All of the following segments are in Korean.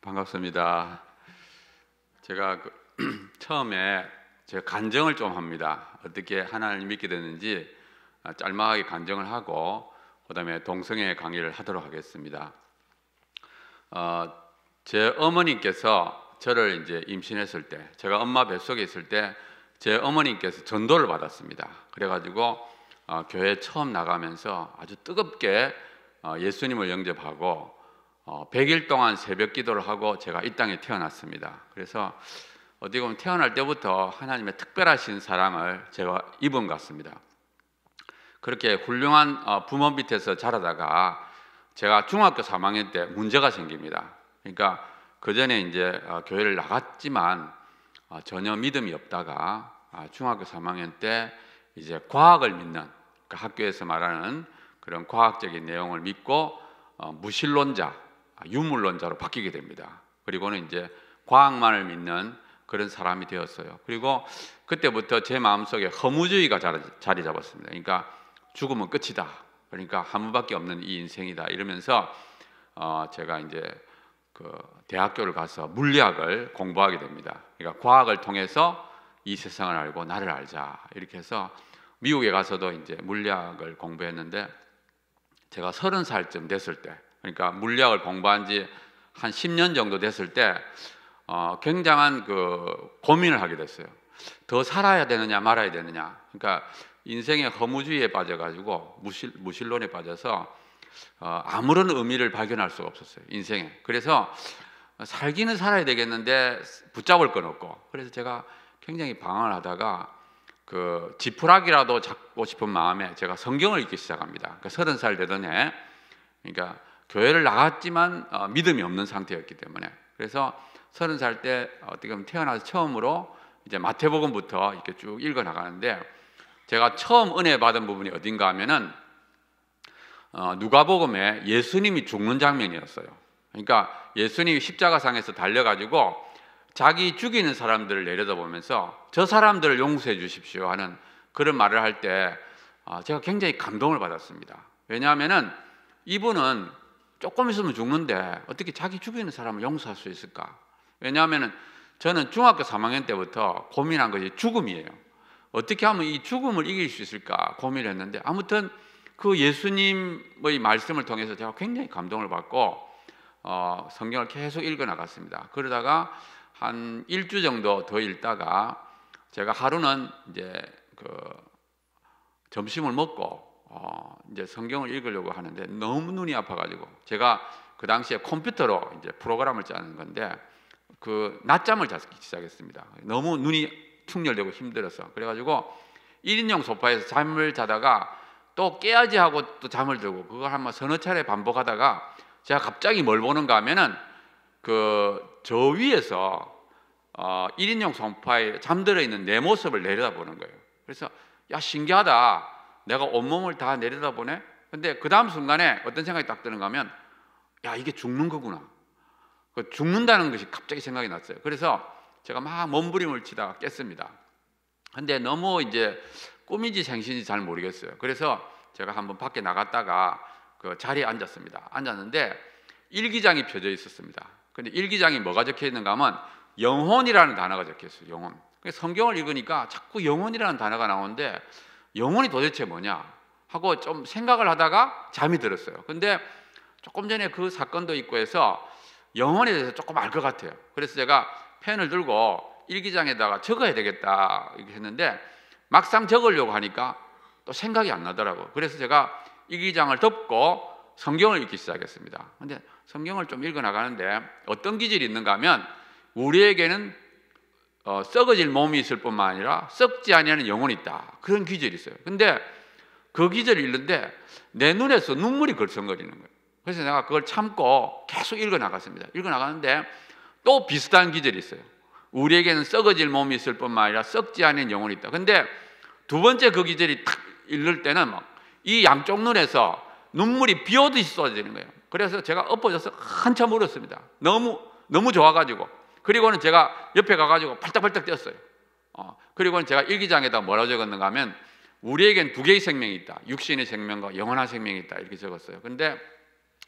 반갑습니다. 제가 처음에 제가 간증을 좀 합니다. 어떻게 하나님을 믿게 됐는지 짤막하게 간증을 하고 그다음에 동성애 강의를 하도록 하겠습니다. 제 어머니께서 저를 이제 임신했을 때, 제가 엄마 뱃속에 있을 때 제 어머니께서 전도를 받았습니다. 그래가지고 교회 처음 나가면서 아주 뜨겁게 예수님을 영접하고 100일 동안 새벽 기도를 하고 제가 이 땅에 태어났습니다. 그래서 어떻게 보면 태어날 때부터 하나님의 특별하신 사랑을 제가 입은 것 같습니다. 그렇게 훌륭한 부모 밑에서 자라다가 제가 중학교 3학년 때 문제가 생깁니다. 그러니까 그 전에 이제 교회를 나갔지만 전혀 믿음이 없다가 중학교 3학년 때 이제 과학을 믿는, 그러니까 학교에서 말하는 그런 과학적인 내용을 믿고 무신론자, 유물론자로 바뀌게 됩니다. 그리고는 이제 과학만을 믿는 그런 사람이 되었어요. 그리고 그때부터 제 마음속에 허무주의가 자리 잡았습니다. 그러니까 죽으면 끝이다. 그러니까 한 번밖에 없는 이 인생이다. 이러면서 제가 이제 그 대학교를 가서 물리학을 공부하게 됩니다. 그러니까 과학을 통해서 이 세상을 알고 나를 알자. 이렇게 해서 미국에 가서도 이제 물리학을 공부했는데 제가 30살쯤 됐을 때, 그러니까 물리학을 공부한 지 한 10년 정도 됐을 때 굉장한 그 고민을 하게 됐어요. 더 살아야 되느냐 말아야 되느냐. 그러니까 인생의 허무주의에 빠져가지고 무신론에 빠져서 아무런 의미를 발견할 수가 없었어요, 인생에. 그래서 살기는 살아야 되겠는데 붙잡을 건 없고, 그래서 제가 굉장히 방황을 하다가 그 지푸라기라도 잡고 싶은 마음에 제가 성경을 읽기 시작합니다. 그러니까 30살 되던 해, 그러니까 교회를 나갔지만 믿음이 없는 상태였기 때문에. 그래서 30살 때 어떻게 보면 태어나서 처음으로 이제 마태복음부터 이렇게 쭉 읽어 나가는데, 제가 처음 은혜 받은 부분이 어딘가 하면은 누가복음에 예수님이 죽는 장면이었어요. 그러니까 예수님이 십자가상에서 달려가지고 자기 죽이는 사람들을 내려다보면서 저 사람들을 용서해 주십시오 하는 그런 말을 할 때 제가 굉장히 감동을 받았습니다. 왜냐하면은 이분은 조금 있으면 죽는데 어떻게 자기 죽이는 사람을 용서할 수 있을까? 왜냐하면은 저는 중학교 3학년 때부터 고민한 것이 죽음이에요. 어떻게 하면 이 죽음을 이길 수 있을까 고민을 했는데, 아무튼 그 예수님의 말씀을 통해서 제가 굉장히 감동을 받고 성경을 계속 읽어 나갔습니다. 그러다가 한 일주 정도 더 읽다가 제가 하루는 이제 그 점심을 먹고 이제 성경을 읽으려고 하는데 너무 눈이 아파가지고, 제가 그 당시에 컴퓨터로 이제 프로그램을 짜는 건데 그 낮잠을 자기 시작했습니다. 너무 눈이 충혈되고 힘들어서. 그래가지고 1인용 소파에서 잠을 자다가 또 깨야지 하고 또 잠을 들고, 그걸 한 서너 차례 반복하다가 제가 갑자기 뭘 보는가 하면은 그 저 위에서 1인용 소파에 잠들어 있는 내 모습을 내려다보는 거예요. 그래서 야, 신기하다. 내가 온몸을 다 내려다보네. 근데 그 다음 순간에 어떤 생각이 딱 드는가 하면, 야, 이게 죽는 거구나. 죽는다는 것이 갑자기 생각이 났어요. 그래서 제가 막 몸부림을 치다가 깼습니다. 근데 너무 이제 꿈인지 생신인지 잘 모르겠어요. 그래서 제가 한번 밖에 나갔다가 그 자리에 앉았습니다. 앉았는데 일기장이 펴져 있었습니다. 근데 일기장이 뭐가 적혀 있는가 하면 영혼이라는 단어가 적혀 있어요. 영혼. 성경을 읽으니까 자꾸 영혼이라는 단어가 나오는데 영혼이 도대체 뭐냐 하고 좀 생각을 하다가 잠이 들었어요. 근데 조금 전에 그 사건도 있고 해서 영혼에 대해서 조금 알 것 같아요. 그래서 제가 펜을 들고 일기장에다가 적어야 되겠다 이렇게 했는데 막상 적으려고 하니까 또 생각이 안 나더라고요. 그래서 제가 일기장을 덮고 성경을 읽기 시작했습니다. 근데 성경을 좀 읽어 나가는데 어떤 기질이 있는가 하면, 우리에게는 썩어질 몸이 있을 뿐만 아니라 썩지 아니하는 영혼이 있다, 그런 기질이 있어요. 근데 그 기질을 읽는데 내 눈에서 눈물이 걸성거리는 거예요. 그래서 내가 그걸 참고 계속 읽어 나갔습니다. 읽어 나가는데 또 비슷한 기질이 있어요. 우리에게는 썩어질 몸이 있을 뿐만 아니라 썩지 않은 영혼이 있다. 근데 두 번째 그 기질이 탁 읽을 때는 막 이 양쪽 눈에서 눈물이 비 오듯이 쏟아지는 거예요. 그래서 제가 엎어져서 한참 울었습니다. 너무 좋아가지고. 그리고는 제가 옆에 가가지고 팔딱팔딱 뛰었어요. 그리고는 제가 일기장에다 뭐라고 적었는가 하면, 우리에겐 두 개의 생명이 있다. 육신의 생명과 영원한 생명이 있다. 이렇게 적었어요. 근데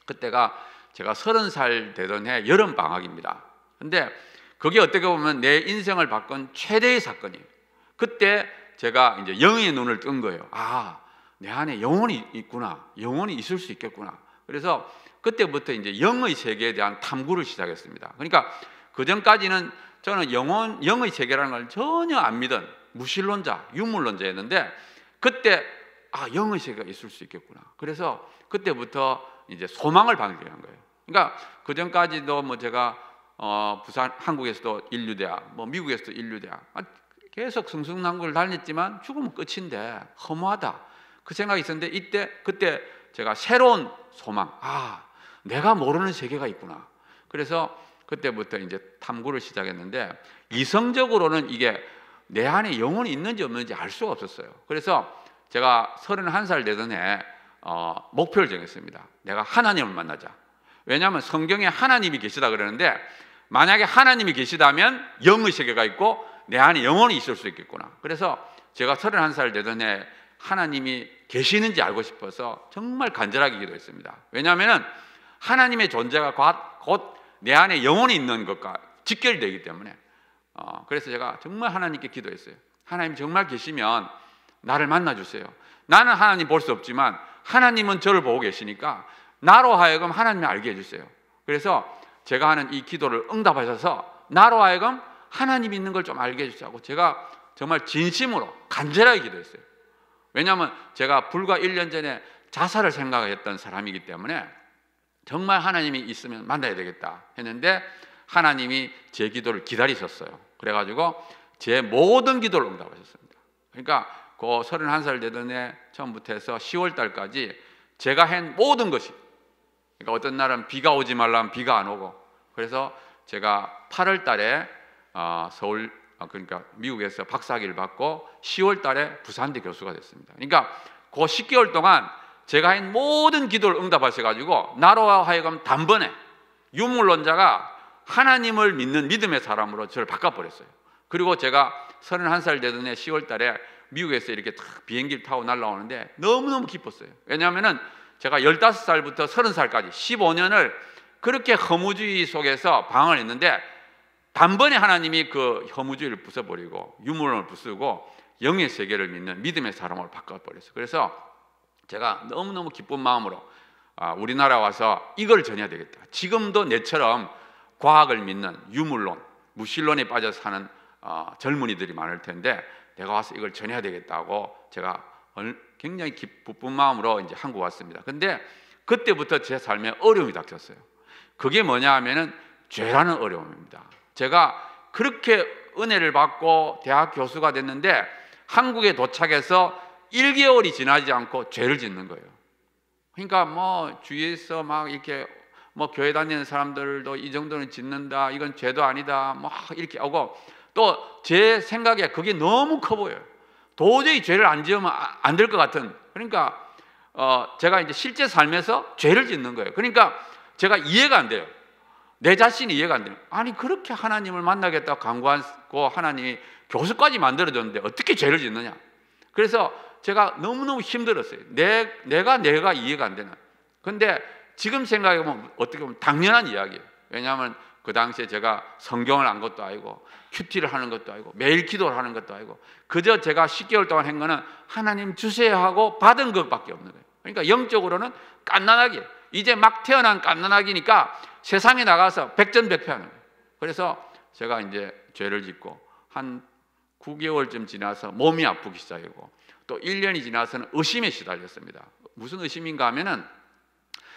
그때가 제가 30살 되던 해 여름 방학입니다. 근데 그게 어떻게 보면 내 인생을 바꾼 최대의 사건이에요. 그때 제가 이제 영의 눈을 뜬 거예요. 아, 내 안에 영혼이 있구나. 영혼이 있을 수 있겠구나. 그래서 그때부터 이제 영의 세계에 대한 탐구를 시작했습니다. 그러니까 그 전까지는 저는 영의 세계라는 걸 전혀 안 믿은 무신론자, 유물론자였는데 그때 영의 세계가 있을 수 있겠구나. 그래서 그때부터 이제 소망을 발견한 거예요. 그러니까 그 전까지도 뭐 제가 부산 한국에서도 인류대학, 뭐 미국에서도 인류대학 계속 승승장구를 다녔지만 죽으면 끝인데 허무하다. 그 생각이 있었는데 그때 제가 새로운 소망, 내가 모르는 세계가 있구나. 그래서 그때부터 이제 탐구를 시작했는데 이성적으로는 이게 내 안에 영혼이 있는지 없는지 알 수가 없었어요. 그래서 제가 31살 되던 해 목표를 정했습니다. 내가 하나님을 만나자. 왜냐하면 성경에 하나님이 계시다 그러는데 만약에 하나님이 계시다면 영의 세계가 있고 내 안에 영혼이 있을 수 있겠구나. 그래서 제가 31살 되던 해 하나님이 계시는지 알고 싶어서 정말 간절하게 기도했습니다. 왜냐하면 하나님의 존재가 곧 내 안에 영혼이 있는 것과 직결되기 때문에 그래서 제가 정말 하나님께 기도했어요. 하나님 정말 계시면 나를 만나주세요. 나는 하나님 볼 수 없지만 하나님은 저를 보고 계시니까 나로 하여금 하나님을 알게 해주세요. 그래서 제가 하는 이 기도를 응답하셔서 나로 하여금 하나님 있는 걸 좀 알게 해주시고 제가 정말 진심으로 간절하게 기도했어요. 왜냐하면 제가 불과 1년 전에 자살을 생각했던 사람이기 때문에 정말 하나님이 있으면 만나야 되겠다 했는데 하나님이 제 기도를 기다리셨어요. 그래가지고 제 모든 기도를 응답하셨습니다. 그러니까 그 31살 되던 해 처음부터 해서 10월 달까지 제가 한 모든 것이, 그러니까 어떤 날은 비가 오지 말라면 비가 안 오고, 그래서 제가 8월 달에 서울, 그러니까 미국에서 박사학위를 받고 10월 달에 부산대 교수가 됐습니다. 그러니까 그 10개월 동안 제가 한 모든 기도를 응답하셔가지고 나로 하여금 단번에 유물론자가 하나님을 믿는 믿음의 사람으로 저를 바꿔버렸어요. 그리고 제가 31살 되던 해 10월 달에 미국에서 이렇게 탁 비행기를 타고 날아오는데 너무너무 기뻤어요. 왜냐하면 제가 15살부터 30살까지 15년을 그렇게 허무주의 속에서 방황을 했는데 단번에 하나님이 그 허무주의를 부숴버리고 유물론을 부수고 영의 세계를 믿는 믿음의 사람으로 바꿔버렸어요. 그래서 제가 너무너무 기쁜 마음으로 우리나라 와서 이걸 전해야 되겠다. 지금도 내처럼 과학을 믿는 유물론, 무신론에 빠져 사는 젊은이들이 많을 텐데 내가 와서 이걸 전해야 되겠다고 제가 굉장히 기쁜 마음으로 이제 한국 왔습니다. 근데 그때부터 제 삶에 어려움이 닥쳤어요. 그게 뭐냐 하면은 죄라는 어려움입니다. 제가 그렇게 은혜를 받고 대학 교수가 됐는데 한국에 도착해서 1개월이 지나지 않고 죄를 짓는 거예요. 그러니까 뭐 주위에서 막 이렇게 뭐 교회 다니는 사람들도 이 정도는 짓는다, 이건 죄도 아니다, 뭐 이렇게 하고 또 제 생각에 그게 너무 커 보여요. 도저히 죄를 안 지으면 안 될 것 같은. 그러니까 제가 이제 실제 삶에서 죄를 짓는 거예요. 그러니까 제가 이해가 안 돼요. 내 자신이 이해가 안 돼요. 아니 그렇게 하나님을 만나겠다고 간구하고 하나님이 교수까지 만들어줬는데 어떻게 죄를 짓느냐. 그래서 제가 너무너무 힘들었어요. 내가 이해가 안 되는. 근데 지금 생각해보면 어떻게 보면 당연한 이야기예요. 왜냐하면 그 당시에 제가 성경을 안 것도 아니고 큐티를 하는 것도 아니고 매일 기도를 하는 것도 아니고 그저 제가 10개월 동안 한 거는 하나님 주세요 하고 받은 것밖에 없는 거예요. 그러니까 영적으로는 갓난아기, 이제 막 태어난 갓난아기니까 세상에 나가서 백전백패하는 거예요. 그래서 제가 이제 죄를 짓고 한 9개월쯤 지나서 몸이 아프기 시작하고 또 1년이 지나서는 의심에 시달렸습니다. 무슨 의심인가 하면은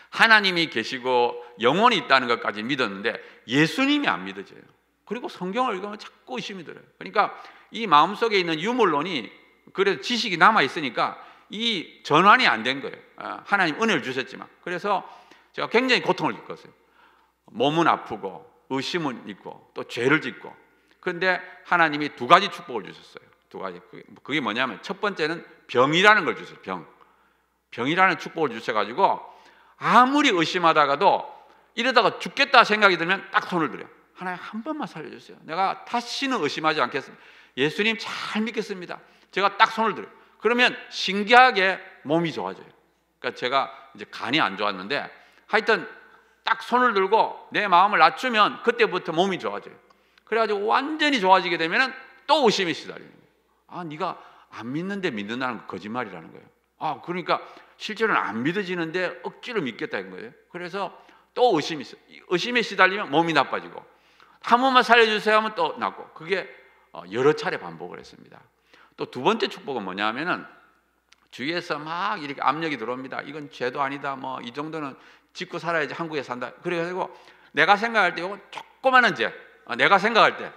하나님이 계시고 영혼이 있다는 것까지 믿었는데 예수님이 안 믿어져요. 그리고 성경을 읽으면 자꾸 의심이 들어요. 그러니까 이 마음속에 있는 유물론이 그래도 지식이 남아있으니까 이 전환이 안 된 거예요. 하나님 은혜를 주셨지만. 그래서 제가 굉장히 고통을 겪었어요. 몸은 아프고 의심은 있고 또 죄를 짓고. 그런데 하나님이 두 가지 축복을 주셨어요. 두 가지. 그게 뭐냐면 첫 번째는 병이라는 걸 주셨어요. 병이라는 축복을 주셔가지고 아무리 의심하다가도 이러다가 죽겠다 생각이 들면 딱 손을 들어요. 하나님 한 번만 살려주세요. 내가 다시는 의심하지 않겠습니다. 예수님 잘 믿겠습니다. 제가 딱 손을 들어요. 그러면 신기하게 몸이 좋아져요. 그러니까 제가 이제 간이 안 좋았는데 하여튼 딱 손을 들고 내 마음을 낮추면 그때부터 몸이 좋아져요. 그래가지고 완전히 좋아지게 되면은 또 의심이 시달리는 거예요. 아, 네가 안 믿는데 믿는다는 거 거짓말이라는 거예요. 아, 그러니까 실제로는 안 믿어지는데 억지로 믿겠다는 거예요. 그래서 또 의심에 시달리면 몸이 나빠지고, 한 번만 살려주세요 하면 또 낫고, 그게 여러 차례 반복을 했습니다. 또 두 번째 축복은 뭐냐면은 주위에서 막 이렇게 압력이 들어옵니다. 이건 죄도 아니다. 뭐 이 정도는 짓고 살아야지 한국에 산다. 그래가지고 내가 생각할 때 이건 조그마한 죄, 내가 생각할 때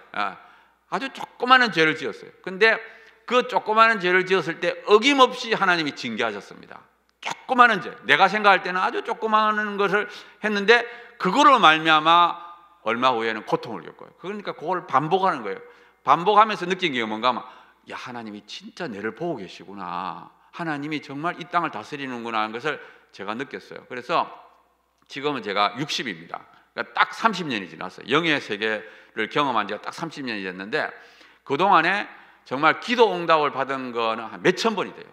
아주 조그마한 죄를 지었어요. 근데 그 조그마한 죄를 지었을 때 어김없이 하나님이 징계하셨습니다. 조그마한 죄, 내가 생각할 때는 아주 조그마한 것을 했는데 그거로 말미암아 얼마 후에는 고통을 겪어요. 그러니까 그걸 반복하는 거예요. 반복하면서 느낀 게 뭔가 하면, 야, 하나님이 진짜 내를 보고 계시구나. 하나님이 정말 이 땅을 다스리는구나 하는 것을 제가 느꼈어요. 그래서 지금은 제가 60입니다. 그러니까 딱 30년이 지났어요. 영의 세계를 경험한 지가 딱 30년이 됐는데, 그동안에 정말 기도 응답을 받은 거는 한 몇천 번이 돼요.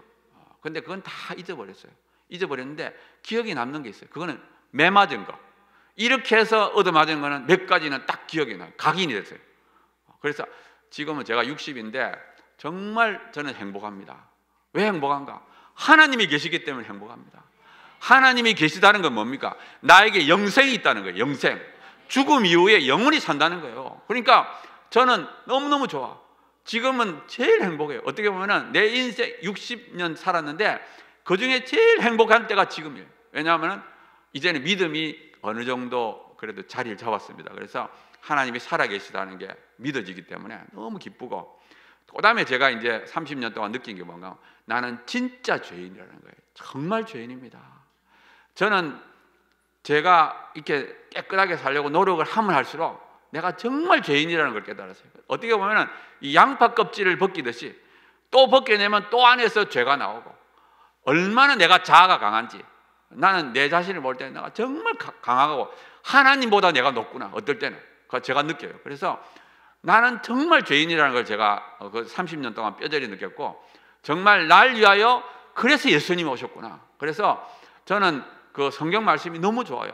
근데 그건 다 잊어버렸어요. 잊어버렸는데 기억이 남는 게 있어요. 그거는 매 맞은 거. 이렇게 해서 얻어맞은 거는 몇 가지는 딱 기억이 나요. 각인이 됐어요. 그래서 지금은 제가 60인데 정말 저는 행복합니다. 왜 행복한가? 하나님이 계시기 때문에 행복합니다. 하나님이 계시다는 건 뭡니까? 나에게 영생이 있다는 거예요. 영생. 죽음 이후에 영원히 산다는 거예요. 그러니까 저는 너무너무 좋아. 지금은 제일 행복해요. 어떻게 보면은 내 인생 60년 살았는데 그중에 제일 행복한 때가 지금이에요. 왜냐하면 이제는 믿음이 어느 정도 그래도 자리를 잡았습니다. 그래서 하나님이 살아계시다는 게 믿어지기 때문에 너무 기쁘고, 그 다음에 제가 이제 30년 동안 느낀 게 뭔가, 나는 진짜 죄인이라는 거예요. 정말 죄인입니다. 저는 제가 이렇게 깨끗하게 살려고 노력을 하면 할수록 내가 정말 죄인이라는 걸 깨달았어요. 어떻게 보면 이 양파 껍질을 벗기듯이 또 벗겨내면 또 안에서 죄가 나오고, 얼마나 내가 자아가 강한지, 나는 내 자신을 볼 때는 내가 정말 강하고 하나님보다 내가 높구나, 어떨 때는 그걸 제가 느껴요. 그래서 나는 정말 죄인이라는 걸 제가 그 30년 동안 뼈저리 느꼈고, 정말 날 위하여 그래서 예수님이 오셨구나. 그래서 저는 그 성경 말씀이 너무 좋아요.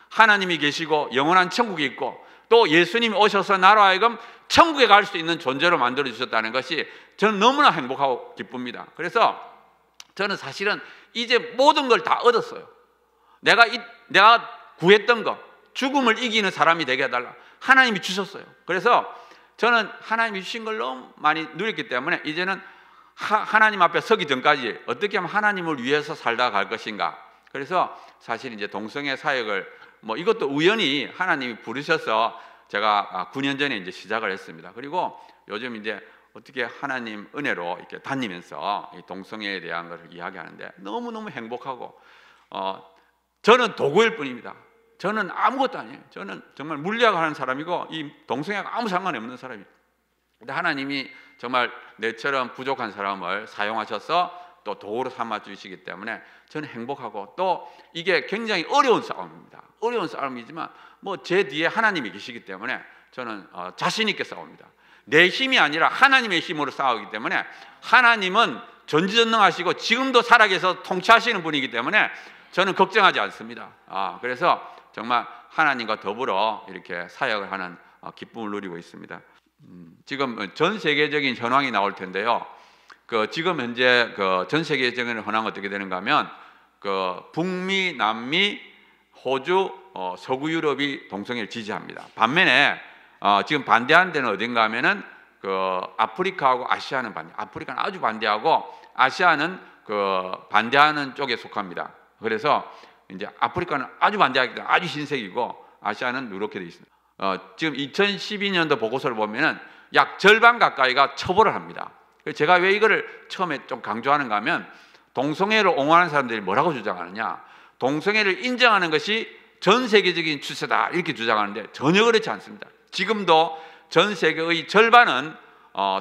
하나님이 계시고 영원한 천국이 있고, 또 예수님이 오셔서 나로 하여금 천국에 갈 수 있는 존재로 만들어 주셨다는 것이 저는 너무나 행복하고 기쁩니다. 그래서 저는 사실은 이제 모든 걸 다 얻었어요. 내가 구했던 거, 죽음을 이기는 사람이 되게 해달라, 하나님이 주셨어요. 그래서 저는 하나님이 주신 걸 너무 많이 누렸기 때문에 이제는 하나님 앞에 서기 전까지 어떻게 하면 하나님을 위해서 살다 갈 것인가. 그래서 사실 이제 동성애 사역을 이것도 우연히 하나님이 부르셔서 제가 9년 전에 이제 시작을 했습니다. 그리고 요즘 이제 어떻게 하나님 은혜로 이렇게 다니면서 이 동성애에 대한 것을 이야기하는데 너무너무 행복하고, 저는 도구일 뿐입니다. 저는 아무것도 아니에요. 저는 정말 물리학을 하는 사람이고 이 동성애가 아무 상관이 없는 사람이에요. 근데 하나님이 정말 내처럼 부족한 사람을 사용하셔서 또 도구로 삼아 주시기 때문에 저는 행복하고, 또 이게 굉장히 어려운 싸움입니다. 어려운 싸움이지만 제 뒤에 하나님이 계시기 때문에 저는 자신 있게 싸웁니다. 내 힘이 아니라 하나님의 힘으로 싸우기 때문에, 하나님은 전지전능하시고 지금도 살아계셔서 통치하시는 분이기 때문에 저는 걱정하지 않습니다. 그래서 정말 하나님과 더불어 이렇게 사역을 하는 기쁨을 누리고 있습니다. 지금 전 세계적인 현황이 나올 텐데요. 지금 현재 전 세계적인 현황은 어떻게 되는가 하면, 북미, 남미, 호주, 서구 유럽이 동성애를 지지합니다. 반면에 지금 반대하는 데는 어딘가 하면은 아프리카하고 아시아는 아프리카는 아주 반대하고 아시아는 반대하는 쪽에 속합니다. 그래서 이제 아프리카는 아주 반대하기 때문에 아주 흰색이고 아시아는 이렇게 되어 있습니다. 지금 2012년도 보고서를 보면은 약 절반 가까이가 처벌을 합니다. 제가 왜 이거를 처음에 좀 강조하는가 하면, 동성애를 옹호하는 사람들이 뭐라고 주장하느냐, 동성애를 인정하는 것이 전 세계적인 추세다 이렇게 주장하는데 전혀 그렇지 않습니다. 지금도 전 세계의 절반은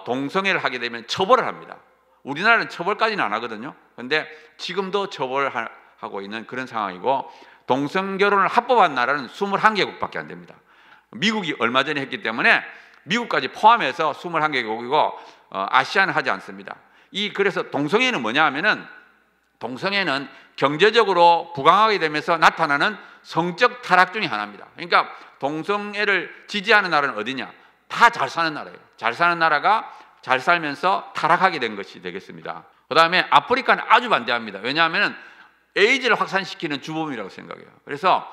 동성애를 하게 되면 처벌을 합니다. 우리나라는 처벌까지는 안 하거든요. 그런데 지금도 처벌을 하고 있는 그런 상황이고, 동성결혼을 합법한 나라는 21개국밖에 안 됩니다. 미국이 얼마 전에 했기 때문에 미국까지 포함해서 21개국이고 아시아는 하지 않습니다. 그래서 동성애는 뭐냐 하면은 동성애는 경제적으로 부강하게 되면서 나타나는 성적 타락 중에 하나입니다. 그러니까 동성애를 지지하는 나라는 어디냐? 다 잘 사는 나라예요. 잘 사는 나라가 잘 살면서 타락하게 된 것이 되겠습니다. 그 다음에 아프리카는 아주 반대합니다. 왜냐하면 에이즈를 확산시키는 주범이라고 생각해요. 그래서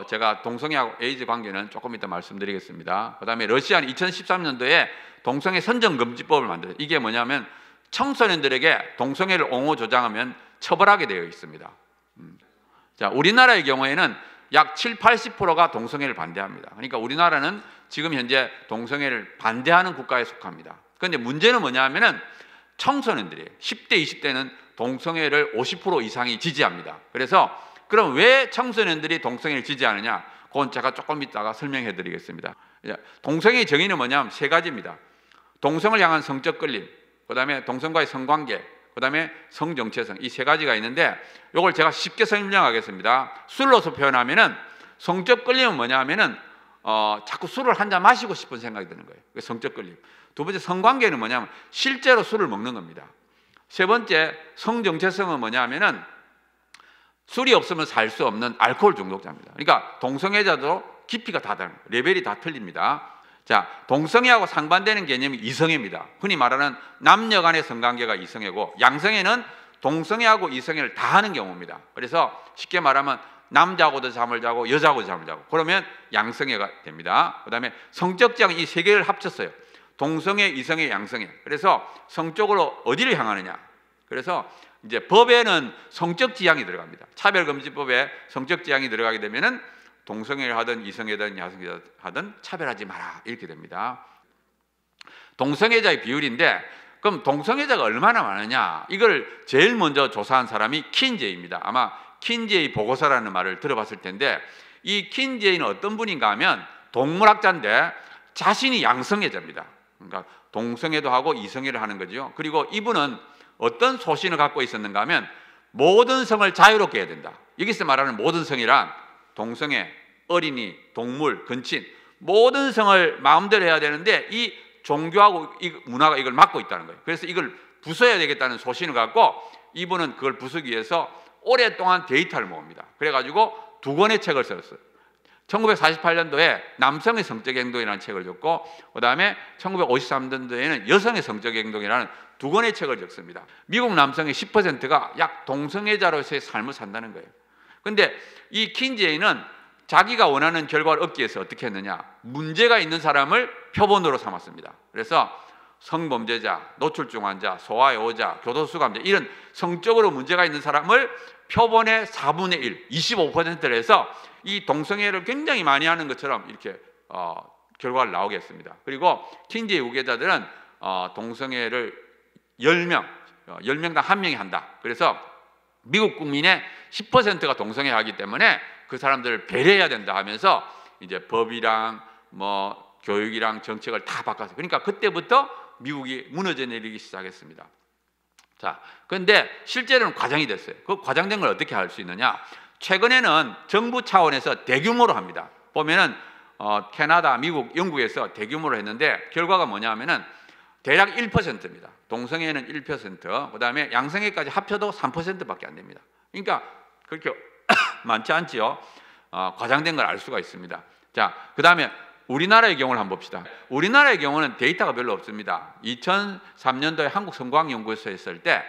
제가 동성애하고 에이즈 관계는 조금 이따 말씀드리겠습니다. 그 다음에 러시아는 2013년도에 동성애 선정금지법을 만들어요. 이게 뭐냐면 청소년들에게 동성애를 옹호 조장하면 처벌하게 되어 있습니다. 자, 우리나라의 경우에는 약 70~80%가 동성애를 반대합니다. 그러니까 우리나라는 지금 현재 동성애를 반대하는 국가에 속합니다. 그런데 문제는 뭐냐면은 청소년들이 10대, 20대는 동성애를 50% 이상이 지지합니다. 그래서 그럼 왜 청소년들이 동성애를 지지하느냐? 그건 제가 조금 이따가 설명해 드리겠습니다. 동성애의 정의는 뭐냐면 세 가지입니다. 동성을 향한 성적 끌림, 그 다음에 동성과의 성관계, 그 다음에 성정체성, 이 세 가지가 있는데 이걸 제가 쉽게 설명하겠습니다. 술로서 표현하면은 성적 끌림은 뭐냐 하면은 자꾸 술을 한 잔 마시고 싶은 생각이 드는 거예요. 성적 끌림. 두 번째 성관계는 뭐냐면 실제로 술을 먹는 겁니다. 세 번째 성정체성은 뭐냐 하면은 술이 없으면 살 수 없는 알코올 중독자입니다. 그러니까 동성애자도 깊이가 다 다른 거예요. 레벨이 다 틀립니다. 자, 동성애하고 상반되는 개념이 이성애입니다. 흔히 말하는 남녀 간의 성관계가 이성애고, 양성애는 동성애하고 이성애를 다 하는 경우입니다. 그래서 쉽게 말하면 남자하고도 잠을 자고 여자하고도 잠을 자고, 그러면 양성애가 됩니다. 그 다음에 성적 지향, 이 세 개를 합쳤어요. 동성애, 이성애, 양성애. 그래서 성적으로 어디를 향하느냐? 그래서 이제 법에는 성적 지향이 들어갑니다. 차별금지법에 성적 지향이 들어가게 되면은 동성애를 하든 이성애든 야성애든 하든 차별하지 마라, 이렇게 됩니다. 동성애자의 비율인데, 그럼 동성애자가 얼마나 많으냐? 이걸 제일 먼저 조사한 사람이 킨제이입니다. 아마 킨제이 보고서라는 말을 들어봤을 텐데, 이 킨제이는 어떤 분인가 하면 동물학자인데 자신이 양성애자입니다. 그러니까 동성애도 하고 이성애를 하는 거죠. 그리고 이분은 어떤 소신을 갖고 있었는가 하면 모든 성을 자유롭게 해야 된다. 여기서 말하는 모든 성이란 동성애, 어린이, 동물, 근친, 모든 성을 마음대로 해야 되는데 이 종교하고 이 문화가 이걸 막고 있다는 거예요. 그래서 이걸 부숴야 되겠다는 소신을 갖고 이분은 그걸 부수기 위해서 오랫동안 데이터를 모읍니다. 그래가지고 2권의 책을 썼어요. 1948년도에 남성의 성적 행동이라는 책을 적고, 그 다음에 1953년도에는 여성의 성적 행동이라는 2권의 책을 적습니다. 미국 남성의 10%가 약 동성애자로서의 삶을 산다는 거예요. 근데 이 킨제이는 자기가 원하는 결과를 얻기 위해서 어떻게 했느냐? 문제가 있는 사람을 표본으로 삼았습니다. 그래서 성범죄자, 노출증 환자, 소아애호자, 교도수감자, 이런 성적으로 문제가 있는 사람을 표본의 4분의 1, 25%를 해서 이 동성애를 굉장히 많이 하는 것처럼 이렇게 결과를 나오게 했습니다. 그리고 킨제이 우계자들은 동성애를 10명당 1명이 한다. 그래서 미국 국민의 10%가 동성애 하기 때문에 그 사람들을 배려해야 된다 하면서 이제 법이랑 뭐 교육이랑 정책을 다 바꿨어요. 그러니까 그때부터 미국이 무너져 내리기 시작했습니다. 자, 그런데 실제로는 과장이 됐어요. 그 과장된 걸 어떻게 할 수 있느냐? 최근에는 정부 차원에서 대규모로 합니다. 보면은 캐나다, 미국, 영국에서 대규모로 했는데 결과가 뭐냐면은 대략 1%입니다. 동성애는 1%, 그 다음에 양성애까지 합쳐도 3%밖에 안 됩니다. 그러니까 그렇게 많지 않지요. 과장된 걸 알 수가 있습니다. 자, 그 다음에 우리나라의 경우를 한번 봅시다. 우리나라의 경우는 데이터가 별로 없습니다. 2003년도에 한국성과학연구소에서 했을 때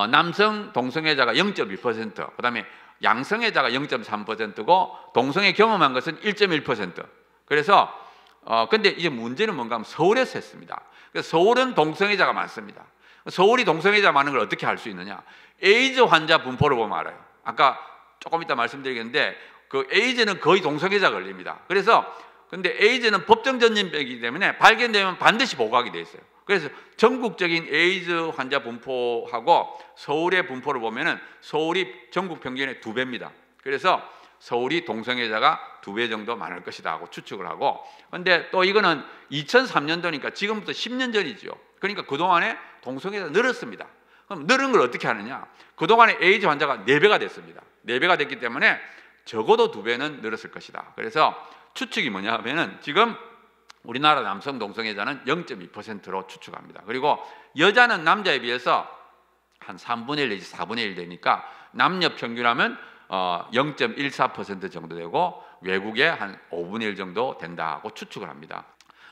남성 동성애자가 0.2%, 그 다음에 양성애자가 0.3%고 동성애 경험한 것은 1.1%. 그래서 근데 이제 문제는 뭔가 하면 서울에서 했습니다. 그래서 서울은 동성애자가 많습니다. 서울이 동성애자 많은 걸 어떻게 알 수 있느냐? 에이즈 환자 분포를 보면 알아요. 아까 조금 이따 말씀드리겠는데 그 에이즈는 거의 동성애자 걸립니다. 그래서 근데 에이즈는 법정 전염병이기 때문에 발견되면 반드시 보고하게 돼 있어요. 그래서 전국적인 에이즈 환자 분포하고 서울의 분포를 보면은 서울이 전국 평균의 2배입니다. 그래서 서울이 동성애자가 2배 정도 많을 것이다 하고 추측을 하고, 근데 또 이거는 2003년도니까 지금부터 10년 전이죠. 그러니까 그동안에 동성애자 늘었습니다. 그럼 늘은 걸 어떻게 하느냐? 그동안에 에이즈 환자가 4배가 됐습니다. 4배가 됐기 때문에 적어도 2배는 늘었을 것이다. 그래서 추측이 뭐냐 하면은 지금 우리나라 남성 동성애자는 0.2%로 추측합니다. 그리고 여자는 남자에 비해서 한 3분의 1 내지 4분의 1 되니까 남녀 평균하면 0.14% 정도 되고 외국에 한 5분의 1 정도 된다고 추측을 합니다.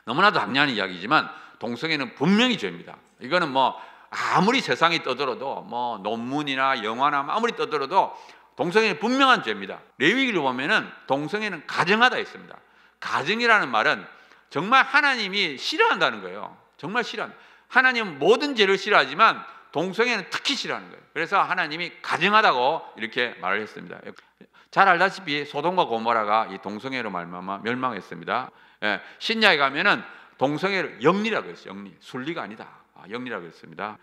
너무나도 당연한 이야기지만 동성애는 분명히 죄입니다. 이거는 뭐 아무리 세상이 떠들어도 뭐 논문이나 영화나 아무리 떠들어도 동성애는 분명한 죄입니다. 레위기를 보면은 동성애는 가증하다 있습니다. 가증이라는 말은 정말 하나님이 싫어한다는 거예요. 정말 싫어한다. 하나님은 모든 죄를 싫어하지만 동성애는 특히 싫어하는 거예요. 그래서 하나님이 가증하다고 이렇게 말을 했습니다. 잘 알다시피 소돔과 고모라가 이 동성애로 말미암아 멸망했습니다. 예, 신약에 가면은 동성애를 영리라고 했어요. 영리, 순리가 아니다. 영리라고 했습니다.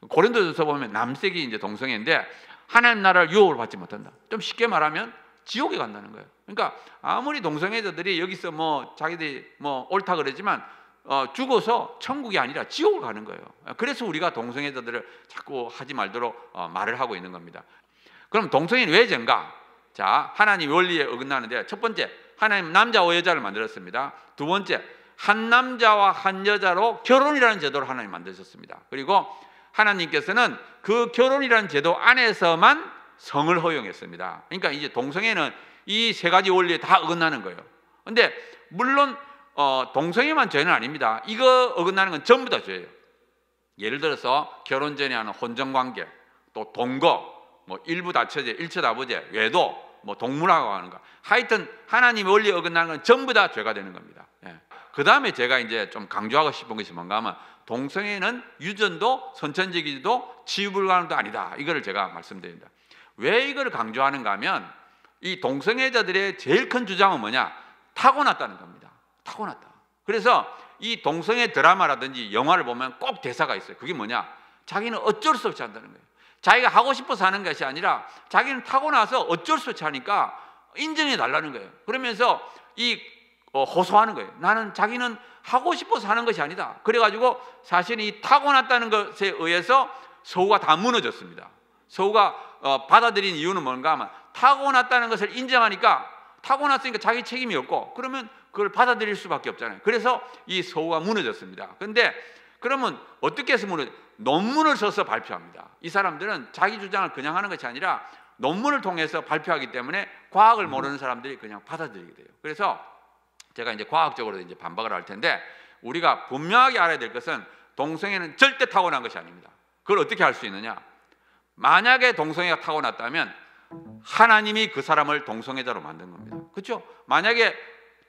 고린도전서 보면 남색이 이제 동성애인데 하나님 나라를 유혹을 받지 못한다. 좀 쉽게 말하면 지옥에 간다는 거예요. 그러니까 아무리 동성애자들이 여기서 뭐 자기들이 뭐 옳다 그러지만 죽어서 천국이 아니라 지옥을 가는 거예요. 그래서 우리가 동성애자들을 자꾸 하지 말도록 말을 하고 있는 겁니다. 그럼 동성애는 왜 죄인가? 자, 하나님 원리에 어긋나는데 첫 번째, 하나님 남자와 여자를 만들었습니다. 두 번째, 한 남자와 한 여자로 결혼이라는 제도를 하나님 만드셨습니다. 그리고 하나님께서는 그 결혼이라는 제도 안에서만 성을 허용했습니다. 그러니까 이제 동성애는 이 세 가지 원리에 다 어긋나는 거예요. 근데 물론 동성애만 죄는 아닙니다. 이거 어긋나는 건 전부 다 죄예요. 예를 들어서 결혼 전에 하는 혼전관계, 또 동거, 뭐 일부 다처제, 일처다부제, 외도, 뭐 동물하고 하는 거. 하여튼 하나님의 원리에 어긋나는 건 전부 다 죄가 되는 겁니다. 예. 그 다음에 제가 이제 좀 강조하고 싶은 것이 뭔가 하면 동성애는 유전도 선천적이지도 치유불가능도 아니다. 이거를 제가 말씀드립니다. 왜 이걸 강조하는가 하면 이 동성애자들의 제일 큰 주장은 뭐냐? 타고났다는 겁니다. 타고났다. 그래서 이 동성애 드라마라든지 영화를 보면 꼭 대사가 있어요. 그게 뭐냐? 자기는 어쩔 수 없이 한다는 거예요. 자기가 하고 싶어서 하는 것이 아니라 자기는 타고나서 어쩔 수 없이 하니까 인정해 달라는 거예요. 그러면서 호소하는 거예요. 나는 자기는 하고 싶어서 하는 것이 아니다. 그래가지고 사실 이 타고났다는 것에 의해서 서구가 다 무너졌습니다. 서구가 받아들인 이유는 뭔가 하면 타고났다는 것을 인정하니까 타고났으니까 자기 책임이 없고 그러면 그걸 받아들일 수밖에 없잖아요. 그래서 이 서구가 무너졌습니다. 그런데 그러면 어떻게 해서 논문을 써서 발표합니다. 이 사람들은 자기 주장을 그냥 하는 것이 아니라 논문을 통해서 발표하기 때문에 과학을 모르는 사람들이 그냥 받아들이게 돼요. 그래서 제가 이제 과학적으로 이제 반박을 할 텐데 우리가 분명하게 알아야 될 것은 동성애는 절대 타고난 것이 아닙니다. 그걸 어떻게 할 수 있느냐? 만약에 동성애가 타고났다면 하나님이 그 사람을 동성애자로 만든 겁니다. 그렇죠? 만약에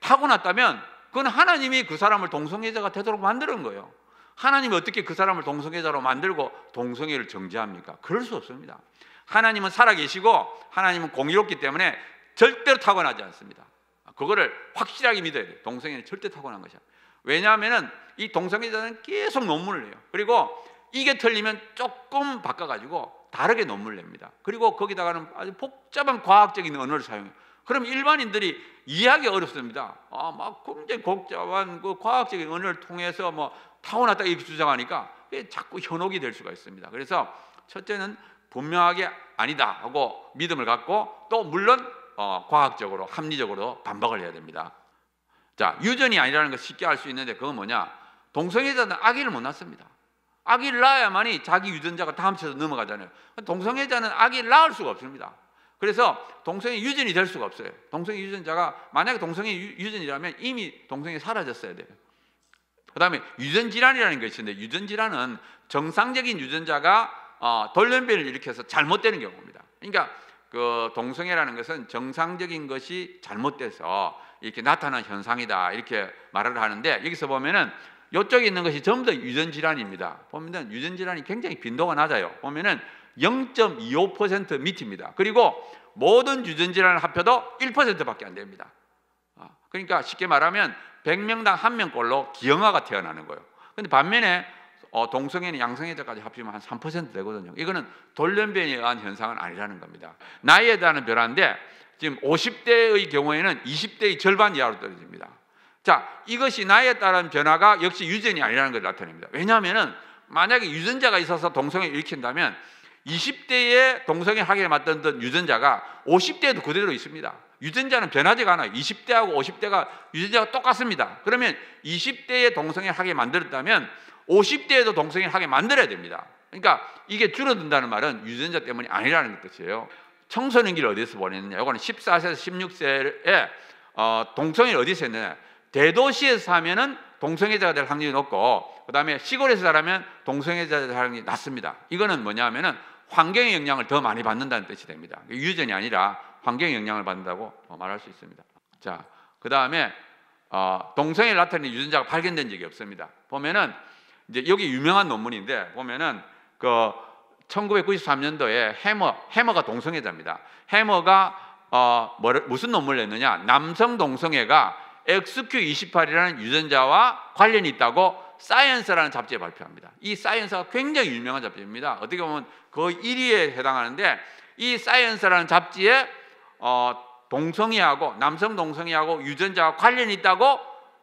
타고났다면 그건 하나님이 그 사람을 동성애자가 되도록 만드는 거예요. 하나님이 어떻게 그 사람을 동성애자로 만들고 동성애를 정죄합니까? 그럴 수 없습니다. 하나님은 살아계시고 하나님은 공의롭기 때문에 절대로 타고나지 않습니다. 그거를 확실하게 믿어야 돼요. 동성애는 절대 타고난 것이야. 왜냐하면 이 동성애자는 계속 논문을 내요. 그리고 이게 틀리면 조금 바꿔가지고 다르게 논문을 냅니다. 그리고 거기다가는 아주 복잡한 과학적인 언어를 사용해요. 그럼 일반인들이 이해하기 어렵습니다. 막 굉장히 복잡한 그 과학적인 언어를 통해서 뭐 타고났다 이렇게 주장하니까 자꾸 현혹이 될 수가 있습니다. 그래서 첫째는 분명하게 아니다 하고 믿음을 갖고 또 물론 과학적으로 합리적으로 반박을 해야 됩니다. 자, 유전이 아니라는 걸 쉽게 알 수 있는데 그건 뭐냐? 동성애자는 아기를 못 낳습니다. 아기를 낳아야만이 자기 유전자가 다 합쳐서 넘어가잖아요. 동성애자는 아기를 낳을 수가 없습니다. 그래서 동성애 유전이 될 수가 없어요. 동성애 유전자가 만약에 동성애 유전이라면 이미 동성애 사라졌어야 돼요. 그 다음에 유전질환이라는 것이 있는데 유전질환은 정상적인 유전자가 돌연변이를 일으켜서 잘못되는 경우입니다. 그러니까 그 동성애라는 것은 정상적인 것이 잘못돼서 이렇게 나타난 현상이다 이렇게 말을 하는데 여기서 보면은 이쪽에 있는 것이 전부 다 유전질환입니다. 보면은 유전질환이 굉장히 빈도가 낮아요. 보면은 0.25% 밑입니다. 그리고 모든 유전질환을 합쳐도 1%밖에 안 됩니다. 그러니까 쉽게 말하면 100명당 1명꼴로 기형아가 태어나는 거예요. 근데 반면에 동성애는 양성애자까지 합치면 한 3% 되거든요. 이거는 돌연변이에 의한 현상은 아니라는 겁니다. 나이에 대한 변화인데 지금 50대의 경우에는 20대의 절반 이하로 떨어집니다. 자, 이것이 나이에 따른 변화가 역시 유전이 아니라는 걸 나타냅니다. 왜냐하면 만약에 유전자가 있어서 동성애를 일으킨다면 20대에 동성애 하게 만든 유전자가 50대에도 그대로 있습니다. 유전자는 변하지가 않아요. 20대하고 50대가 유전자가 똑같습니다. 그러면 20대에 동성애 하게 만들었다면 50대에도 동성애 하게 만들어야 됩니다. 그러니까 이게 줄어든다는 말은 유전자 때문이 아니라는 뜻이에요. 청소년기를 어디서 보냈느냐? 이거는 14세에서 16세에 동성애를 어디서 했느냐? 대도시에서 사면은 동성애자가 될 확률이 높고, 그 다음에 시골에서 자라면 동성애자가 될 확률이 낮습니다. 이거는 뭐냐면은 환경의 영향을 더 많이 받는다는 뜻이 됩니다. 유전이 아니라 환경의 영향을 받는다고 말할 수 있습니다. 자, 그 다음에 동성애를 나타내는 유전자가 발견된 적이 없습니다. 보면은 이제 여기 유명한 논문인데 보면은 그 1993년도에 해머가 동성애자입니다. 해머가 무슨 논문을 냈느냐? 남성 동성애가 XQ28이라는 유전자와 관련이 있다고 사이언스라는 잡지에 발표합니다. 이 사이언스가 굉장히 유명한 잡지입니다. 어떻게 보면 거의 1위에 해당하는데, 이 사이언스라는 잡지에 동성애하고 남성 동성애하고 유전자와 관련이 있다고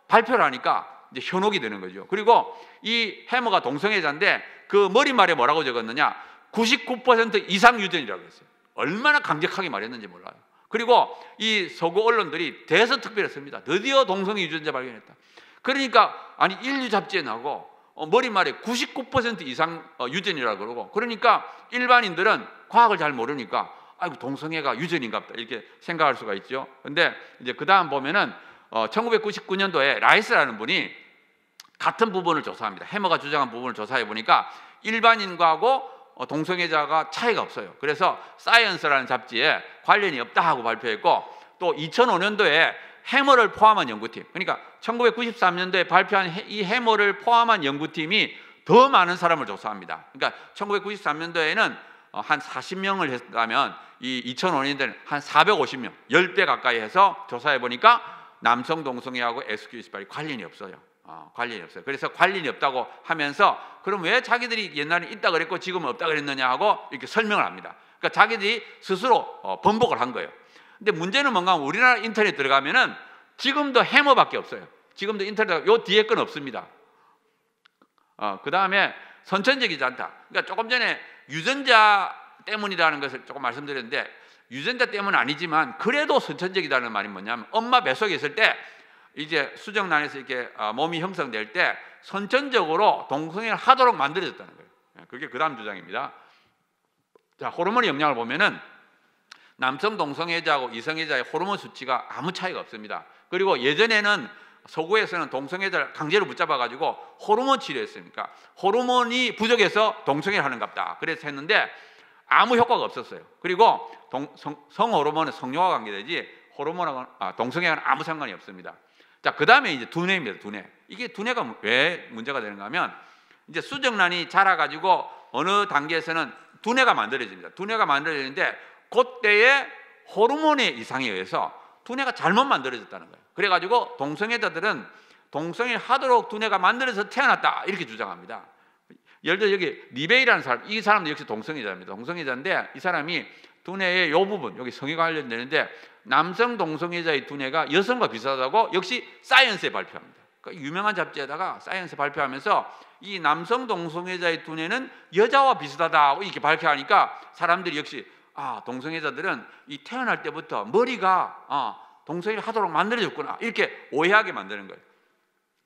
발표를 하니까 이제 현혹이 되는 거죠. 그리고 이 해머가 동성애자인데 그 머리말에 뭐라고 적었느냐? 99% 이상 유전이라고 했어요. 얼마나 강력하게 말했는지 몰라요. 그리고 이 서구 언론들이 대서특필했습니다. 드디어 동성애 유전자 발견했다. 그러니까 아니 인류 잡지에 나오고 머리말에 99% 이상 유전이라고 그러고, 그러니까 일반인들은 과학을 잘 모르니까 아이고 동성애가 유전인가 보다 이렇게 생각할 수가 있죠. 근데 이제 그 다음 보면은 1999년도에 라이스라는 분이 같은 부분을 조사합니다. 해머가 주장한 부분을 조사해 보니까 일반인과하고 동성애자가 차이가 없어요. 그래서 사이언스라는 잡지에 관련이 없다 하고 발표했고, 또 2005년도에 해머를 포함한 연구팀, 그러니까 1993년도에 발표한 이 해머를 포함한 연구팀이 더 많은 사람을 조사합니다. 그러니까 1993년도에는 한 40명을 했다면 이 2005년도에는 한 450명, 10배 가까이 해서 조사해 보니까 남성 동성애하고 XQ28이 관련이 없어요. 관련이 없어요. 그래서 관련이 없다고 하면서 그럼 왜 자기들이 옛날에 있다 그랬고 지금은 없다 그랬느냐 하고 이렇게 설명을 합니다. 그러니까 자기들이 스스로 번복을 한 거예요. 근데 문제는 뭔가 하면 우리나라 인터넷 들어가면은 지금도 해머밖에 없어요. 지금도 인터넷 요 뒤에 건 없습니다. 그 다음에 선천적이지 않다. 그러니까 조금 전에 유전자 때문이라는 것을 조금 말씀드렸는데, 유전자 때문은 아니지만 그래도 선천적이라는 말이 뭐냐면 엄마 뱃속에 있을 때 이제 수정란에서 이렇게 몸이 형성될 때 선천적으로 동성애를 하도록 만들어졌다는 거예요. 그게 그 다음 주장입니다. 자, 호르몬의 영향을 보면은 남성 동성애자하고 이성애자의 호르몬 수치가 아무 차이가 없습니다. 그리고 예전에는 서구에서는 동성애자를 강제로 붙잡아 가지고 호르몬 치료했으니까 호르몬이 부족해서 동성애를 하는갑다 그래서 했는데 아무 효과가 없었어요. 그리고 성호르몬은 성욕과 관계되지 호르몬하고 동성애와는 아무 상관이 없습니다. 자, 그 다음에 이제 두뇌입니다. 두뇌. 이게 두뇌가 왜 문제가 되는가 하면 이제 수정란이 자라가지고 어느 단계에서는 두뇌가 만들어집니다. 두뇌가 만들어지는데 그때의 호르몬의 이상에 의해서 두뇌가 잘못 만들어졌다는 거예요. 그래가지고 동성애자들은 동성애를 하도록 두뇌가 만들어서 태어났다 이렇게 주장합니다. 예를 들어 여기 리베이라는 사람, 이 사람도 역시 동성애자입니다. 동성애자인데 이 사람이 두뇌의 이 부분, 여기 성에 관련되는데 남성 동성애자의 두뇌가 여성과 비슷하다고 역시 사이언스에 발표합니다. 그러니까 유명한 잡지에다가 사이언스 발표하면서 이 남성 동성애자의 두뇌는 여자와 비슷하다고 이렇게 발표하니까 사람들이 역시 동성애자들은 이 태어날 때부터 머리가 동성애를 하도록 만들어졌구나 이렇게 오해하게 만드는 거예요.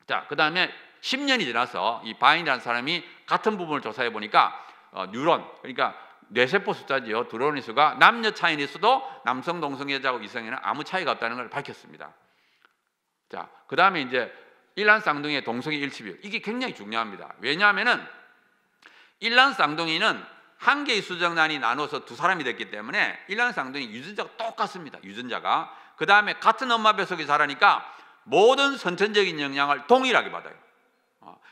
자, 그 다음에 10년이 지나서 이 바인이라는 사람이 같은 부분을 조사해 보니까 뉴런, 그러니까 뇌세포 숫자지요. 드론의 수가 남녀 차이는 있어도 남성 동성애자하고 이성애는 아무 차이가 없다는 걸 밝혔습니다. 자, 그 다음에 이제 일란쌍둥이의 동성애 일치 비율, 이게 굉장히 중요합니다. 왜냐하면은 일란쌍둥이는 한 개의 수정란이 나눠서 두 사람이 됐기 때문에 일란쌍둥이 유전자가 똑같습니다. 유전자가. 그 다음에 같은 엄마 뱃속에 자라니까 모든 선천적인 영향을 동일하게 받아요.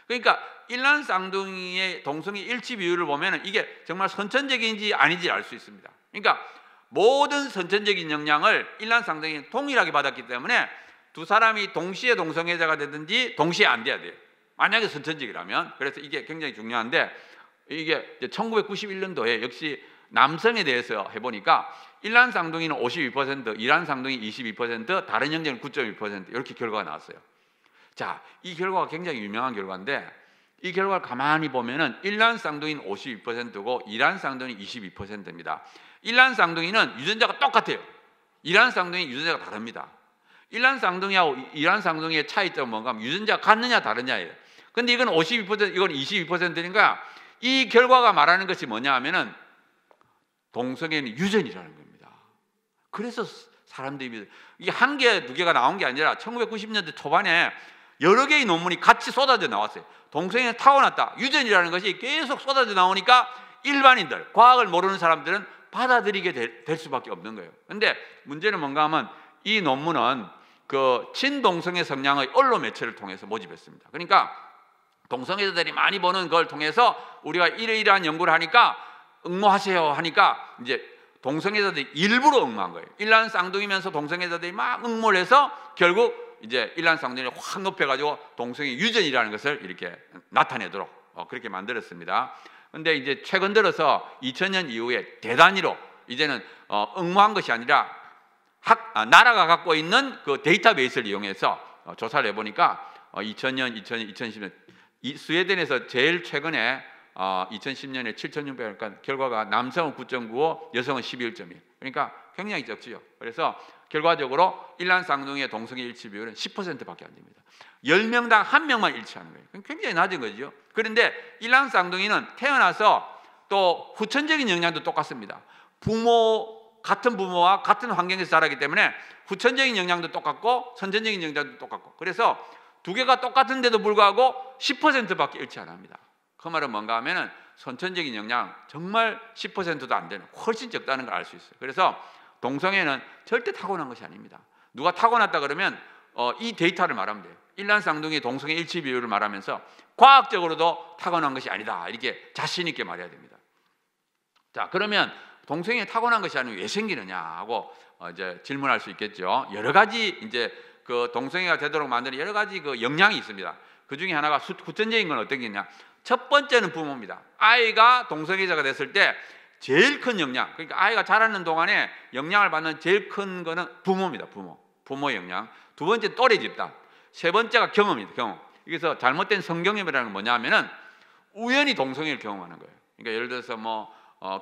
그러니까 일란쌍둥이의 동성애 일치 비율을 보면 이게 정말 선천적인지 아닌지 알 수 있습니다. 그러니까 모든 선천적인 영향을 일란쌍둥이는 동일하게 받았기 때문에 두 사람이 동시에 동성애자가 되든지 동시에 안 돼야 돼요. 만약에 선천적이라면. 그래서 이게 굉장히 중요한데, 이게 1991년도에 역시 남성에 대해서 해보니까 일란쌍둥이는 52%, 일란쌍둥이 22%, 다른 형제는 9.2% 이렇게 결과가 나왔어요. 자, 이 결과가 굉장히 유명한 결과인데 이 결과를 가만히 보면은 일란쌍둥이는 52%고 일란쌍둥이는 22%입니다. 일란쌍둥이는 유전자가 똑같아요. 일란쌍둥이 유전자가 다릅니다. 일란쌍둥이하고 일란쌍둥이의 차이점은 뭔가 하면 유전자가 같느냐 다르냐예요. 근데 이건 52%, 이건 22%니까 이 결과가 말하는 것이 뭐냐 하면은 동성애는 유전이라는 겁니다. 그래서 사람들이 이게 한 개, 두 개가 나온 게 아니라 1990년대 초반에 여러 개의 논문이 같이 쏟아져 나왔어요. 동성애는 타고났다, 유전이라는 것이 계속 쏟아져 나오니까 일반인들, 과학을 모르는 사람들은 받아들이게 될 수밖에 없는 거예요. 그런데 문제는 뭔가 하면 이 논문은 그 친동성애 성향의 언론 매체를 통해서 모집했습니다. 그러니까 동성애자들이 많이 보는 걸 통해서 우리가 이러이러한 연구를 하니까 응모하세요 하니까 이제 동성애자들이 일부러 응모한 거예요. 일란 쌍둥이면서 동성애자들이 막 응모를 해서 결국 이제 일란 쌍둥이를 확 높여가지고 동성애 유전이라는 것을 이렇게 나타내도록 그렇게 만들었습니다. 근데 이제 최근 들어서 2000년 이후에 대단위로 이제는 응모한 것이 아니라 나라가 갖고 있는 그 데이터베이스를 이용해서 조사를 해보니까 2000년, 2000년, 2010년 스웨덴에서 제일 최근에 2010년에 7,600, 결과가 남성은 9.95, 여성은 11.1. 그러니까 굉장히 적지요. 그래서 결과적으로 일란 쌍둥이의 동성애 일치 비율은 10%밖에 안 됩니다. 10명당 1명만 일치하는 거예요. 굉장히 낮은 거죠. 그런데 일란 쌍둥이는 태어나서 또 후천적인 영향도 똑같습니다. 같은 부모와 같은 환경에서 자라기 때문에 후천적인 영향도 똑같고 선천적인 영향도 똑같고, 그래서 두 개가 똑같은데도 불구하고 10%밖에 일치 안 합니다. 그 말은 뭔가 하면은 선천적인 영향 정말 10%도 안 되는, 훨씬 적다는 걸 알 수 있어요. 그래서 동성애는 절대 타고난 것이 아닙니다. 누가 타고났다 그러면 이 데이터를 말하면 돼요. 일란 쌍둥이 동성애 일치 비율을 말하면서 과학적으로도 타고난 것이 아니다, 이렇게 자신 있게 말해야 됩니다. 자, 그러면 동성애 타고난 것이 아니면 왜 생기느냐 하고 이제 질문할 수 있겠죠. 여러 가지 이제 그 동성애가 되도록 만드는 여러 가지 그 영향이 있습니다. 그 중에 하나가 후천적인 건 어떤 게 있냐? 첫 번째는 부모입니다. 아이가 동성애자가 됐을 때 제일 큰 영향, 그러니까 아이가 자라는 동안에 영향을 받는 제일 큰 거는 부모입니다. 부모의 영향. 두 번째 또래 집단. 세 번째가 경험입니다. 경험. 그래서 잘못된 성경험이라는 건 뭐냐면은 우연히 동성애를 경험하는 거예요. 그러니까 예를 들어서 뭐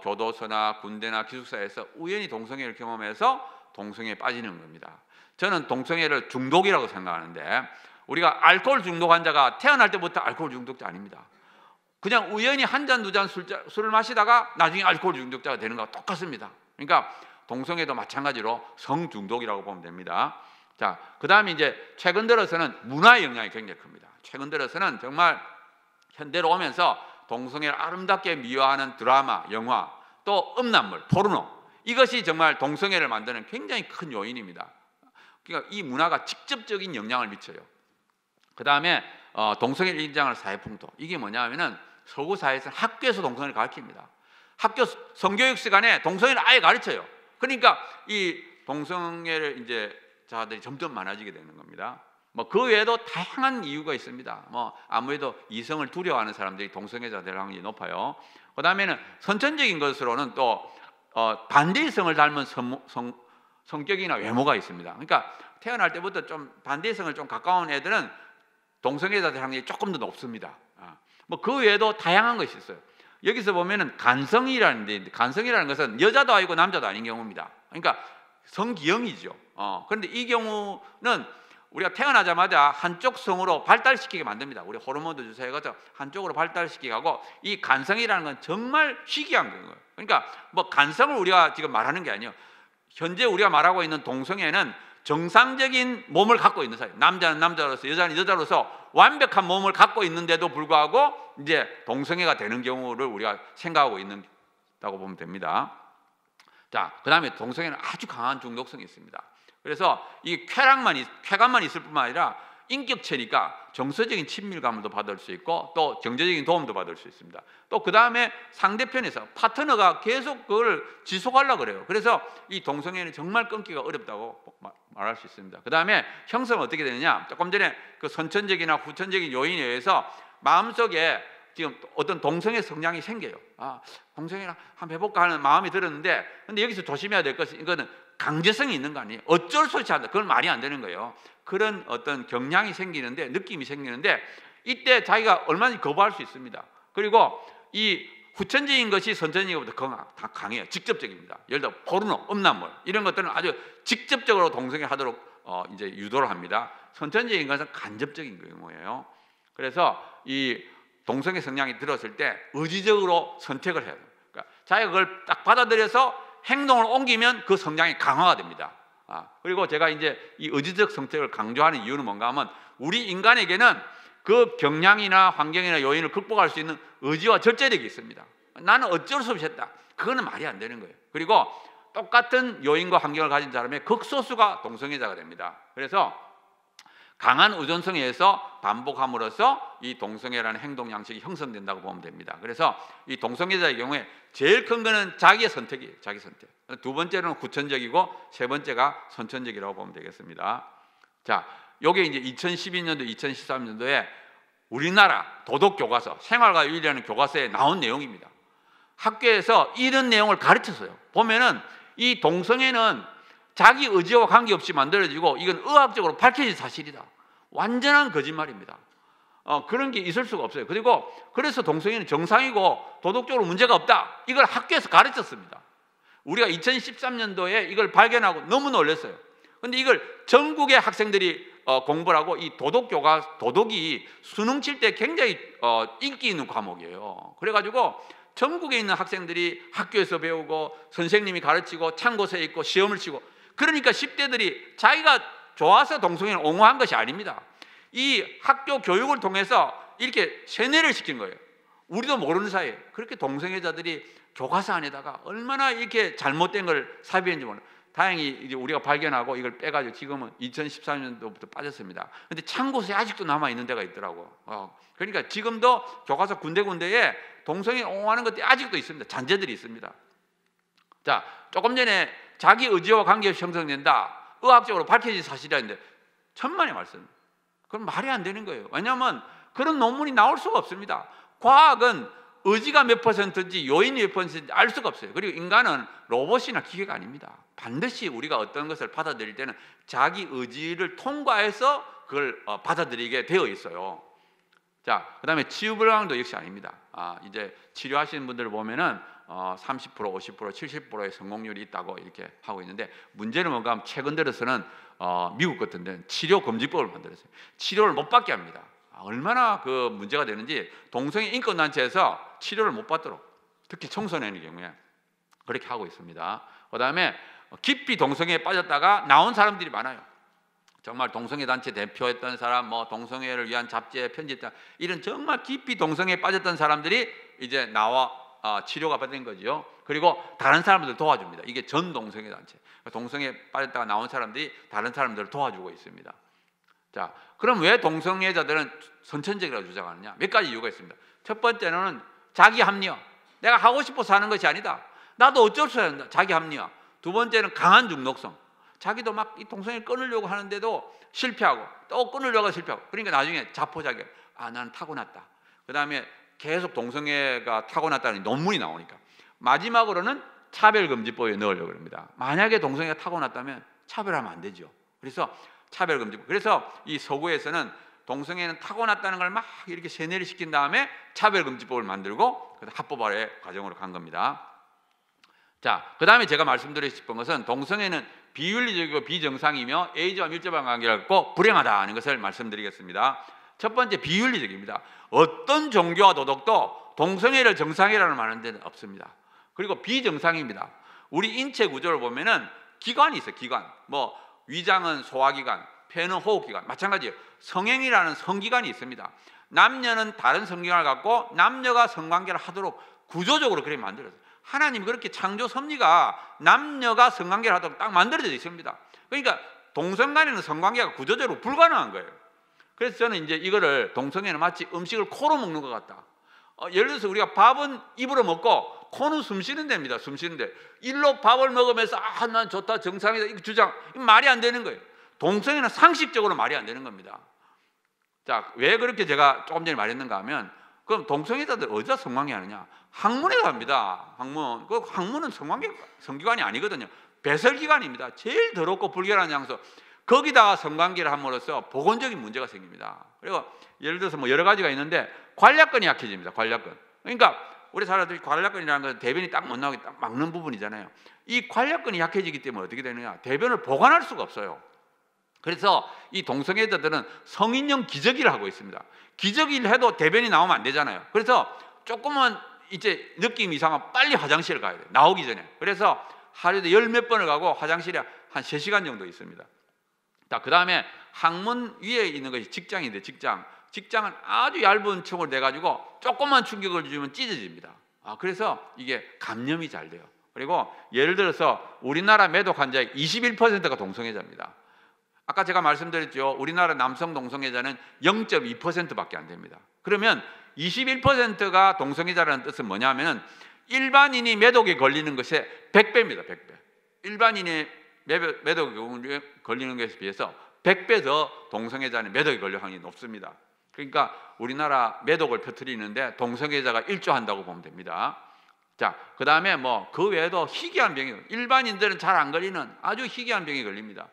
교도소나 군대나 기숙사에서 우연히 동성애를 경험해서 동성애에 빠지는 겁니다. 저는 동성애를 중독이라고 생각하는데, 우리가 알코올 중독 환자가 태어날 때부터 알코올 중독자 아닙니다. 그냥 우연히 한 잔, 두 잔 술을 마시다가 나중에 알코올 중독자가 되는 거와 똑같습니다. 그러니까 동성애도 마찬가지로 성중독이라고 보면 됩니다. 자, 그 다음에 이제 최근 들어서는 문화의 영향이 굉장히 큽니다. 최근 들어서는 정말 현대로 오면서 동성애를 아름답게 미화하는 드라마, 영화, 또 음란물, 포르노, 이것이 정말 동성애를 만드는 굉장히 큰 요인입니다. 그러니까 이 문화가 직접적인 영향을 미쳐요. 그 다음에 동성애를 인정하는 사회풍토, 이게 뭐냐면은 서구 사회에서는 학교에서 동성애를 가르칩니다. 학교 성교육 시간에 동성애를 아예 가르쳐요. 그러니까 이 동성애를 이제 자들이 점점 많아지게 되는 겁니다. 뭐 그 외에도 다양한 이유가 있습니다. 뭐 아무래도 이성을 두려워하는 사람들이 동성애자 될 확률이 높아요. 그 다음에는 선천적인 것으로는 또 반대이성을 닮은 성격이나 외모가 있습니다. 그러니까 태어날 때부터 좀 반대이성을 좀 가까운 애들은 동성애자 될 확률이 조금 더 높습니다. 뭐 그 외에도 다양한 것이 있어요. 여기서 보면은 간성이라는 데 있는데, 간성이라는 것은 여자도 아니고 남자도 아닌 경우입니다. 그러니까 성기형이죠. 그런데 이 경우는 우리가 태어나자마자 한쪽 성으로 발달시키게 만듭니다. 우리 호르몬도 주사해서 한쪽으로 발달시키게 하고, 이 간성이라는 건 정말 희귀한 거예요. 그러니까 뭐 간성을 우리가 지금 말하는 게 아니에요. 현재 우리가 말하고 있는 동성애는 정상적인 몸을 갖고 있는 사람, 남자는 남자로서 여자는 여자로서 완벽한 몸을 갖고 있는데도 불구하고 이제 동성애가 되는 경우를 우리가 생각하고 있다고 보면 됩니다. 자, 그 다음에 동성애는 아주 강한 중독성이 있습니다. 그래서 이 쾌감만 있을 뿐만 아니라 인격체니까 정서적인 친밀감도 받을 수 있고 또 경제적인 도움도 받을 수 있습니다. 또 그 다음에 상대편에서 파트너가 계속 그걸 지속하려고 그래요. 그래서 이 동성애는 정말 끊기가 어렵다고 말할 수 있습니다. 그 다음에 형성은 어떻게 되느냐? 조금 전에 그 선천적이나 후천적인 요인에 의해서 마음속에 지금 어떤 동성애 성향이 생겨요. 동성애를 한번 해볼까 하는 마음이 들었는데, 근데 여기서 조심해야 될 것은 이거는 강제성이 있는 거 아니에요. 어쩔 수 없이 한다. 그건 말이 안 되는 거예요. 그런 어떤 경향이 생기는데, 느낌이 생기는데, 이때 자기가 얼마든지 거부할 수 있습니다. 그리고 이 후천적인 것이 선천적인 것보다 다 강해요. 직접적입니다. 예를 들어 포르노, 음란물 이런 것들은 아주 직접적으로 동성애 하도록 이제 유도를 합니다. 선천적인 것은 간접적인 경우예요. 그래서 이 동성애 성향이 들었을 때 의지적으로 선택을 해야 돼요. 그러니까 자기가 그걸 딱 받아들여서 행동을 옮기면 그 성향이 강화가 됩니다. 그리고 제가 이제 이 의지적 선택을 강조하는 이유는 뭔가 하면 우리 인간에게는 그 경향이나 환경이나 요인을 극복할 수 있는 의지와 절제력이 있습니다. 나는 어쩔 수 없이 했다. 그거는 말이 안 되는 거예요. 그리고 똑같은 요인과 환경을 가진 사람의 극소수가 동성애자가 됩니다. 그래서 강한 의존성에 의해서 반복함으로써 이 동성애라는 행동 양식이 형성된다고 보면 됩니다. 그래서 이 동성애자의 경우에 제일 큰 거는 자기의 선택이에요. 자기 선택. 두 번째는 구천적이고 세 번째가 선천적이라고 보면 되겠습니다. 자, 요게 이제 2012년도, 2013년도에 우리나라 도덕교과서, 생활과 윤리라는 교과서에 나온 내용입니다. 학교에서 이런 내용을 가르쳤어요. 보면은 이 동성애는 자기 의지와 관계없이 만들어지고 이건 의학적으로 밝혀진 사실이다. 완전한 거짓말입니다. 그런 게 있을 수가 없어요. 그리고 그래서 동성애는 정상이고 도덕적으로 문제가 없다. 이걸 학교에서 가르쳤습니다. 우리가 2013년도에 이걸 발견하고 너무 놀랐어요. 근데 이걸 전국의 학생들이 공부를 하고 이 도덕이 수능 칠 때 굉장히 인기 있는 과목이에요. 그래가지고 전국에 있는 학생들이 학교에서 배우고 선생님이 가르치고 참고서에 있고 시험을 치고, 그러니까 10대들이 자기가 좋아서 동성애를 옹호한 것이 아닙니다. 이 학교 교육을 통해서 이렇게 세뇌를 시킨 거예요. 우리도 모르는 사이에 그렇게 동성애자들이 교과서 안에다가 얼마나 이렇게 잘못된 걸 삽입했는지 몰라요. 다행히 이제 우리가 발견하고 이걸 빼가지고 지금은 2014년도부터 빠졌습니다. 근데 참고서에 아직도 남아 있는 데가 있더라고. 그러니까 지금도 교과서 군데군데에 동성애 옹호하는 것들이 아직도 있습니다. 잔재들이 있습니다. 자, 조금 전에 자기 의지와 관계없이 형성된다. 의학적으로 밝혀진 사실이라는데 천만의 말씀. 그건 말이 안 되는 거예요. 왜냐하면 그런 논문이 나올 수가 없습니다. 과학은 의지가 몇 %인지 요인이 몇 %인지 알 수가 없어요. 그리고 인간은 로봇이나 기계가 아닙니다. 반드시 우리가 어떤 것을 받아들일 때는 자기 의지를 통과해서 그걸 받아들이게 되어 있어요. 자, 그 다음에 치유불량도 역시 아닙니다. 이제 치료하시는 분들을 보면은 30%, 50%, 70%의 성공률이 있다고 이렇게 하고 있는데, 문제는 뭔가 하면 최근 들어서는 미국 같은 데는 치료 금지법을 만들었어요. 치료를 못 받게 합니다. 얼마나 그 문제가 되는지 동성애 인권단체에서 치료를 못 받도록, 특히 청소년의 경우에 그렇게 하고 있습니다. 그 다음에 깊이 동성애에 빠졌다가 나온 사람들이 많아요. 정말 동성애 단체 대표했던 사람, 뭐 동성애를 위한 잡지에 편집했던 이런 정말 깊이 동성애에 빠졌던 사람들이 이제 나와 치료가 받은 거죠. 그리고 다른 사람들 도와줍니다. 이게 전 동성애 단체. 동성애에 빠졌다가 나온 사람들이 다른 사람들을 도와주고 있습니다. 자, 그럼 왜 동성애자들은 선천적이라고 주장하느냐? 몇 가지 이유가 있습니다. 첫 번째는 자기 합리화. 내가 하고 싶어서 하는 것이 아니다. 나도 어쩔 수 없다. 자기 합리화. 두 번째는 강한 중독성. 자기도 막 이 동성애를 끊으려고 하는데도 실패하고 또 끊으려고 실패하고, 그러니까 나중에 자포자기. 나는 타고났다. 그 다음에 계속 동성애가 타고났다는 논문이 나오니까. 마지막으로는 차별금지법에 넣으려고 합니다. 만약에 동성애가 타고났다면 차별하면 안 되죠. 그래서 차별금지법. 그래서 이 서구에서는 동성애는 타고났다는 걸 막 이렇게 세뇌를 시킨 다음에 차별금지법을 만들고 합법화의 과정으로 간 겁니다. 자, 그 다음에 제가 말씀드리고 싶은 것은 동성애는 비윤리적이고 비정상이며 에이즈와 밀접한 관계를 갖고 불행하다는 것을 말씀드리겠습니다. 첫 번째, 비윤리적입니다. 어떤 종교와 도덕도 동성애를 정상이라는 말하는 데는 없습니다. 그리고 비정상입니다. 우리 인체 구조를 보면은 기관이 있어요. 기관. 뭐 위장은 소화기관, 폐는 호흡기관. 마찬가지예요. 성행이라는 성기관이 있습니다. 남녀는 다른 성기관을 갖고 남녀가 성관계를 하도록 구조적으로 그렇게 만들었어요. 하나님이 그렇게 창조 섭리가 남녀가 성관계를 하도록 딱 만들어져 있습니다. 그러니까 동성 간에는 성관계가 구조적으로 불가능한 거예요. 그래서 저는 이제 이거를, 동성애는 마치 음식을 코로 먹는 것 같다. 예를 들어서 우리가 밥은 입으로 먹고 코는 숨 쉬는 데입니다. 숨 쉬는데 일로 밥을 먹으면서 난 좋다, 정상이다, 이거 주장, 이거 말이 안 되는 거예요. 동성애는 상식적으로 말이 안 되는 겁니다. 자, 왜 그렇게 제가 조금 전에 말했는가 하면, 그럼 동성애자들 어디다 성관계 하느냐? 학문에 갑니다. 학문. 그 학문은 성기관이 아니거든요. 배설기관입니다. 제일 더럽고 불결한 장소. 거기다가 성관계를 함으로써 보건적인 문제가 생깁니다. 그리고 예를 들어서 뭐 여러 가지가 있는데 관략근이 약해집니다. 관략근. 그러니까 우리 사람들이 관략근이라는 건 대변이 딱 못 나오게 딱 막는 부분이잖아요. 이 관략근이 약해지기 때문에 어떻게 되느냐? 대변을 보관할 수가 없어요. 그래서 이 동성애자들은 성인용 기저귀를 하고 있습니다. 기저귀를 해도 대변이 나오면 안 되잖아요. 그래서 조금만 이제 느낌 이상하면 빨리 화장실을 가야 돼요. 나오기 전에. 그래서 하루에 열 몇 번을 가고 화장실에 한 3시간 정도 있습니다. 자, 그 다음에 항문 위에 있는 것이 직장인데 직장은 아주 얇은 층으로 내가지고 조금만 충격을 주면 찢어집니다. 그래서 이게 감염이 잘 돼요. 그리고 예를 들어서 우리나라 매독 환자의 21%가 동성애자입니다. 아까 제가 말씀드렸죠. 우리나라 남성 동성애자는 0.2%밖에 안 됩니다. 그러면 21%가 동성애자라는 뜻은 뭐냐면 일반인이 매독에 걸리는 것의 100배입니다. 100배. 일반인이 매독에 걸리는 것에 비해서 100배 더 동성애자는 매독에 걸릴 확률이 높습니다. 그러니까 우리나라 매독을 퍼뜨리는데 동성애자가 일조한다고 보면 됩니다. 자, 그 다음에 그 외에도 희귀한 병이, 일반인들은 잘 안 걸리는 아주 희귀한 병이 걸립니다.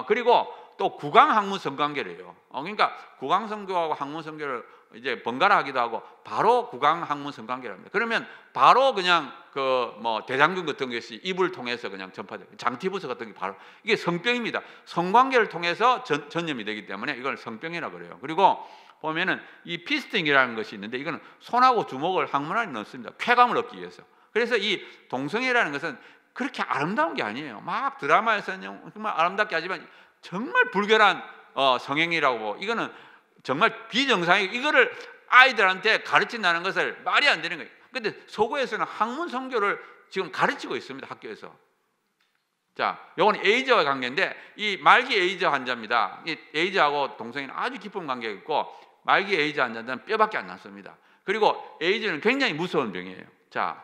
그리고 또 구강항문 성관계래요. 그러니까 구강성교하고 항문성교를 이제 번갈아 하기도 하고 바로 구강항문 성관계랍니다. 그러면 바로 그냥 대장균 같은 것이 입을 통해서 그냥 전파돼요. 장티푸스 같은 게 바로 이게 성병입니다. 성관계를 통해서 전염이 되기 때문에 이걸 성병이라고 그래요. 그리고 보면은 이 피스팅이라는 것이 있는데 이거는 손하고 주먹을 항문 안에 넣습니다. 쾌감을 얻기 위해서. 그래서 이 동성애라는 것은 그렇게 아름다운 게 아니에요. 막 드라마에서는 정말 아름답게 하지만 정말 불결한 성행위라고. 이거는 정말 비정상이고 이거를 아이들한테 가르친다는 것을 말이 안 되는 거예요. 근데 서구에서는 학문 성교를 지금 가르치고 있습니다. 학교에서. 자, 요건 에이즈와 관계인데 이 말기 에이즈 환자입니다. 이 에이즈하고 동성애는 아주 깊은 관계가 있고 말기 에이즈 환자들은 뼈밖에 안 났습니다. 그리고 에이즈는 굉장히 무서운 병이에요. 자,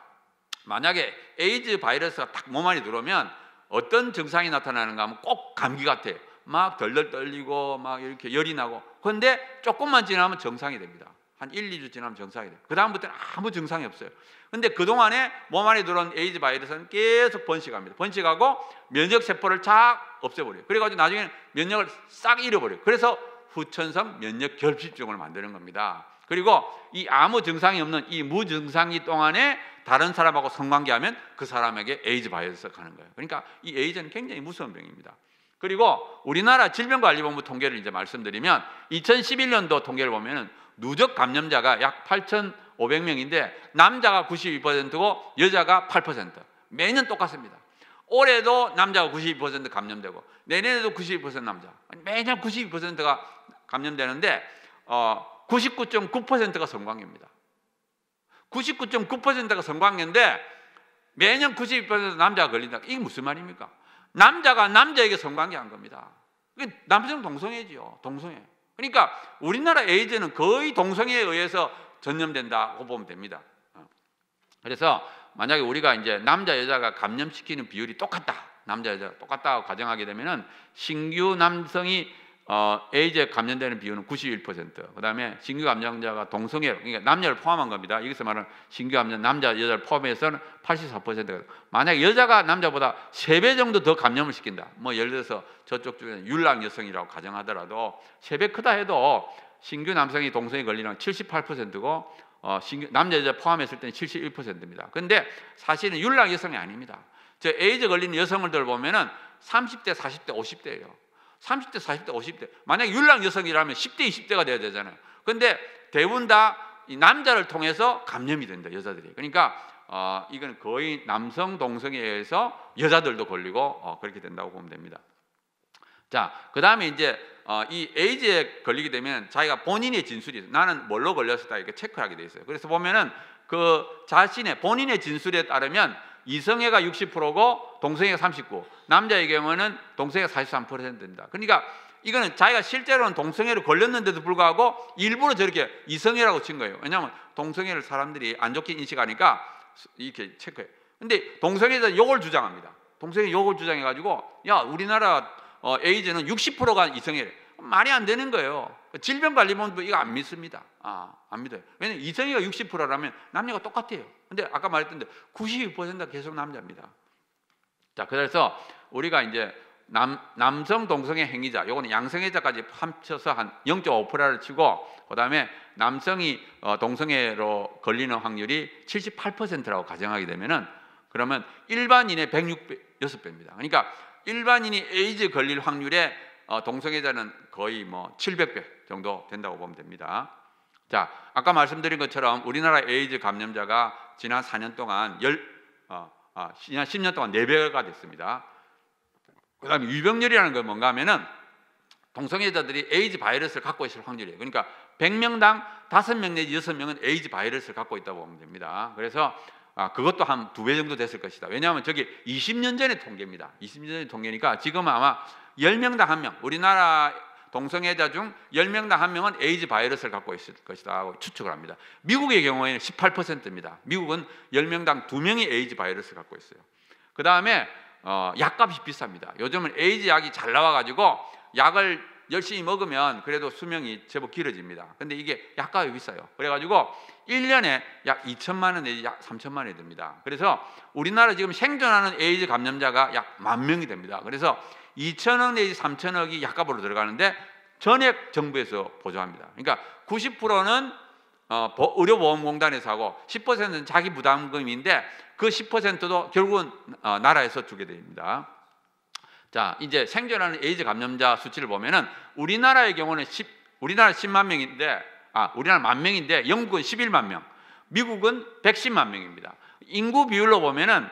만약에 에이즈 바이러스가 딱 몸 안에 들어오면 어떤 증상이 나타나는가 하면 꼭 감기 같아요. 막 덜덜 떨리고 막 이렇게 열이 나고. 그런데 조금만 지나면 정상이 됩니다. 한 1, 2주 지나면 정상이 돼요. 그 다음부터는 아무 증상이 없어요. 근데 그동안에 몸 안에 들어온 에이즈 바이러스는 계속 번식합니다. 번식하고 면역세포를 쫙 없애버려요. 그래가지고 나중에는 면역을 싹 잃어버려요. 그래서 후천성 면역 결핍증을 만드는 겁니다. 그리고 이 아무 증상이 없는 이 무증상이 동안에 다른 사람하고 성관계하면 그 사람에게 에이즈 바이러스가 가는 거예요. 그러니까 이 에이즈는 굉장히 무서운 병입니다. 그리고 우리나라 질병관리본부 통계를 이제 말씀드리면 2011년도 통계를 보면은 누적 감염자가 약 8,500명인데 남자가 92%고 여자가 8%. 매년 똑같습니다. 올해도 남자가 92% 감염되고 내년에도 92% 남자. 매년 92%가 감염되는데 99.9%가 성관계입니다. 99.9%가 성관계인데 매년 92% 남자가 걸린다. 이게 무슨 말입니까? 남자가 남자에게 성관계한 겁니다. 이게 남성 동성애지요. 동성애. 그러니까 우리나라 에이즈는 거의 동성애에 의해서 전염된다고 보면 됩니다. 그래서 만약에 우리가 이제 남자 여자가 감염시키는 비율이 똑같다, 남자 여자가 똑같다고 가정하게 되면은 신규 남성이 에이즈에 감염되는 비율은 91%, 그 다음에 신규 감염자가 동성애, 그러니까 남녀를 포함한 겁니다. 여기서 말하는 신규 감염 남자 여자를 포함해서는 84%가. 만약 여자가 남자보다 3배 정도 더 감염을 시킨다, 예를 들어서 저쪽 중에 율랑 여성이라고 가정하더라도 3배 크다 해도 신규 남성이 동성애 걸리는 78%고 신규 남자 여자 포함했을 때는 71%입니다. 그런데 사실은 율랑 여성이 아닙니다. 저 에이즈 걸리는 여성들 보면은 30대, 40대, 50대예요. 30대, 40대, 50대. 만약에 율랑 여성이라면 10대, 20대가 돼야 되잖아요. 그런데 대부분 다 이 남자를 통해서 감염이 된다, 여자들이. 그러니까 이건 거의 남성 동성애에 의해서 여자들도 걸리고 그렇게 된다고 보면 됩니다. 자, 그 다음에 이제 이 에이즈에 걸리게 되면 자기가 본인의 진술이 있어요. 나는 뭘로 걸렸다 이렇게 체크하게 돼 있어요. 그래서 보면은 그 자신의 본인의 진술에 따르면 이성애가 60%고 동성애가 39%, 남자의 경우는 동성애가 43%입니다. 그러니까 이거는 자기가 실제로는 동성애를 걸렸는데도 불구하고 일부러 저렇게 이성애라고 친 거예요. 왜냐하면 동성애를 사람들이 안 좋게 인식하니까 이렇게 체크해요. 근데 동성애자는 요걸 주장합니다. 동성애 요걸 주장해가지고 야, 우리나라 에이즈는 60%가 이성애래. 말이 안 되는 거예요. 질병관리본부 이거 안 믿습니다. 안 믿어요. 왜냐면 이성애가 60%라면 남녀가 똑같아요. 근데 아까 말했던데 92%가 계속 남자입니다. 자, 그래서 우리가 이제 남성 동성애 행위자, 요거는 양성애자까지 합쳐서 한 0.5%를 치고, 그 다음에 남성이 동성애로 걸리는 확률이 78%라고 가정하게 되면은, 그러면 일반인의 106배입니다. 그러니까 일반인이 에이즈 걸릴 확률의 동성애자는 거의 뭐 700배 정도 된다고 보면 됩니다. 자, 아까 말씀드린 것처럼 우리나라 에이즈 감염자가 지난 4년 동안 지난 10년 동안 4배가 됐습니다. 그 다음에 유병률이라는 건 뭔가 하면은 동성애자들이 에이즈 바이러스를 갖고 있을 확률이에요. 그러니까 100명당 5명 내지 6명은 에이즈 바이러스를 갖고 있다고 보면 됩니다. 그래서 그것도 한 2배 정도 됐을 것이다. 왜냐하면 저게 20년 전의 통계입니다. 20년 전의 통계니까 지금은 아마 10명당 1명, 우리나라 동성애자 중 10명당 1명은 에이즈 바이러스를 갖고 있을 것이다 하고 추측을 합니다. 미국의 경우에는 18%입니다. 미국은 10명당 2명이 에이즈 바이러스를 갖고 있어요. 그 다음에 약값이 비쌉니다. 요즘은 에이즈 약이 잘 나와가지고 약을 열심히 먹으면 그래도 수명이 제법 길어집니다. 근데 이게 약값이 비싸요. 그래가지고 1년에 약 2천만 원 내지 약 3천만 원이 듭니다. 그래서 우리나라 지금 생존하는 에이즈 감염자가 약 10,000명이 됩니다. 그래서 2천억 내지 3천억이 약값으로 들어가는데 전액 정부에서 보조합니다. 그러니까 90%는 의료보험공단에서 하고 10%는 자기 부담금인데 그 10%도 결국은 나라에서 주게 됩니다. 자, 이제 생존하는 에이즈 감염자 수치를 보면은 우리나라의 경우는 우리나라 10만 명인데 우리나라 10,000명인데 영국은 11만 명, 미국은 110만 명입니다. 인구 비율로 보면은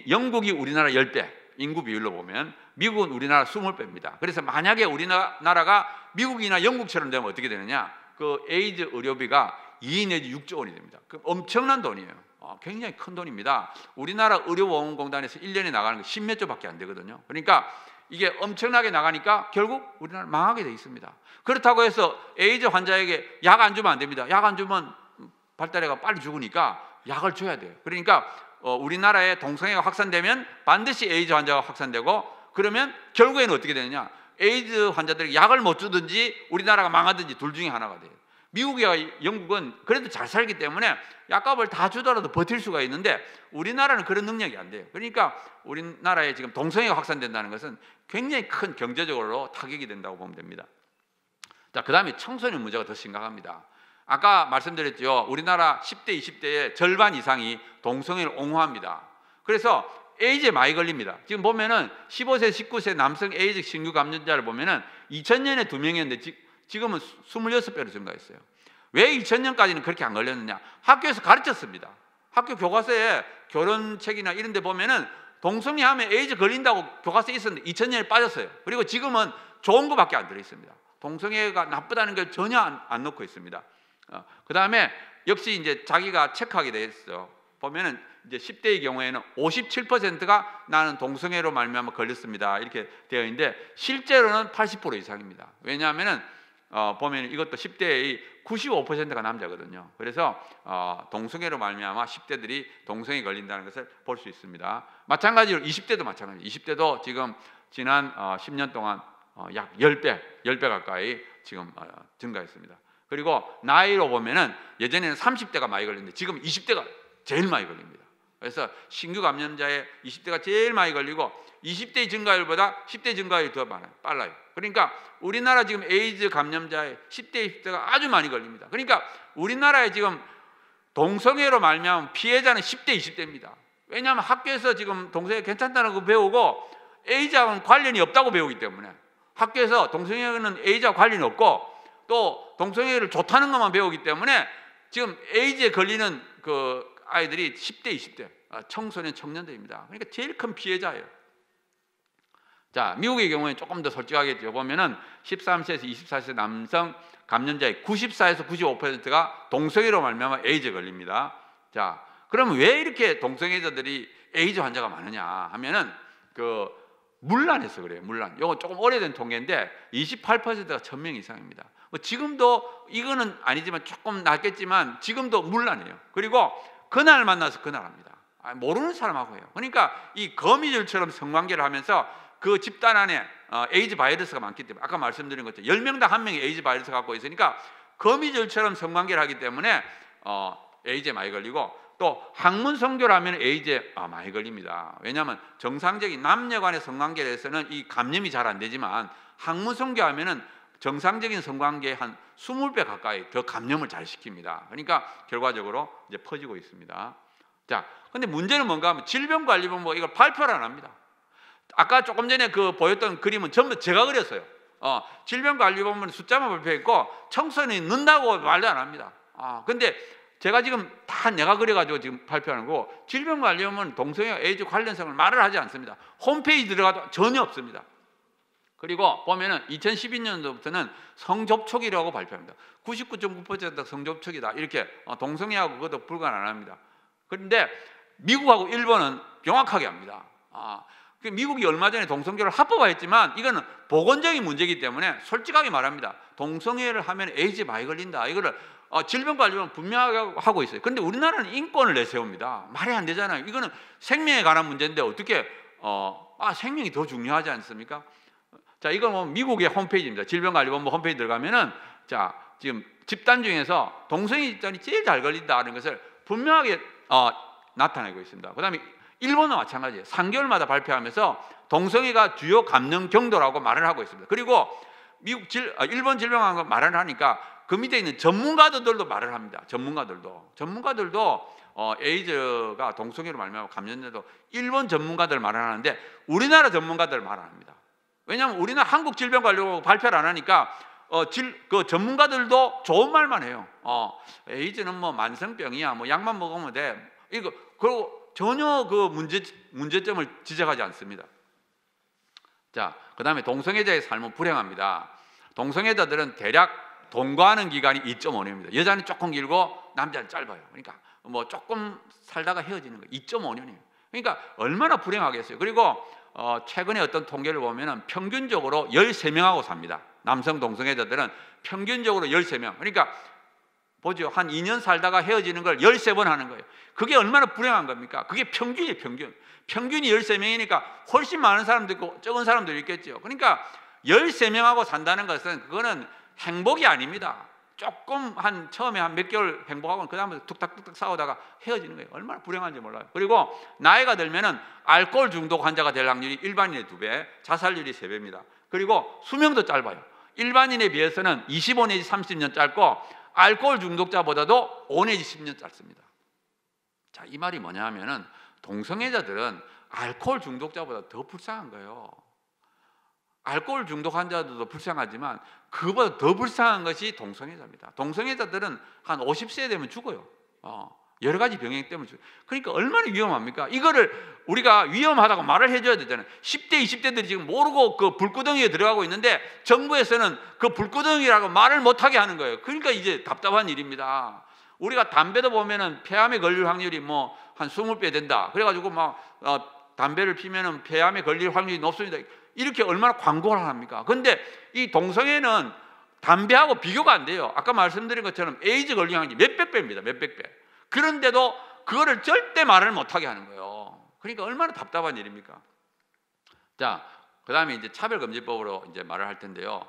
영국이 우리나라 10배, 인구 비율로 보면 미국은 우리나라 20배입니다. 그래서 만약에 우리나라가 미국이나 영국처럼 되면 어떻게 되느냐? 그 에이즈 의료비가 2 내지 6조 원이 됩니다. 그 엄청난 돈이에요. 굉장히 큰 돈입니다. 우리나라 의료보험공단에서 1년에 나가는 게 10몇 조밖에 안 되거든요. 그러니까 이게 엄청나게 나가니까 결국 우리나라 망하게 돼 있습니다. 그렇다고 해서 에이즈 환자에게 약 안 주면 안 됩니다. 약 안 주면 발달해가 빨리 죽으니까 약을 줘야 돼요. 그러니까 우리나라에 동성애가 확산되면 반드시 에이즈 환자가 확산되고, 그러면 결국에는 어떻게 되느냐? 에이즈 환자들에게 약을 못 주든지 우리나라가 망하든지 둘 중에 하나가 돼요. 미국이나 영국은 그래도 잘 살기 때문에 약값을 다 주더라도 버틸 수가 있는데 우리나라는 그런 능력이 안 돼요. 그러니까 우리나라에 지금 동성애가 확산된다는 것은 굉장히 큰 경제적으로 타격이 된다고 보면 됩니다. 자, 그 다음에 청소년 문제가 더 심각합니다. 아까 말씀드렸죠. 우리나라 10대, 20대의 절반 이상이 동성애를 옹호합니다. 그래서 에이즈에 많이 걸립니다. 지금 보면은 15세, 19세 남성 에이즈 신규 감염자를 보면은 2000년에 2명이었는데 지금은 26배로 증가했어요. 왜 2000년까지는 그렇게 안 걸렸느냐? 학교에서 가르쳤습니다. 학교 교과서에 결혼책이나 이런 데 보면은 동성애 하면 에이즈 걸린다고 교과서에 있었는데 2000년에 빠졌어요. 그리고 지금은 좋은 거밖에 안 들어있습니다. 동성애가 나쁘다는 걸 전혀 안 넣고 있습니다. 그 다음에 역시 이제 자기가 체크하게 돼 있어요. 보면은 이제 10대의 경우에는 57%가 나는 동성애로 말미암아 걸렸습니다. 이렇게 되어 있는데 실제로는 80% 이상입니다. 왜냐하면은 보면 이것도 10대의 95%가 남자거든요. 그래서 동성애로 말미암아 10대들이 동성애 걸린다는 것을 볼 수 있습니다. 마찬가지로 20대도 마찬가지예요. 20대도 지금 지난 10년 동안 약 10배 가까이 지금 증가했습니다. 그리고 나이로 보면은 예전에는 30대가 많이 걸렸는데 지금 20대가 제일 많이 걸립니다. 그래서 신규 감염자의 20대가 제일 많이 걸리고 20대의 증가율보다 10대 증가율이 더 빨라요. 그러니까 우리나라 지금 에이즈 감염자의 10대, 20대가 아주 많이 걸립니다. 그러니까 우리나라에 지금 동성애로 말미암은 피해자는 10대, 20대입니다. 왜냐하면 학교에서 지금 동성애 괜찮다는 거 배우고 에이즈하고는 관련이 없다고 배우기 때문에 학교에서 동성애는 에이즈하고 관련이 없고 또 동성애를 좋다는 것만 배우기 때문에 지금 에이즈에 걸리는 그 아이들이 10대, 20대 청소년, 청년들입니다. 그러니까 제일 큰 피해자예요. 자, 미국의 경우에 조금 더 솔직하게 보면은 13세에서 24세 남성 감염자의 94에서 95%가 동성애로 말미암아 에이즈에 걸립니다. 자, 그러면 왜 이렇게 동성애자들이 에이즈 환자가 많으냐 하면은 그 문란해서 그래요. 문란. 이건 조금 오래된 통계인데 28%가 1000명 이상입니다. 지금도 이거는 아니지만 조금 낫겠지만 지금도 문란해요. 그리고 그날 만나서 그날 합니다. 모르는 사람하고 해요. 그러니까 이 거미줄처럼 성관계를 하면서 그 집단 안에 에이즈 바이러스가 많기 때문에 아까 말씀드린 것처럼 10명당 1명이 에이즈 바이러스 갖고 있으니까 거미줄처럼 성관계를 하기 때문에 에이즈에 많이 걸리고, 또 학문 성교를 하면 에이즈에 많이 걸립니다. 왜냐하면 정상적인 남녀 간의 성관계에 대해서는 이 감염이 잘 안 되지만 학문 성교하면은 정상적인 성관계에 한 20배 가까이 더 감염을 잘 시킵니다. 그러니까 결과적으로 이제 퍼지고 있습니다. 자, 근데 문제는 뭔가 하면 질병관리본부가 이걸 발표를 안 합니다. 아까 조금 전에 그 보였던 그림은 전부 제가 그렸어요. 질병관리본부는 숫자만 발표했고 청소년이 는다고 말도 안 합니다. 근데 제가 지금 다 내가 그려가지고 지금 발표하는 거고, 질병관리본부는 동성애와 에이즈 관련성을 말을 하지 않습니다. 홈페이지 들어가도 전혀 없습니다. 그리고 보면은 2012년도부터는 성접촉이라고 발표합니다. 99.9% 성접촉이다, 이렇게 동성애하고 그것도 불관 안 합니다. 그런데 미국하고 일본은 명확하게 합니다. 미국이 얼마 전에 동성애를 합법화했지만 이거는 보건적인 문제이기 때문에 솔직하게 말합니다. 동성애를 하면 에이즈 많이 걸린다, 이거를 질병관리본은 분명하게 하고 있어요. 그런데 우리나라는 인권을 내세웁니다. 말이 안 되잖아요. 이거는 생명에 관한 문제인데 어떻게 생명이 더 중요하지 않습니까? 자, 이건 뭐 미국의 홈페이지입니다. 질병관리본부 홈페이지 들어가면은, 자, 지금 집단 중에서 동성애 집단이 제일 잘 걸린다는 것을 분명하게 나타내고 있습니다. 그다음에 일본은 마찬가지예요. 3개월마다 발표하면서 동성애가 주요 감염 경도라고 말을 하고 있습니다. 그리고 일본 질병관리본부가 말을 하니까 그 밑에 있는 전문가들도 말을 합니다. 전문가들도 에이즈가 동성애로 말미암아 감염돼도 일본 전문가들 말을 하는데 우리나라 전문가들 말 안 합니다. 왜냐하면 우리나라 한국 질병관리본부가 발표를 안 하니까 그 전문가들도 좋은 말만 해요. 에이즈는 뭐 만성병이야, 뭐 약만 먹으면 돼. 그리고 전혀 그 문제점을 지적하지 않습니다. 자, 그다음에 동성애자의 삶은 불행합니다. 동성애자들은 대략 동거하는 기간이 2.5년입니다. 여자는 조금 길고 남자는 짧아요. 그러니까 뭐 조금 살다가 헤어지는 거 2.5년이에요. 그러니까 얼마나 불행하겠어요. 그리고 최근에 어떤 통계를 보면은 평균적으로 13명하고 삽니다. 남성 동성애자들은 평균적으로 13명. 그러니까 보죠. 한 2년 살다가 헤어지는 걸 13번 하는 거예요. 그게 얼마나 불행한 겁니까? 그게 평균이에요, 평균. 평균이 13명이니까 훨씬 많은 사람도 있고 적은 사람도 있겠죠. 그러니까 13명하고 산다는 것은 그거는 행복이 아닙니다. 조금 처음에 한 몇 개월 행복하고 그다음에 툭탁툭탁 싸우다가 헤어지는 거예요. 얼마나 불행한지 몰라요. 그리고 나이가 들면은 알코올 중독 환자가 될 확률이 일반인의 2배, 자살률이 3배입니다. 그리고 수명도 짧아요. 일반인에 비해서는 25 내지 30년 짧고 알코올 중독자보다도 5 내지 10년 짧습니다. 자, 이 말이 뭐냐 하면은 동성애자들은 알코올 중독자보다 더 불쌍한 거예요. 알코올 중독 환자들도 불쌍하지만 그보다 더 불쌍한 것이 동성애자입니다. 동성애자들은 한 50세 되면 죽어요. 여러 가지 병행 때문에 죽어요. 그러니까 얼마나 위험합니까? 이거를 우리가 위험하다고 말을 해줘야 되잖아요. 10대, 20대들이 지금 모르고 그 불구덩이에 들어가고 있는데 정부에서는 그 불구덩이라고 말을 못하게 하는 거예요. 그러니까 이제 답답한 일입니다. 우리가 담배도 보면은 폐암에 걸릴 확률이 뭐 한 20배 된다. 그래가지고 막 담배를 피면은 폐암에 걸릴 확률이 높습니다. 이렇게 얼마나 광고를 합니까? 근데 이 동성애는 담배하고 비교가 안 돼요. 아까 말씀드린 것처럼 에이즈 걸릴 확률이 몇백 배입니다. 몇백 배. 그런데도 그거를 절대 말을 못하게 하는 거예요. 그러니까 얼마나 답답한 일입니까? 자, 그다음에 이제 차별금지법으로 이제 말을 할 텐데요.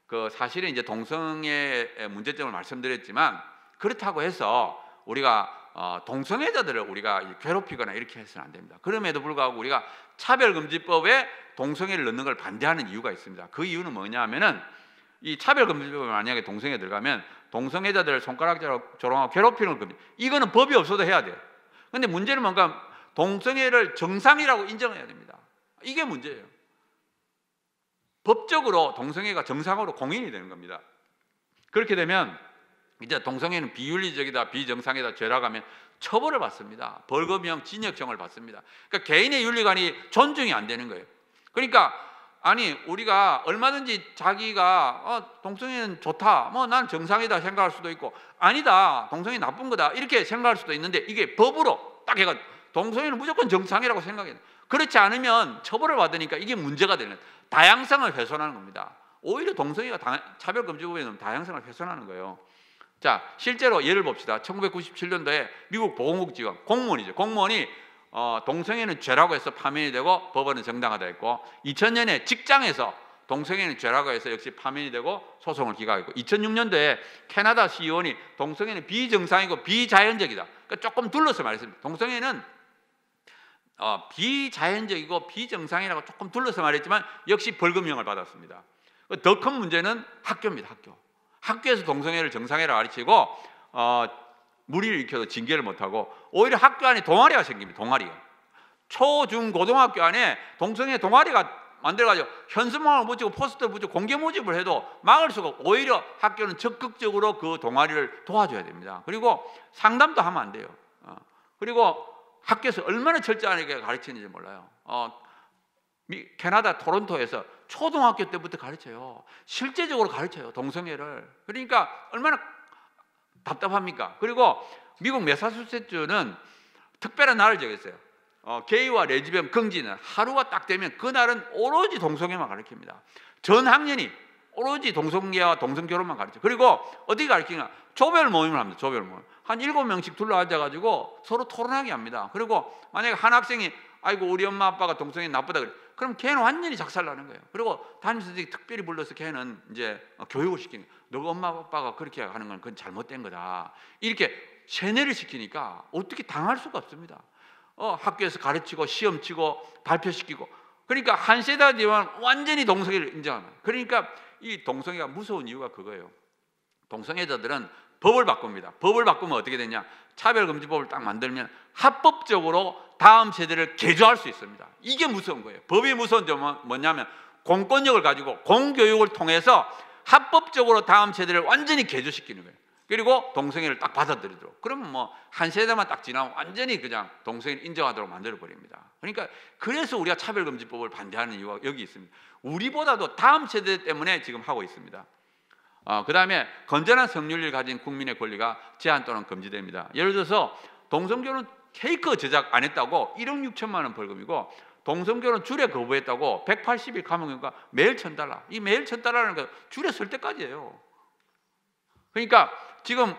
그 사실은 이제 동성애의 문제점을 말씀드렸지만 그렇다고 해서 우리가 동성애자들을 우리가 괴롭히거나 이렇게 해서는 안 됩니다. 그럼에도 불구하고 우리가 차별금지법에 동성애를 넣는 걸 반대하는 이유가 있습니다. 그 이유는 뭐냐 하면은 이 차별금지법에 만약에 동성애 들어가면 동성애자들을 손가락질하고 조롱하고 괴롭히는 걸 이거는 법이 없어도 해야 돼요. 근데 문제는 뭔가 동성애를 정상이라고 인정해야 됩니다. 이게 문제예요. 법적으로 동성애가 정상으로 공인이 되는 겁니다. 그렇게 되면 이제 동성애는 비윤리적이다, 비정상이다, 죄라고 하면 처벌을 받습니다. 벌금형, 징역형을 받습니다. 그러니까 개인의 윤리관이 존중이 안 되는 거예요. 그러니까 아니 우리가 얼마든지 자기가 동성애는 좋다, 뭐 난 정상이다 생각할 수도 있고 아니다, 동성애 나쁜 거다 이렇게 생각할 수도 있는데 이게 법으로 딱 해가 동성애는 무조건 정상이라고 생각해요. 그렇지 않으면 처벌을 받으니까 이게 문제가 되는 거예요. 다양성을 훼손하는 겁니다. 오히려 동성애가 차별금지법에 넣으면 다양성을 훼손하는 거예요. 자, 실제로 예를 봅시다. 1997년도에 미국 보건국지원 공무원이죠. 공무원이 동성애는 죄라고 해서 파면이 되고 법원은 정당하다 했고 2000년에 직장에서 동성애는 죄라고 해서 역시 파면이 되고 소송을 기각했고 2006년도에 캐나다 시의원이 동성애는 비정상이고 비자연적이다. 그러니까 조금 둘러서 말했습니다. 동성애는 비자연적이고 비정상이라고 조금 둘러서 말했지만 역시 벌금형을 받았습니다. 더 큰 문제는 학교입니다. 학교에서 동성애를 정상이라고 가르치고 무리를 일으켜서 징계를 못하고 오히려 학교 안에 동아리가 생깁니다. 초, 중, 고등학교 안에 동성애 동아리가 만들어가지고 현수막을 붙이고 포스터를 붙이고 공개 모집을 해도 막을 수가 없고 오히려 학교는 적극적으로 그 동아리를 도와줘야 됩니다. 그리고 상담도 하면 안 돼요. 그리고 학교에서 얼마나 철저하게 가르치는지 몰라요. 캐나다 토론토에서 초등학교 때부터 가르쳐요. 실제적으로 가르쳐요, 동성애를. 그러니까 얼마나 답답합니까? 그리고 미국 매사추세츠는 특별한 날을 정했어요. 게이와 레즈비언 금지는 하루가 딱 되면 그날은 오로지 동성애만 가르칩니다. 전 학년이 오로지 동성애와 동성결혼만 가르쳐요. 그리고 어떻게 가르치냐? 조별 모임을 합니다. 조별 모임. 한 7명씩 둘러앉아가지고 서로 토론하게 합니다. 그리고 만약에 한 학생이 아이고 우리 엄마 아빠가 동성애 나쁘다 그래. 그럼 걔는 완전히 작살나는 거예요. 그리고 담임선생님이 특별히 불러서 걔는 이제 교육을 시키는 거예요. 너 엄마 아빠가 그렇게 하는 건 그건 잘못된 거다. 이렇게 세뇌를 시키니까 어떻게 당할 수가 없습니다. 학교에서 가르치고 시험 치고 발표시키고 그러니까 한 세대가 되면 완전히 동성애를 인정하는 거예요. 그러니까 이 동성애가 무서운 이유가 그거예요. 동성애자들은 법을 바꿉니다. 법을 바꾸면 어떻게 되냐? 차별금지법을 딱 만들면 합법적으로 다음 세대를 개조할 수 있습니다. 이게 무서운 거예요. 법이 무서운 점은 뭐냐면 공권력을 가지고 공교육을 통해서 합법적으로 다음 세대를 완전히 개조시키는 거예요. 그리고 동성애를 딱 받아들이도록. 그러면 뭐 한 세대만 딱 지나면 완전히 그냥 동성애를 인정하도록 만들어 버립니다. 그러니까 그래서 우리가 차별금지법을 반대하는 이유가 여기 있습니다. 우리보다도 다음 세대 때문에 지금 하고 있습니다. 그 다음에 건전한 성윤리를 가진 국민의 권리가 제한 또는 금지됩니다. 예를 들어서 동성결혼 케이크 제작 안 했다고 1억 6천만 원 벌금이고 동성결혼 줄에 거부했다고 180일 감옥인가 매일 $1,000. 이 매일 $1,000라는 거 줄에 설 때까지예요. 그러니까 지금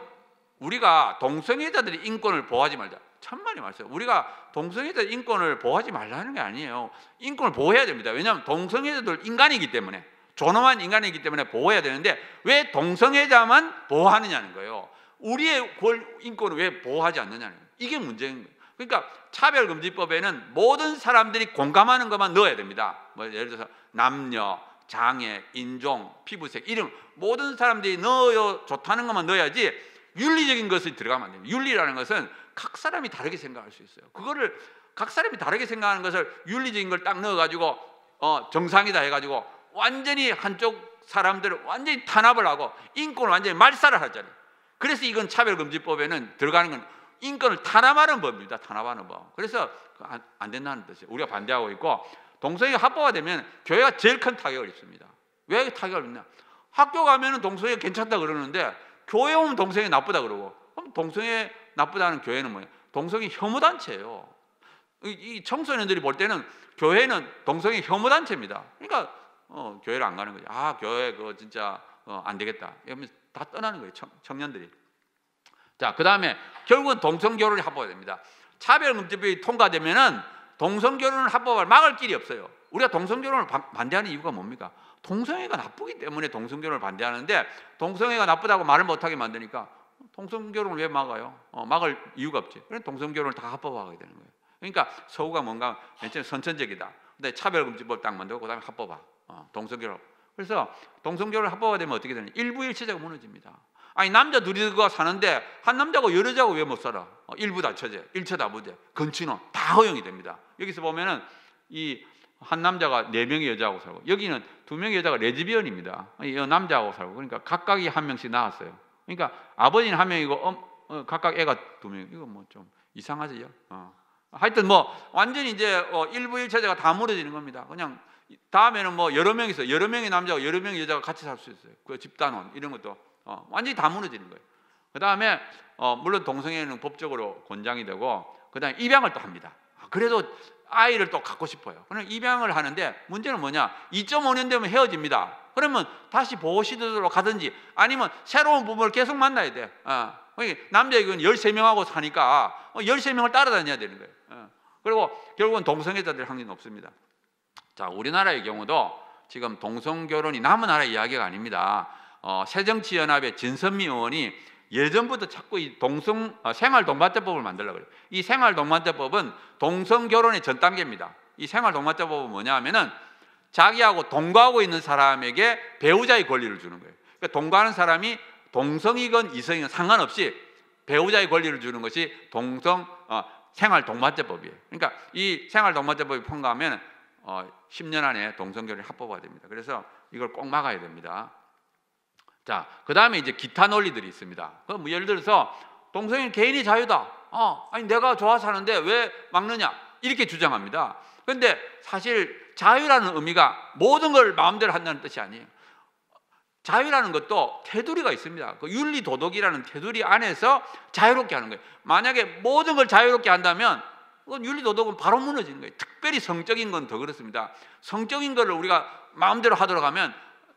우리가 동성애자들의 인권을 보호하지 말자. 천만이 말씀. 우리가 동성애자 인권을 보호하지 말라는 게 아니에요. 인권을 보호해야 됩니다. 왜냐하면 동성애자들 인간이기 때문에 존엄한 인간이기 때문에 보호해야 되는데 왜 동성애자만 보호하느냐는 거예요. 우리의 인권을 왜 보호하지 않느냐는 거예요. 이게 문제인 거예요. 그러니까 차별금지법에는 모든 사람들이 공감하는 것만 넣어야 됩니다. 뭐 예를 들어서 남녀, 장애, 인종, 피부색 이런 모든 사람들이 넣어야 좋다는 것만 넣어야지 윤리적인 것이 들어가면 안 됩니다. 윤리라는 것은 각 사람이 다르게 생각할 수 있어요. 그거를 각 사람이 다르게 생각하는 것을 윤리적인 걸 딱 넣어가지고 정상이다 해가지고 완전히 한쪽 사람들을 완전히 탄압을 하고 인권을 완전히 말살을 하잖아요. 그래서 이건 차별금지법에는 들어가는 건 인권을 탄압하는 법입니다. 탄압하는 법. 그래서 안 된다는 뜻이에요. 우리가 반대하고 있고 동성애가 합법화되면 교회가 제일 큰 타격을 입습니다. 왜 타격을 입냐? 학교 가면은 동성애 괜찮다 그러는데 교회 오면 동성애 나쁘다 그러고 그럼 동성애 나쁘다는 교회는 뭐예요? 동성애 혐오단체예요. 이 청소년들이 볼 때는 교회는 동성애 혐오단체입니다. 그러니까 교회를 안 가는 거죠. 교회 그거 진짜 안 되겠다. 이러면서 다 떠나는 거예요. 청년들이. 자, 그 다음에 결국은 동성결혼이 합법화됩니다. 차별금지법이 통과되면은 동성결혼을 합법화를 막을 길이 없어요. 우리가 동성결혼을 반대하는 이유가 뭡니까? 동성애가 나쁘기 때문에 동성결혼을 반대하는데 동성애가 나쁘다고 말을 못하게 만드니까 동성결혼을 왜 막아요? 막을 이유가 없지. 그래서 동성결혼을 다 합법화하게 되는 거예요. 그러니까 서구가 뭔가 맨 처음에 선천적이다. 근데 차별금지법 딱 만들고 그다음에 합법화. 동성결혼. 그래서 동성결혼 합법화되면 어떻게 되냐? 일부일체제가 무너집니다. 아니 남자 둘이가 사는데 한 남자고 여러 여자고 왜 못 살아? 일부다처제, 일체다부제, 건친혼 다 허용이 됩니다. 여기서 보면은 이 한 남자가 4명의 여자하고 살고 여기는 2명의 여자가 레즈비언입니다. 이 남자하고 살고 그러니까 각각이 한 명씩 낳았어요. 그러니까 아버지는 한 명이고 각각 애가 2명. 이거 뭐 좀 이상하지요? 하여튼 뭐 완전히 이제 일부일체제가 다 무너지는 겁니다. 그냥 다음에는 뭐 여러 명이서 여러 명의 남자고 여러 명의 여자가 같이 살 수 있어요. 그 집단원 이런 것도 완전히 다 무너지는 거예요. 그 다음에 물론 동성애는 법적으로 권장이 되고 그 다음에 입양을 또 합니다. 그래도 아이를 또 갖고 싶어요. 그럼 입양을 하는데 문제는 뭐냐? 2.5년 되면 헤어집니다. 그러면 다시 보호시설로 가든지 아니면 새로운 부부를 계속 만나야 돼. 남자 이건 13명하고 사니까 13명을 따라다녀야 되는 거예요. 그리고 결국은 동성애자들 확률이 높습니다. 자, 우리나라의 경우도 지금 동성결혼이 남은 나라 이야기가 아닙니다. 새정치연합의 진선미 의원이 예전부터 자꾸 이 생활동반자법을 만들려고 그래요. 이 생활동반자법은 동성결혼의 전 단계입니다. 이 생활동반자법은 뭐냐 하면은 자기하고 동거하고 있는 사람에게 배우자의 권리를 주는 거예요. 그러니까 동거하는 사람이 동성이건 이성이건 상관없이 배우자의 권리를 주는 것이 생활동반제법이에요. 그러니까 이 생활동반제법이 통과하면 10년 안에 동성결혼이 합법화 됩니다. 그래서 이걸 꼭 막아야 됩니다. 자, 그 다음에 이제 기타 논리들이 있습니다. 뭐 예를 들어서 동성애는 개인의 자유다. 아니 내가 좋아서 하는데 왜 막느냐? 이렇게 주장합니다. 그런데 사실 자유라는 의미가 모든 걸 마음대로 한다는 뜻이 아니에요. 자유라는 것도 테두리가 있습니다. 그 윤리 도덕이라는 테두리 안에서 자유롭게 하는 거예요. 만약에 모든 걸 자유롭게 한다면 그건 윤리 도덕은 바로 무너지는 거예요. 특별히 성적인 건 더 그렇습니다. 성적인 거를 우리가 마음대로 하도록 하면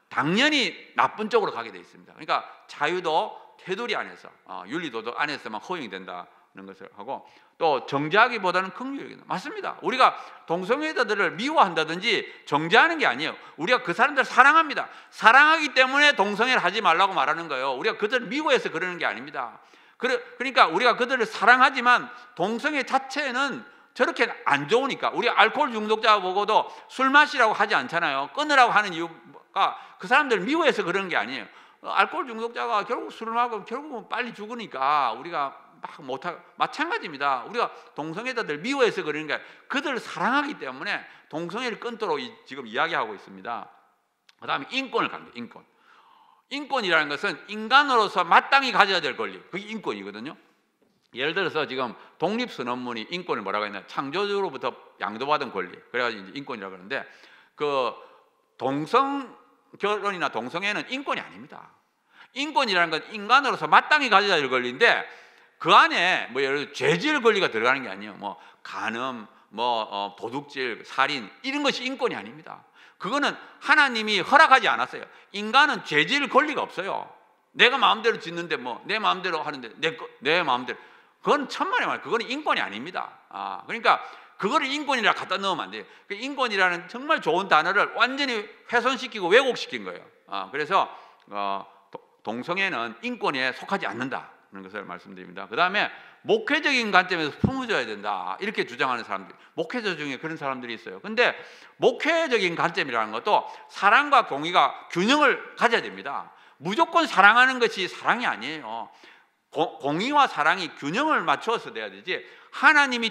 당연히 나쁜 쪽으로 가게 돼 있습니다. 그러니까 자유도 테두리 안에서 윤리 도덕 안에서만 허용이 된다는 것을 하고, 또 정죄하기보다는 긍휼하게. 맞습니다. 우리가 동성애자들을 미워한다든지 정죄하는 게 아니에요. 우리가 그 사람들을 사랑합니다. 사랑하기 때문에 동성애를 하지 말라고 말하는 거예요. 우리가 그들을 미워해서 그러는 게 아닙니다. 그러니까 우리가 그들을 사랑하지만 동성애 자체는 저렇게 안 좋으니까, 우리 알코올 중독자 보고도 술 마시라고 하지 않잖아요. 끊으라고 하는 이유가 그 사람들을 미워해서 그런 게 아니에요. 알코올 중독자가 결국 술을 마시면 결국은 빨리 죽으니까 우리가 막 못하, 마찬가지입니다. 우리가 동성애자들 미워해서 그러는 게 그들을 사랑하기 때문에 동성애를 끊도록 지금 이야기하고 있습니다. 그 다음에 인권을 강조. 인권이라는 것은 인간으로서 마땅히 가져야 될 권리, 그게 인권이거든요. 예를 들어서 지금 독립선언문이 인권을 뭐라고 했냐, 창조주로부터 양도받은 권리, 그래가지고 이제 인권이라고 그러는데, 그 동성결혼이나 동성애는 인권이 아닙니다. 인권이라는 건 인간으로서 마땅히 가져야 될 권리인데, 그 안에 뭐 예를 들어 죄질 권리가 들어가는 게 아니에요. 뭐 간음, 도둑질, 살인, 이런 것이 인권이 아닙니다. 그거는 하나님이 허락하지 않았어요. 인간은 죄질 권리가 없어요. 내가 마음대로 짓는데 뭐 내 마음대로 하는데 내 마음대로, 그건 천만의 말, 그거는 인권이 아닙니다. 그러니까 그거를 인권이라 갖다 넣으면 안 돼요. 그 인권이라는 정말 좋은 단어를 완전히 훼손시키고 왜곡시킨 거예요. 그래서 동성애는 인권에 속하지 않는다 는 것을 말씀드립니다. 그 다음에 목회적인 관점에서 품어줘야 된다, 이렇게 주장하는 사람들, 목회자 중에 그런 사람들이 있어요. 근데 목회적인 관점이라는 것도 사랑과 공의가 균형을 가져야 됩니다. 무조건 사랑하는 것이 사랑이 아니에요. 공의와 사랑이 균형을 맞춰서 돼야 되지, 하나님이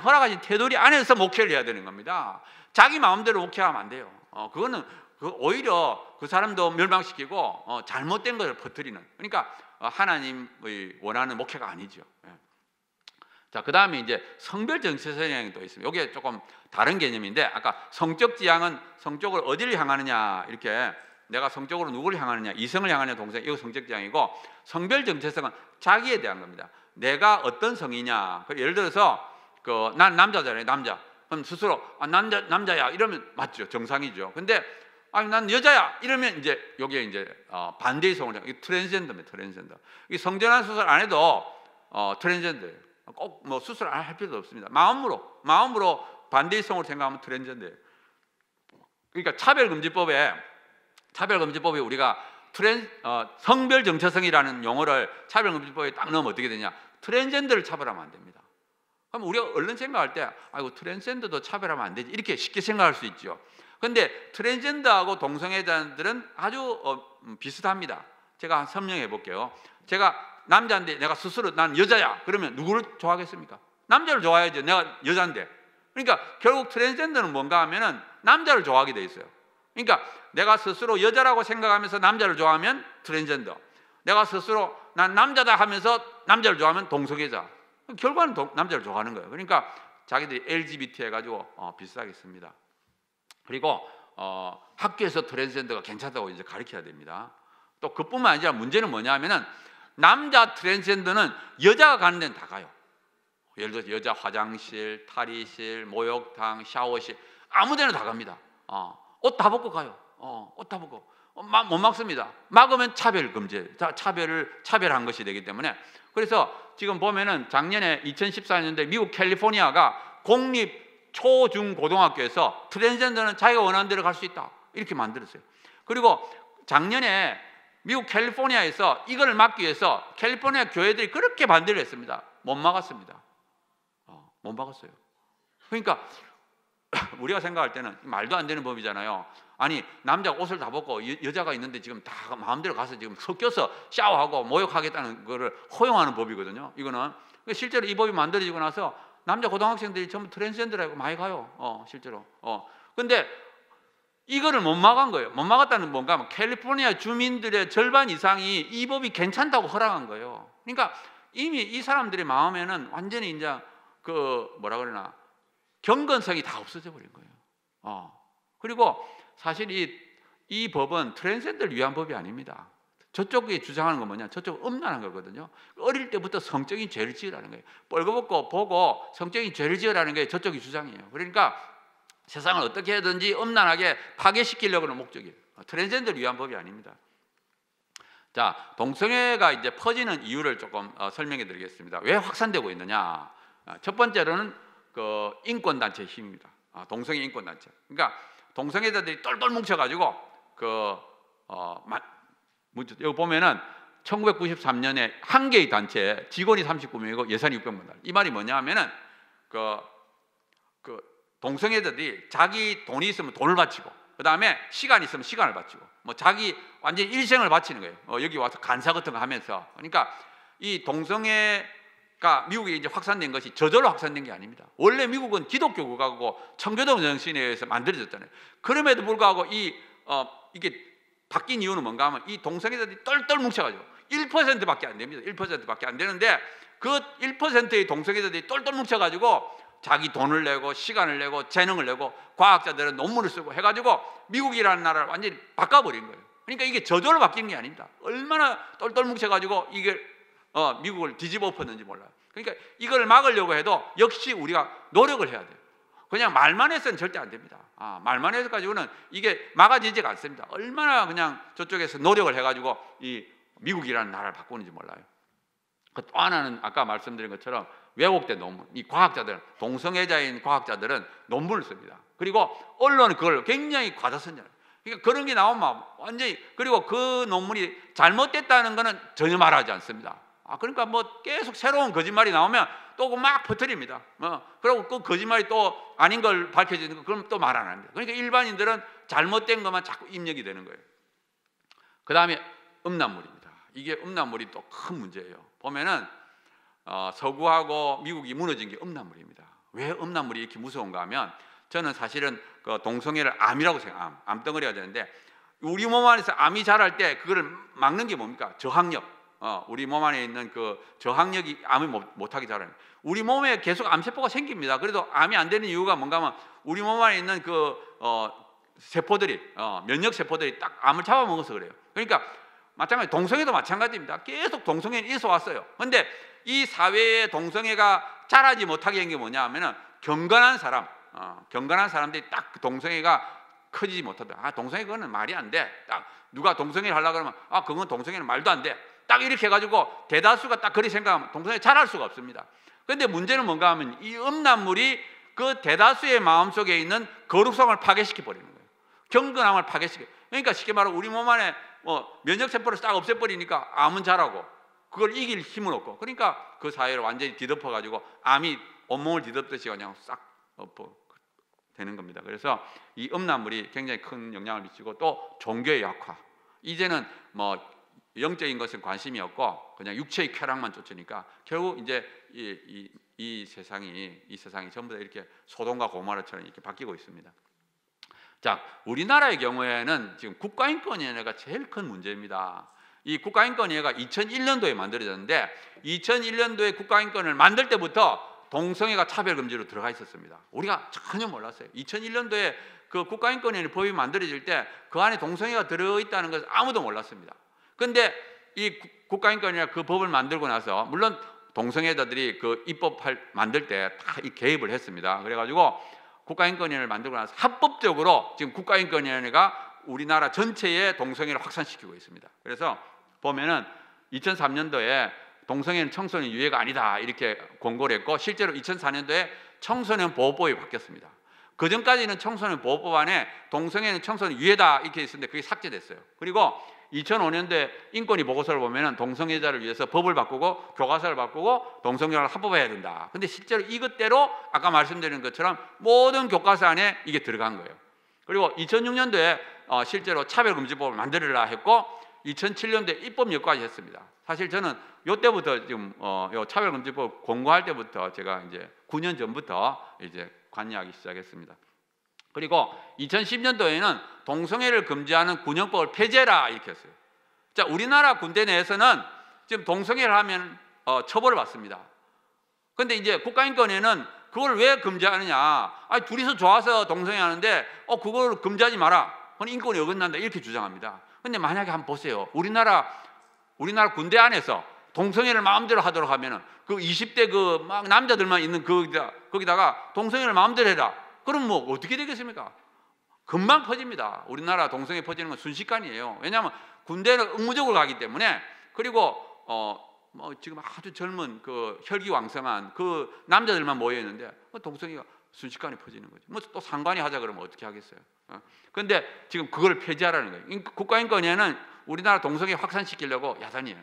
허락하신 테두리 안에서 목회를 해야 되는 겁니다. 자기 마음대로 목회하면 안 돼요. 그거는 오히려 그 사람도 멸망시키고 잘못된 것을 퍼뜨리는, 그러니까 하나님의 원하는 목회가 아니죠. 자, 그 다음에 이제 성별 정체 성향이 또 있습니다. 이게 조금 다른 개념인데, 아까 성적 지향은 성적으로 어디를 향하느냐, 이렇게 내가 성적으로 누구를 향하느냐, 이성을 향하느냐, 동성, 이거 성적 지향이고, 성별 정체성은 자기에 대한 겁니다. 내가 어떤 성이냐. 예를 들어서 난 남자잖아요, 남자. 그럼 스스로 남자야 이러면 맞죠, 정상이죠. 근데 아니 난 여자야 이러면 이제 여기에 이제 반대의 성을 향해, 트랜스젠더입니다. 트랜스젠더. 이 성전환 수술 안 해도 트랜스젠더예요. 꼭 뭐 수술 안 할 필요도 없습니다. 마음으로 반대의 성을 생각하면 트랜스젠더예요. 그러니까 차별금지법에 우리가 성별 정체성이라는 용어를 차별금지법에 딱 넣으면 어떻게 되냐, 트랜스젠더를 차별하면 안 됩니다. 그럼 우리가 얼른 생각할 때 아이고 트랜스젠더도 차별하면 안 되지, 이렇게 쉽게 생각할 수 있죠. 근데 트랜스젠더하고 동성애자들은 아주 비슷합니다. 제가 설명해 볼게요. 제가 남자인데 내가 스스로 난 여자야 그러면 누구를 좋아하겠습니까? 남자를 좋아해야죠. 내가 여자인데. 그러니까 결국 트랜스젠더는 뭔가 하면은 남자를 좋아하게 돼 있어요. 그러니까 내가 스스로 여자라고 생각하면서 남자를 좋아하면 트랜스젠더, 내가 스스로 난 남자다 하면서 남자를 좋아하면 동성애자, 결과는 남자를 좋아하는 거예요. 그러니까 자기들이 LGBT 해가지고 비슷하겠습니다. 그리고 학교에서 트랜스젠더가 괜찮다고 이제 가르쳐야 됩니다. 또 그뿐만 아니라 문제는 뭐냐면은 남자 트랜스젠더는 여자가 가는 데는 다 가요. 예를 들어서 여자 화장실, 탈의실, 목욕탕, 샤워실, 아무 데나 다 갑니다. 옷 다 벗고 가요. 옷 다 벗고 못 막습니다. 막으면 차별한 것이 되기 때문에. 그래서 지금 보면은 작년에 2014년도에 미국 캘리포니아가 공립 초, 중, 고등학교에서 트랜스젠더는 자기가 원하는 대로 갈 수 있다, 이렇게 만들었어요. 그리고 작년에 미국 캘리포니아에서 이걸 막기 위해서 캘리포니아 교회들이 그렇게 반대를 했습니다. 못 막았습니다. 못 막았어요. 그러니까 우리가 생각할 때는 말도 안 되는 법이잖아요. 아니 남자가 옷을 다 벗고 여자가 있는데 지금 다 마음대로 가서 지금 섞여서 샤워하고 모욕하겠다는 거를 허용하는 법이거든요. 이거는 실제로 이 법이 만들어지고 나서 남자 고등학생들이 전부 트랜스젠더라고 많이 가요. 실제로. 근데 이거를 못 막은 거예요. 못 막았다는 뭔가 하면 캘리포니아 주민들의 절반 이상이 이 법이 괜찮다고 허락한 거예요. 그러니까 이미 이 사람들의 마음에는 완전히 이제 그 뭐라 그러나 경건성이 다 없어져 버린 거예요. 그리고 사실 이 법은 트랜스젠더를 위한 법이 아닙니다. 저쪽이 주장하는 건 뭐냐? 저쪽 음란한 거거든요. 어릴 때부터 성적인 죄를 지으라는 거예요. 뻘거벗고 보고 성적인 죄를 지으라는 게 저쪽이 주장이에요. 그러니까 세상을 어떻게 해든지 음란하게 파괴시키려고 하는 목적이에요. 트랜스젠더를 위한 법이 아닙니다. 자, 동성애가 이제 퍼지는 이유를 조금 설명해 드리겠습니다. 왜 확산되고 있느냐? 첫 번째로는 그 인권단체의 힘입니다. 동성애 인권단체. 그러니까 동성애자들이 똘똘 뭉쳐가지고 여기 보면은 1993년에 한 개의 단체 직원이 39명이고 예산이 600만 달러. 이 말이 뭐냐 하면은 동성애자들이 자기 돈이 있으면 돈을 바치고, 그 다음에 시간이 있으면 시간을 바치고, 뭐 자기 완전 일생을 바치는 거예요. 여기 와서 간사 같은 거 하면서. 그러니까 이 동성애가 미국에 이제 확산된 것이 저절로 확산된 게 아닙니다. 원래 미국은 기독교 국가고 청교도 정신에 의해서 만들어졌잖아요. 그럼에도 불구하고 이게 바뀐 이유는 뭔가 하면 이 동성애자들이 똘똘 뭉쳐가지고 1%밖에 안 됩니다. 1%밖에 안 되는데 그 1%의 동성애자들이 똘똘 뭉쳐가지고 자기 돈을 내고 시간을 내고 재능을 내고 과학자들은 논문을 쓰고 해가지고 미국이라는 나라를 완전히 바꿔버린 거예요. 그러니까 이게 저절로 바뀐 게 아닙니다. 얼마나 똘똘 뭉쳐가지고 이게 미국을 뒤집어 엎었는지 몰라요. 그러니까 이걸 막으려고 해도 역시 우리가 노력을 해야 돼요. 그냥 말만 해서는 절대 안 됩니다. 말만 해서 가지고는 이게 막아지지가 않습니다. 얼마나 그냥 저쪽에서 노력을 해가지고 이 미국이라는 나라를 바꾸는지 몰라요. 또 하나는 아까 말씀드린 것처럼 왜곡된 논문. 이 과학자들, 동성애자인 과학자들은 논문을 씁니다. 그리고 언론은 그걸 굉장히 과다선전해요. 그러니까 그런 게 나오면 완전히, 그리고 그 논문이 잘못됐다는 것은 전혀 말하지 않습니다. 그러니까 뭐 계속 새로운 거짓말이 나오면 또 막 퍼뜨립니다. 그리고 그 거짓말이 또 아닌 걸 밝혀지는 거, 그럼 또 말 안 합니다. 그러니까 일반인들은 잘못된 것만 자꾸 입력이 되는 거예요. 그 다음에 음란물입니다. 이게 음란물이 또 큰 문제예요. 보면은 서구하고 미국이 무너진 게 음란물입니다. 왜 음란물이 이렇게 무서운가 하면, 저는 사실은 그 동성애를 암이라고 생각해요. 암덩어리가 되는데, 우리 몸 안에서 암이 자랄 때 그거를 막는 게 뭡니까? 저항력. 우리 몸 안에 있는 그 저항력이 암을 못하게 자라는 거예요. 우리 몸에 계속 암세포가 생깁니다. 그래도 암이 안 되는 이유가 뭔가 하면 우리 몸 안에 있는 그 세포들이 면역 세포들이 딱 암을 잡아먹어서 그래요. 그러니까 마찬가지, 동성애도 마찬가지입니다. 계속 동성애는 있어 왔어요. 그런데 이 사회에 동성애가 자라지 못하게 한 게 뭐냐 하면은 경건한 사람들이 딱 동성애가 커지지 못하다. 동성애 그거는 말이 안 돼. 딱 누가 동성애를 하려고 그러면 그건 동성애는 말도 안 돼. 딱 이렇게 해가지고 대다수가 딱 그리 생각하면 동성애 자랄 수가 없습니다. 그런데 문제는 뭔가 하면 이 음란물이 그 대다수의 마음속에 있는 거룩성을 파괴시켜 버리는 거예요. 경건함을 파괴시켜. 그러니까 쉽게 말하면 우리 몸 안에 면역세포를 싹 없애버리니까 암은 자라고 그걸 이길 힘은 없고, 그러니까 그 사회를 완전히 뒤덮어가지고 암이 온몸을 뒤덮듯이 그냥 싹 되는 겁니다. 그래서 이 음란물이 굉장히 큰 영향을 미치고, 또 종교의 약화. 이제는 뭐 영적인 것은 관심이 없고 그냥 육체의 쾌락만 쫓으니까 결국 이제 이 세상이 전부 다 이렇게 소돔과 고모라처럼 이렇게 바뀌고 있습니다. 자, 우리나라의 경우에는 지금 국가인권위원회가 제일 큰 문제입니다. 이 국가인권위원회가 2001년도에 만들어졌는데, 2001년도에 국가인권을 만들 때부터 동성애가 차별금지로 들어가 있었습니다. 우리가 전혀 몰랐어요. 2001년도에 그 국가인권위원회 법이 만들어질 때 그 안에 동성애가 들어있다는 것을 아무도 몰랐습니다. 그런데 이 국가인권위가 그 법을 만들고 나서, 물론 동성애자들이 그 입법할 만들 때 다 개입을 했습니다. 그래가지고 국가인권위원회를 만들고 나서 합법적으로 지금 국가인권위원회가 우리나라 전체의 동성애를 확산시키고 있습니다. 그래서 보면은 2003년도에 동성애는 청소년 유해가 아니다 이렇게 권고를 했고, 실제로 2004년도에 청소년 보호법이 바뀌었습니다. 그 전까지는 청소년 보호법 안에 동성애는 청소년 유해다 이렇게 있었는데 그게 삭제됐어요. 그리고 2005년도에 인권위 보고서를 보면은 동성애자를 위해서 법을 바꾸고 교과서를 바꾸고 동성애를 합법화해야 된다. 근데 실제로 이것대로 아까 말씀드린 것처럼 모든 교과서 안에 이게 들어간 거예요. 그리고 2006년도에 실제로 차별금지법을 만들어라 했고 2007년도에 입법여까지 했습니다. 사실 저는 이때부터 지금 요 차별금지법 공고할 때부터 제가 이제 9년 전부터 이제 관여하기 시작했습니다. 그리고 2010년도에는 동성애를 금지하는 군형법을 폐지해라 이렇게 했어요. 자, 우리나라 군대 내에서는 지금 동성애를 하면 처벌을 받습니다. 근데 이제 국가인권위는 그걸 왜 금지하느냐? 아니, 둘이서 좋아서 동성애 하는데 그걸 금지하지 마라. 그건 인권이 어긋난다 이렇게 주장합니다. 근데 만약에 한번 보세요. 우리나라 군대 안에서 동성애를 마음대로 하도록 하면은 그 20대 그 막 남자들만 있는 거기다가 동성애를 마음대로 해라. 그럼 뭐 어떻게 되겠습니까? 금방 퍼집니다. 우리나라 동성애 퍼지는 건 순식간이에요. 왜냐하면 군대는 의무적으로 가기 때문에. 그리고 뭐 지금 아주 젊은 그 혈기왕성한 그 남자들만 모여 있는데 동성애가 순식간에 퍼지는 거죠. 뭐 또 상관이 하자 그러면 어떻게 하겠어요? 그런데 지금 그걸 폐지하라는 거예요. 국가인권위에는 우리나라 동성애 확산시키려고 야단이에요.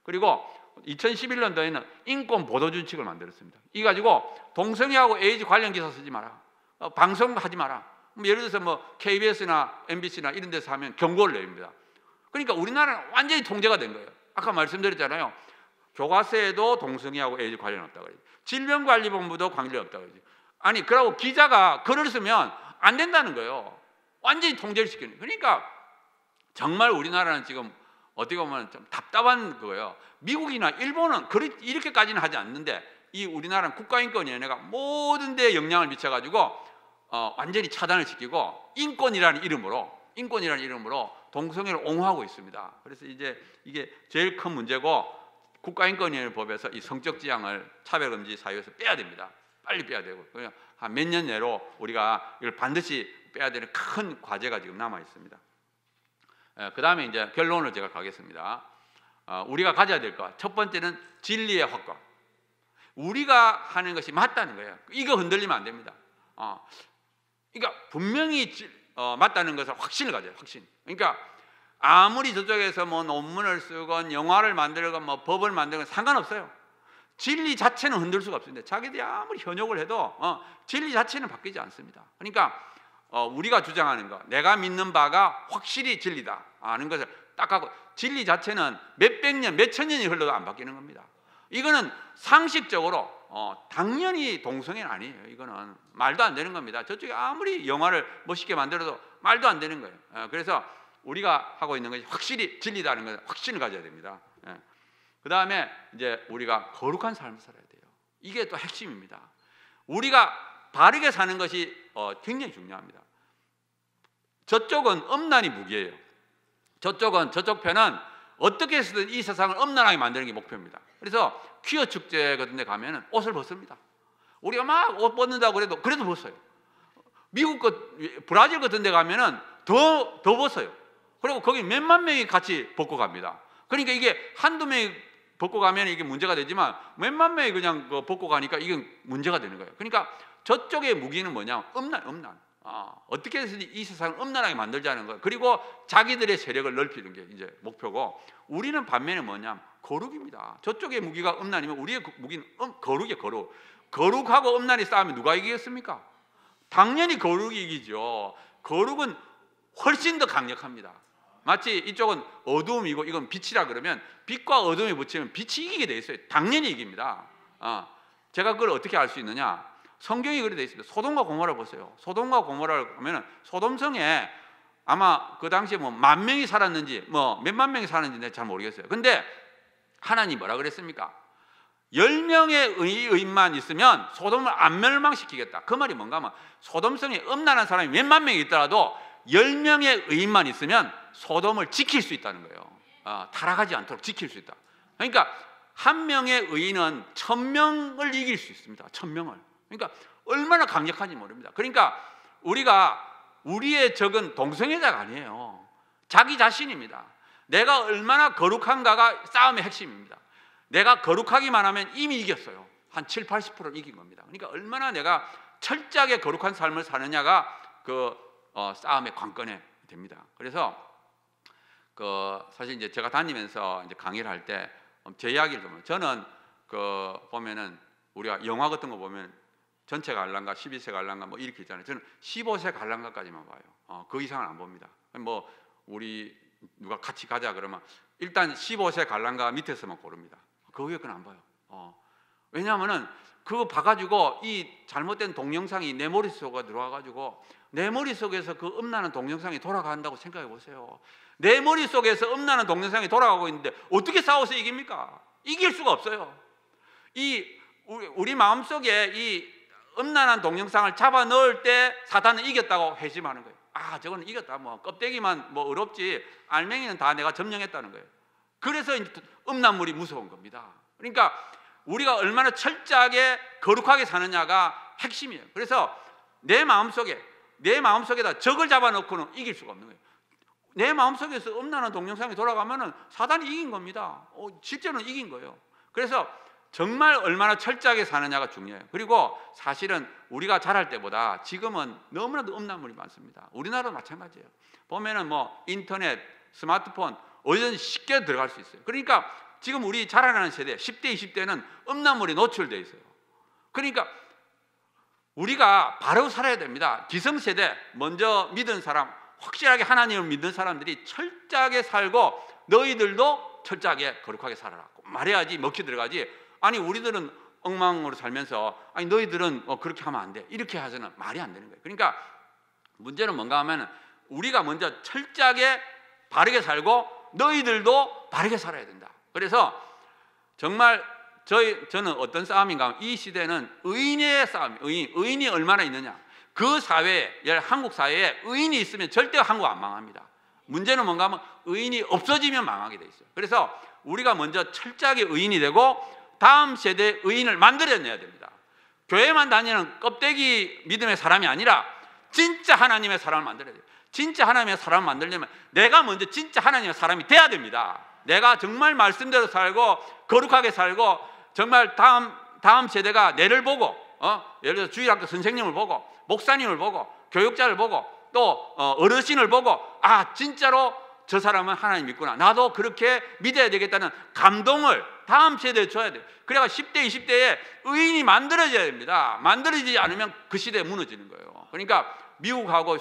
그리고 2011년도에는 인권 보도 준칙을 만들었습니다. 이 가지고 동성애하고 에이즈 관련 기사 쓰지 마라. 방송하지 마라. 예를 들어서 뭐 KBS나 MBC나 이런 데서 하면 경고를 내립니다. 그러니까 우리나라는 완전히 통제가 된 거예요. 아까 말씀드렸잖아요. 교과서에도 동성애하고 에이즈 관련 없다고 그러지. 질병관리본부도 관련 없다고 그러지. 아니, 그러고 기자가 글을 쓰면 안 된다는 거예요. 완전히 통제를 시키는 거예요. 그러니까 정말 우리나라는 지금 어떻게 보면 좀 답답한 거예요. 미국이나 일본은 이렇게까지는 하지 않는데 이 우리나라는 국가인권위원회가 모든 데에 영향을 미쳐가지고 완전히 차단을 시키고 인권이라는 이름으로 동성애를 옹호하고 있습니다. 그래서 이제 이게 제일 큰 문제고 국가인권위원회법에서 이 성적 지향을 차별금지 사유에서 빼야 됩니다. 빨리 빼야 되고 그냥 한 몇 년 내로 우리가 이걸 반드시 빼야 되는 큰 과제가 지금 남아 있습니다. 그 다음에 이제 결론을 제가 가겠습니다. 우리가 가져야 될 것 첫 번째는 진리의 확과. 우리가 하는 것이 맞다는 거예요. 이거 흔들리면 안 됩니다. 그러니까 분명히 맞다는 것을 확신을 가져요. 확신. 그러니까 아무리 저쪽에서 뭐 논문을 쓰건 영화를 만들건 뭐 법을 만들건 상관없어요. 진리 자체는 흔들 수가 없습니다. 자기들이 아무리 현혹을 해도 진리 자체는 바뀌지 않습니다. 그러니까 우리가 주장하는 것, 내가 믿는 바가 확실히 진리다 하는 것을 딱 하고, 진리 자체는 몇백 년, 몇천 년이 흘러도 안 바뀌는 겁니다. 이거는 상식적으로 당연히 동성애는 아니에요. 이거는 말도 안 되는 겁니다. 저쪽에 아무리 영화를 멋있게 만들어도 말도 안 되는 거예요. 그래서 우리가 하고 있는 것이 확실히 진리다는 것을 확신을 가져야 됩니다. 그 다음에 이제 우리가 거룩한 삶을 살아야 돼요. 이게 또 핵심입니다. 우리가 바르게 사는 것이 굉장히 중요합니다. 저쪽은 음란이 무기예요. 저쪽 편은 어떻게 해서든 이 세상을 음란하게 만드는 게 목표입니다. 그래서 퀴어 축제 같은 데 가면은 옷을 벗습니다. 우리가 막 옷 벗는다고 그래도 벗어요. 미국 브라질 같은 데 가면은 더 벗어요. 그리고 거기 몇만 명이 같이 벗고 갑니다. 그러니까 이게 한두 명이 벗고 가면 이게 문제가 되지만 몇만 명이 그냥 벗고 가니까 이건 문제가 되는 거예요. 그러니까 저쪽의 무기는 뭐냐? 음란. 어떻게 해서 이 세상을 음란하게 만들자는 거예요. 그리고 자기들의 세력을 넓히는 게 이제 목표고, 우리는 반면에 뭐냐? 거룩입니다. 저쪽의 무기가 음란이면 우리의 무기는 거룩이에요. 거룩하고 음란이 싸우면 누가 이기겠습니까? 당연히 거룩이 이기죠. 거룩은 훨씬 더 강력합니다. 마치 이쪽은 어두움이고 이건 빛이라 그러면 빛과 어둠이 붙이면 빛이 이기게 돼 있어요. 당연히 이깁니다. 제가 그걸 어떻게 알 수 있느냐? 성경이 그렇게 돼 있습니다. 소돔과 고모라를 보세요. 소돔과 고모라를 보면은 소돔성에 아마 그 당시에 뭐 10,000명이 살았는지 뭐 몇만 명이 살았는지 내가 잘 모르겠어요. 근데 하나님이 뭐라 그랬습니까? 10명의 의인만 있으면 소돔을 안 멸망시키겠다. 그 말이 뭔가 하면 소돔성에 음란한 사람이 몇만 명이 있더라도 10명의 의인만 있으면 소돔을 지킬 수 있다는 거예요. 타락하지 않도록 지킬 수 있다. 그러니까 한 명의 의인은 1000명을 이길 수 있습니다. 1000명을. 그러니까 얼마나 강력한지 모릅니다. 그러니까 우리의 적은 동성애자가 아니에요. 자기 자신입니다. 내가 얼마나 거룩한가가 싸움의 핵심입니다. 내가 거룩하기만 하면 이미 이겼어요. 한 7, 80% 이긴 겁니다. 그러니까 얼마나 내가 철저하게 거룩한 삶을 사느냐가 그 싸움의 관건이 됩니다. 그래서 사실 이제 제가 다니면서 이제 강의를 할 때 제 이야기를 좀 저는 보면은 우리가 영화 같은 거 보면 전체 관람가 12세 관람가 뭐 이렇게 있잖아요. 저는 15세 관람가까지만 봐요. 그 이상은 안 봅니다. 뭐 우리 누가 같이 가자 그러면 일단 15세 관람가 밑에서만 고릅니다. 그 위에 건 안 봐요. 왜냐하면은 그거 봐가지고 이 잘못된 동영상이 내 머릿속에 들어와가지고 내 머릿속에서 그 음란한 동영상이 돌아간다고 생각해 보세요. 내 머릿속에서 음란한 동영상이 돌아가고 있는데 어떻게 싸워서 이깁니까? 이길 수가 없어요. 우리 마음속에 이 음란한 동영상을 잡아 넣을 때 사단은 이겼다고 회심하는 거예요. 저거는 이겼다. 뭐 껍데기만 뭐 어렵지 알맹이는 다 내가 점령했다는 거예요. 그래서 음란물이 무서운 겁니다. 그러니까 우리가 얼마나 철저하게 거룩하게 사느냐가 핵심이에요. 그래서 내 마음속에다 적을 잡아놓고는 이길 수가 없는 거예요. 내 마음속에서 음란한 동영상이 돌아가면은 사단이 이긴 겁니다. 실제로는 이긴 거예요. 그래서 정말 얼마나 철저하게 사느냐가 중요해요. 그리고 사실은 우리가 자랄 때보다 지금은 너무나도 음란물이 많습니다. 우리나라도 마찬가지예요. 보면은 뭐 인터넷, 스마트폰 어디든 쉽게 들어갈 수 있어요. 그러니까 지금 우리 자라나는 세대 10대, 20대는 음란물에 노출되어 있어요. 그러니까 우리가 바로 살아야 됩니다. 기성세대 먼저 믿은 사람, 확실하게 하나님을 믿는 사람들이 철저하게 살고 너희들도 철저하게 거룩하게 살아라 말해야지 먹히 들어가지. 아니 우리들은 엉망으로 살면서 아니 너희들은 그렇게 하면 안 돼 이렇게 하서는 말이 안 되는 거예요. 그러니까 문제는 뭔가 하면 우리가 먼저 철저하게 바르게 살고 너희들도 바르게 살아야 된다. 그래서 정말 저는 어떤 싸움인가 하면 이 시대는 의인의 싸움, 의인이 얼마나 있느냐. 그 사회에, 한국 사회에 의인이 있으면 절대 한국 안 망합니다. 문제는 뭔가 하면 의인이 없어지면 망하게 돼 있어요. 그래서 우리가 먼저 철저하게 의인이 되고 다음 세대 의인을 만들어내야 됩니다. 교회만 다니는 껍데기 믿음의 사람이 아니라 진짜 하나님의 사람을 만들어야 돼요. 진짜 하나님의 사람을 만들려면 내가 먼저 진짜 하나님의 사람이 돼야 됩니다. 내가 정말 말씀대로 살고 거룩하게 살고 정말 다음 세대가 내를 보고 예를 들어서 주일학교 선생님을 보고 목사님을 보고 교육자를 보고 또 어르신을 보고 진짜로 저 사람은 하나님 믿구나. 나도 그렇게 믿어야 되겠다는 감동을 다음 세대에 줘야 돼요. 그래야 10대, 20대에 의인이 만들어져야 됩니다. 만들어지지 않으면 그 시대에 무너지는 거예요. 그러니까 미국하고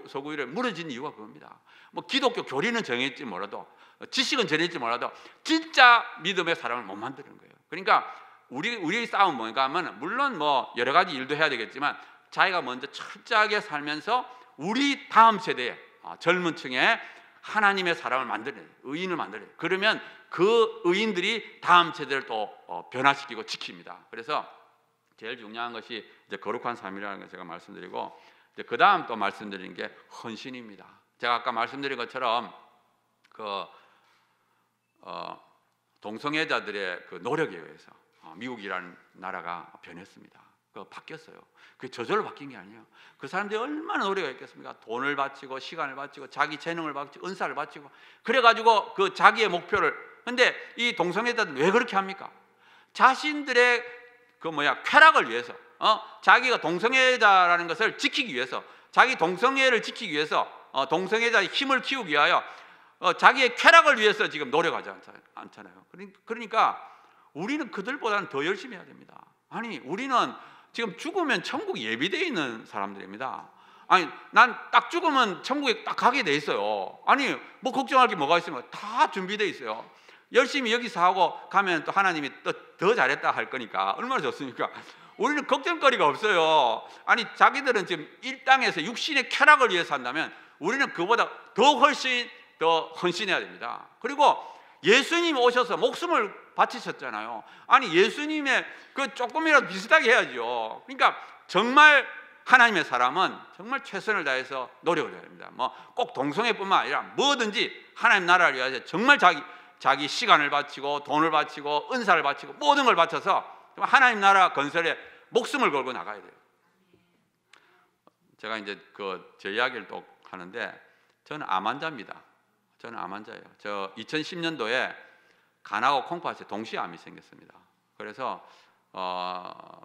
서구일에 무너진 이유가 그겁니다. 뭐 기독교 교리는 정했지 몰라도 지식은 전했지 몰라도 진짜 믿음의 사람을 못 만드는 거예요. 그러니까 우리 싸움은 뭔가 하면 물론 뭐 여러 가지 일도 해야 되겠지만 자기가 먼저 철저하게 살면서 우리 다음 세대에 젊은 층에 하나님의 사람을 만들어야 돼요. 의인을 만들어야 돼요. 그러면 그 의인들이 다음 세대를 또 변화시키고 지킵니다. 그래서 제일 중요한 것이 이제 거룩한 삶이라는 걸 제가 말씀드리고 그 다음 또 말씀드린 게 헌신입니다. 제가 아까 말씀드린 것처럼 동성애자들의 그 노력에 의해서 미국이라는 나라가 변했습니다. 바뀌었어요. 그게 저절로 바뀐 게 아니에요. 그 사람들이 얼마나 노력을 했겠습니까? 돈을 바치고 시간을 바치고 자기 재능을 바치고 은사를 바치고 그래가지고 그 자기의 목표를. 근데 이 동성애자들은 왜 그렇게 합니까? 자신들의 쾌락을 위해서 자기가 동성애자라는 것을 지키기 위해서 자기 동성애를 지키기 위해서 동성애자의 힘을 키우기 위하여 자기의 쾌락을 위해서 지금 노력하지 않잖아요. 그러니까 우리는 그들보다는 더 열심히 해야 됩니다. 아니 우리는 지금 죽으면 천국 예비되어 있는 사람들입니다. 아니 난 딱 죽으면 천국에 딱 가게 돼 있어요. 아니 뭐 걱정할 게 뭐가 있습니까? 다 준비되어 있어요. 열심히 여기서 하고 가면 또 하나님이 또 더 잘했다 할 거니까 얼마나 좋습니까? 우리는 걱정거리가 없어요. 아니 자기들은 지금 이 땅에서 육신의 쾌락을 위해서 한다면 우리는 그보다 더 훨씬 더 헌신해야 됩니다. 그리고 예수님이 오셔서 목숨을 바치셨잖아요. 아니 예수님의 그 조금이라도 비슷하게 해야죠. 그러니까 정말 하나님의 사람은 정말 최선을 다해서 노력을 해야 됩니다. 뭐 꼭 동성애뿐만 아니라 뭐든지 하나님 나라를 위해서 정말 자기 시간을 바치고 돈을 바치고 은사를 바치고 모든 걸 바쳐서 하나님 나라 건설에 목숨을 걸고 나가야 돼요. 제가 이제 제 이야기를 또 하는데 저는 암 환자입니다. 저는 암 환자예요. 저 2010년도에 간하고 콩팥에 동시에 암이 생겼습니다. 그래서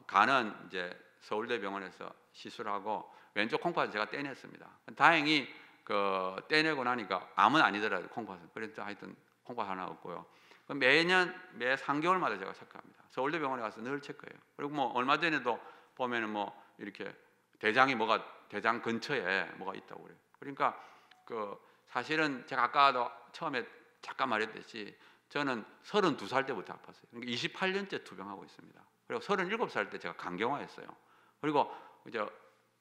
간은 이제 서울대병원에서 시술하고 왼쪽 콩팥을 제가 떼냈습니다. 다행히 그 떼내고 나니까 암은 아니더라도 콩팥은. 그래서 하여튼 콩팥 하나 없고요. 매년 매 3개월마다 제가 체크합니다. 서울대 병원에 가서 늘 체크해요. 그리고 뭐 얼마 전에도 보면은 뭐 이렇게 대장 근처에 뭐가 있다고 그래요. 그러니까 그 사실은 제가 아까도 처음에 잠깐 말했듯이 저는 32살 때부터 아팠어요. 그러니까 28년째 투병하고 있습니다. 그리고 37살 때 제가 간경화했어요. 그리고 이제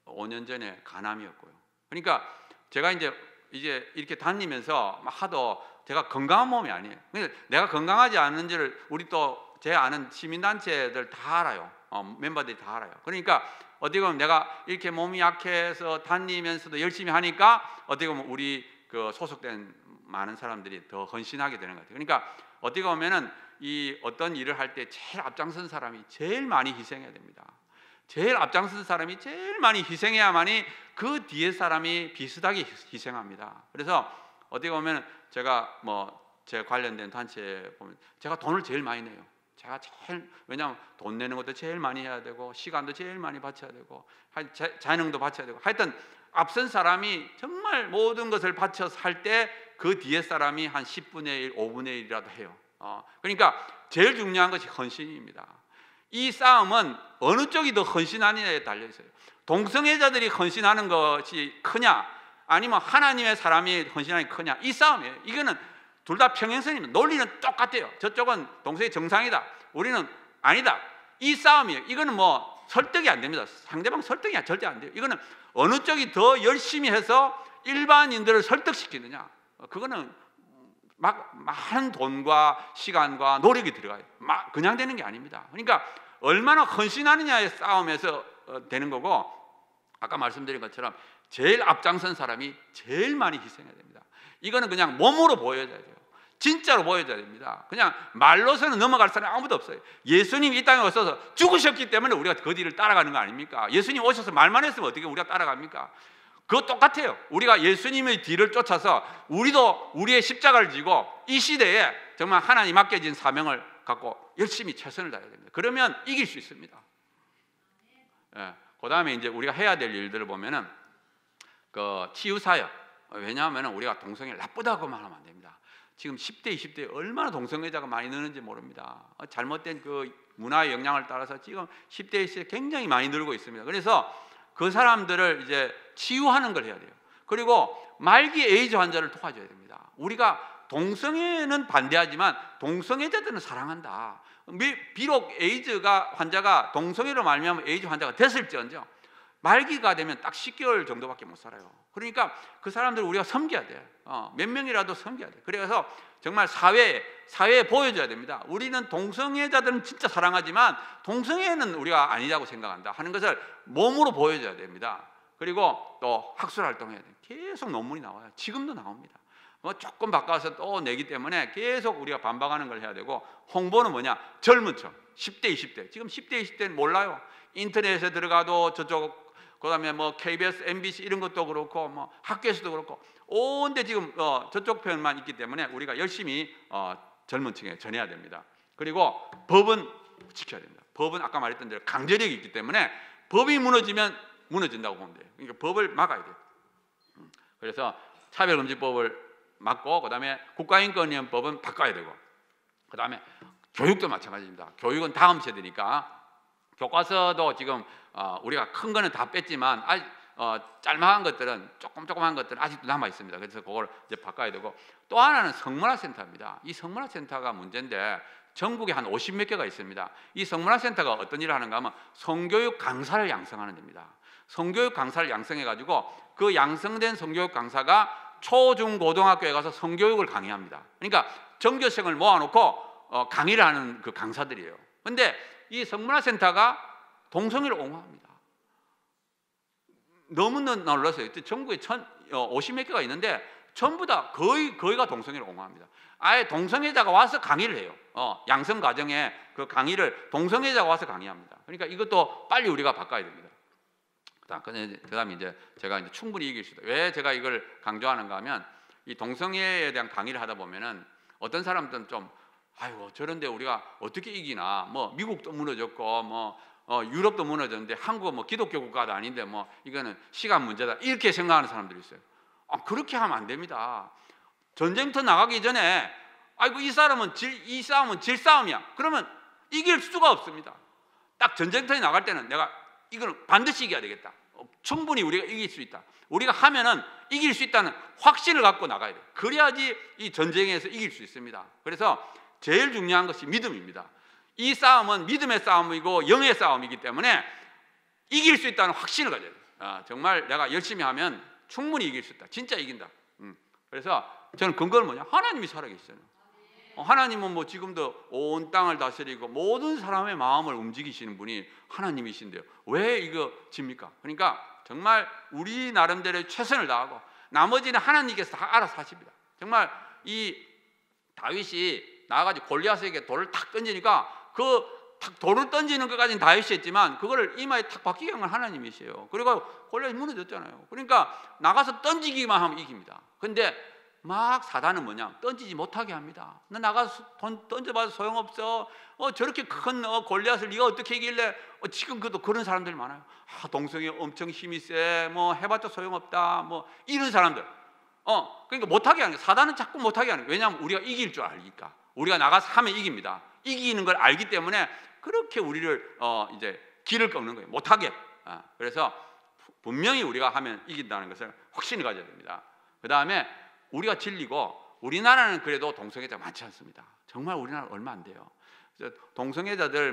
5년 전에 간암이었고요. 그러니까 제가 이제 이렇게 다니면서 하도 제가 건강한 몸이 아니에요. 내가 건강하지 않은지를 우리 또 제 아는 시민단체들 다 알아요. 멤버들이 다 알아요. 그러니까 어떻게 보면 내가 이렇게 몸이 약해서 다니면서도 열심히 하니까 어떻게 보면 우리 그 소속된 많은 사람들이 더 헌신하게 되는 것 같아요. 그러니까 어떻게 보면은 이 어떤 일을 할 때 제일 앞장선 사람이 제일 많이 희생해야 됩니다. 제일 앞장선 사람이 제일 많이 희생해야만이 그 뒤에 사람이 비슷하게 희생합니다. 그래서 어떻게 보면 제가 뭐 제 관련된 단체에 보면 제가 돈을 제일 많이 내요. 왜냐하면 돈 내는 것도 제일 많이 해야 되고 시간도 제일 많이 바쳐야 되고 재능도 바쳐야 되고 하여튼 앞선 사람이 정말 모든 것을 바쳐서 할 때 그 뒤에 사람이 한 10분의 1, 5분의 1이라도 해요. 그러니까 제일 중요한 것이 헌신입니다. 이 싸움은 어느 쪽이 더 헌신하느냐에 달려 있어요. 동성애자들이 헌신하는 것이 크냐 아니면 하나님의 사람이 헌신하는 게 크냐, 이 싸움이에요. 이거는 둘 다 평행선입니다. 논리는 똑같아요. 저쪽은 동성애 정상이다, 우리는 아니다, 이 싸움이에요. 이거는 뭐 설득이 안 됩니다. 상대방 설득이 절대 안 돼요. 이거는 어느 쪽이 더 열심히 해서 일반인들을 설득시키느냐, 그거는 막 많은 돈과 시간과 노력이 들어가요. 막 그냥 되는 게 아닙니다. 그러니까 얼마나 헌신하느냐의 싸움에서 되는 거고, 아까 말씀드린 것처럼 제일 앞장선 사람이 제일 많이 희생해야 됩니다. 이거는 그냥 몸으로 보여줘야 돼요. 진짜로 보여줘야 됩니다. 그냥 말로서는 넘어갈 사람이 아무도 없어요. 예수님이 이 땅에 오셔서 죽으셨기 때문에 우리가 그 뒤를 따라가는 거 아닙니까? 예수님 오셔서 말만 했으면 어떻게 우리가 따라갑니까? 그거 똑같아요. 우리가 예수님의 뒤를 쫓아서 우리도 우리의 십자가를 지고 이 시대에 정말 하나님 맡겨진 사명을 갖고 열심히 최선을 다해야 됩니다. 그러면 이길 수 있습니다. 예. 그 다음에 이제 우리가 해야 될 일들을 보면은 그 치유사역. 왜냐하면 우리가 동성애를 나쁘다고만 하면 안 됩니다. 지금 10대, 20대에 얼마나 동성애자가 많이 느는지 모릅니다. 잘못된 그 문화의 영향을 따라서 지금 10대, 20대에 굉장히 많이 늘고 있습니다. 그래서 그 사람들을 이제 치유하는 걸 해야 돼요. 그리고 말기 에이즈 환자를 도와줘야 됩니다. 우리가 동성애는 반대하지만 동성애자들은 사랑한다. 비록 에이즈가 환자가 동성애로 말미암아 에이즈 환자가 됐을지언정 말기가 되면 딱 10개월 정도밖에 못 살아요. 그러니까 그 사람들을 우리가 섬겨야 돼요. 몇 명이라도 섬겨야 돼요. 그래서 정말 사회에 보여줘야 됩니다. 우리는 동성애자들은 진짜 사랑하지만 동성애는 우리가 아니라고 생각한다 하는 것을 몸으로 보여줘야 됩니다. 그리고 또 학술 활동해야 돼요. 계속 논문이 나와요. 지금도 나옵니다. 조금 바꿔서 또 내기 때문에 계속 우리가 반박하는 걸 해야 되고, 홍보는 뭐냐? 젊은 층, 10대, 20대. 지금 10대, 20대는 몰라요. 인터넷에 들어가도 저쪽, 그다음에 뭐 KBS, MBC 이런 것도 그렇고 뭐 학교에서도 그렇고 온데 지금 저쪽 편만 있기 때문에 우리가 열심히 젊은 층에 전해야 됩니다. 그리고 법은 지켜야 됩니다. 법은 아까 말했던 대로 강제력이 있기 때문에 법이 무너지면 무너진다고 보면 돼요. 그러니까 법을 막아야 돼요. 그래서 차별금지법을 막고, 그다음에 국가인권위원법은 바꿔야 되고, 그다음에 교육도 마찬가지입니다. 교육은 다음 세대니까 교과서도 지금 우리가 큰 거는 다 뺐지만 아직 짤막한 것들은 조그만 것들은 아직도 남아 있습니다. 그래서 그걸 이제 바꿔야 되고, 또 하나는 성문화센터입니다. 이 성문화센터가 문제인데 전국에 한 50몇 개가 있습니다. 이 성문화센터가 어떤 일을 하는가 하면 성교육 강사를 양성하는 데입니다. 성교육 강사를 양성해 가지고 그 양성된 성교육 강사가 초, 중, 고등학교에 가서 성교육을 강의합니다. 그러니까 전교생을 모아놓고 강의를 하는 그 강사들이에요. 그런데 이 성문화센터가 동성애를 옹호합니다. 너무 놀랐어요. 전국에 50몇 개가 있는데 전부 다 거의가 동성애를 옹호합니다. 아예 동성애자가 와서 강의를 해요. 양성 과정에 그 강의를 동성애자가 와서 강의합니다. 그러니까 이것도 빨리 우리가 바꿔야 됩니다. 그다음에 이제 제가 이제 충분히 이길 수 있다. 왜 제가 이걸 강조하는가 하면, 이 동성애에 대한 강의를 하다 보면은 어떤 사람들은 좀 아이고 저런데 우리가 어떻게 이기나, 뭐 미국도 무너졌고 뭐 유럽도 무너졌는데 한국은 뭐 기독교 국가도 아닌데 뭐 이거는 시간 문제다 이렇게 생각하는 사람들이 있어요. 그렇게 하면 안 됩니다. 전쟁터 나가기 전에 아이고 이 싸움은 질 싸움이야. 그러면 이길 수가 없습니다. 딱 전쟁터에 나갈 때는 내가 이걸 반드시 이겨야 되겠다. 충분히 우리가 이길 수 있다. 우리가 하면은 이길 수 있다는 확신을 갖고 나가야 돼요. 그래야지 이 전쟁에서 이길 수 있습니다. 그래서 제일 중요한 것이 믿음입니다. 이 싸움은 믿음의 싸움이고 영의 싸움이기 때문에 이길 수 있다는 확신을 가져야 돼요. 정말 내가 열심히 하면 충분히 이길 수 있다. 진짜 이긴다. 그래서 저는 근거는 뭐냐? 하나님이 살아계시잖아요. 하나님은 뭐 지금도 온 땅을 다스리고 모든 사람의 마음을 움직이시는 분이 하나님이신데요. 왜 이거 집니까? 그러니까 정말 우리 나름대로의 최선을 다하고 나머지는 하나님께서 다 알아서 하십니다. 정말 이 다윗이 나와가지고 골리앗에게 돌을 탁 던지니까 탁 돌을 던지는 것까지는 다윗이 했지만 그거를 이마에 탁 박히게 한 건 하나님이시에요. 그리고 골리앗이 무너졌잖아요. 그러니까 나가서 던지기만 하면 이깁니다. 근데 막 사단은 뭐냐? 던지지 못하게 합니다. 너 나가서 던져봐도 소용없어. 저렇게 큰 골리앗을 네가 어떻게 이길래? 지금 그런 사람들 많아요. 동성이 엄청 힘이 세. 뭐 해봤자 소용없다. 뭐 이런 사람들. 그러니까 못하게 하는 거예요. 사단은 자꾸 못하게 하는 거예요. 왜냐하면 우리가 이길 줄 아니까. 우리가 나가서 하면 이깁니다. 이기는 걸 알기 때문에 그렇게 우리를 이제 길을 꺾는 거예요. 못하게. 그래서 분명히 우리가 하면 이긴다는 것을 확신을 가져야 됩니다. 그 다음에 우리가 진리고 우리나라는 그래도 동성애자가 많지 않습니다. 정말 우리나라 얼마 안 돼요. 동성애자들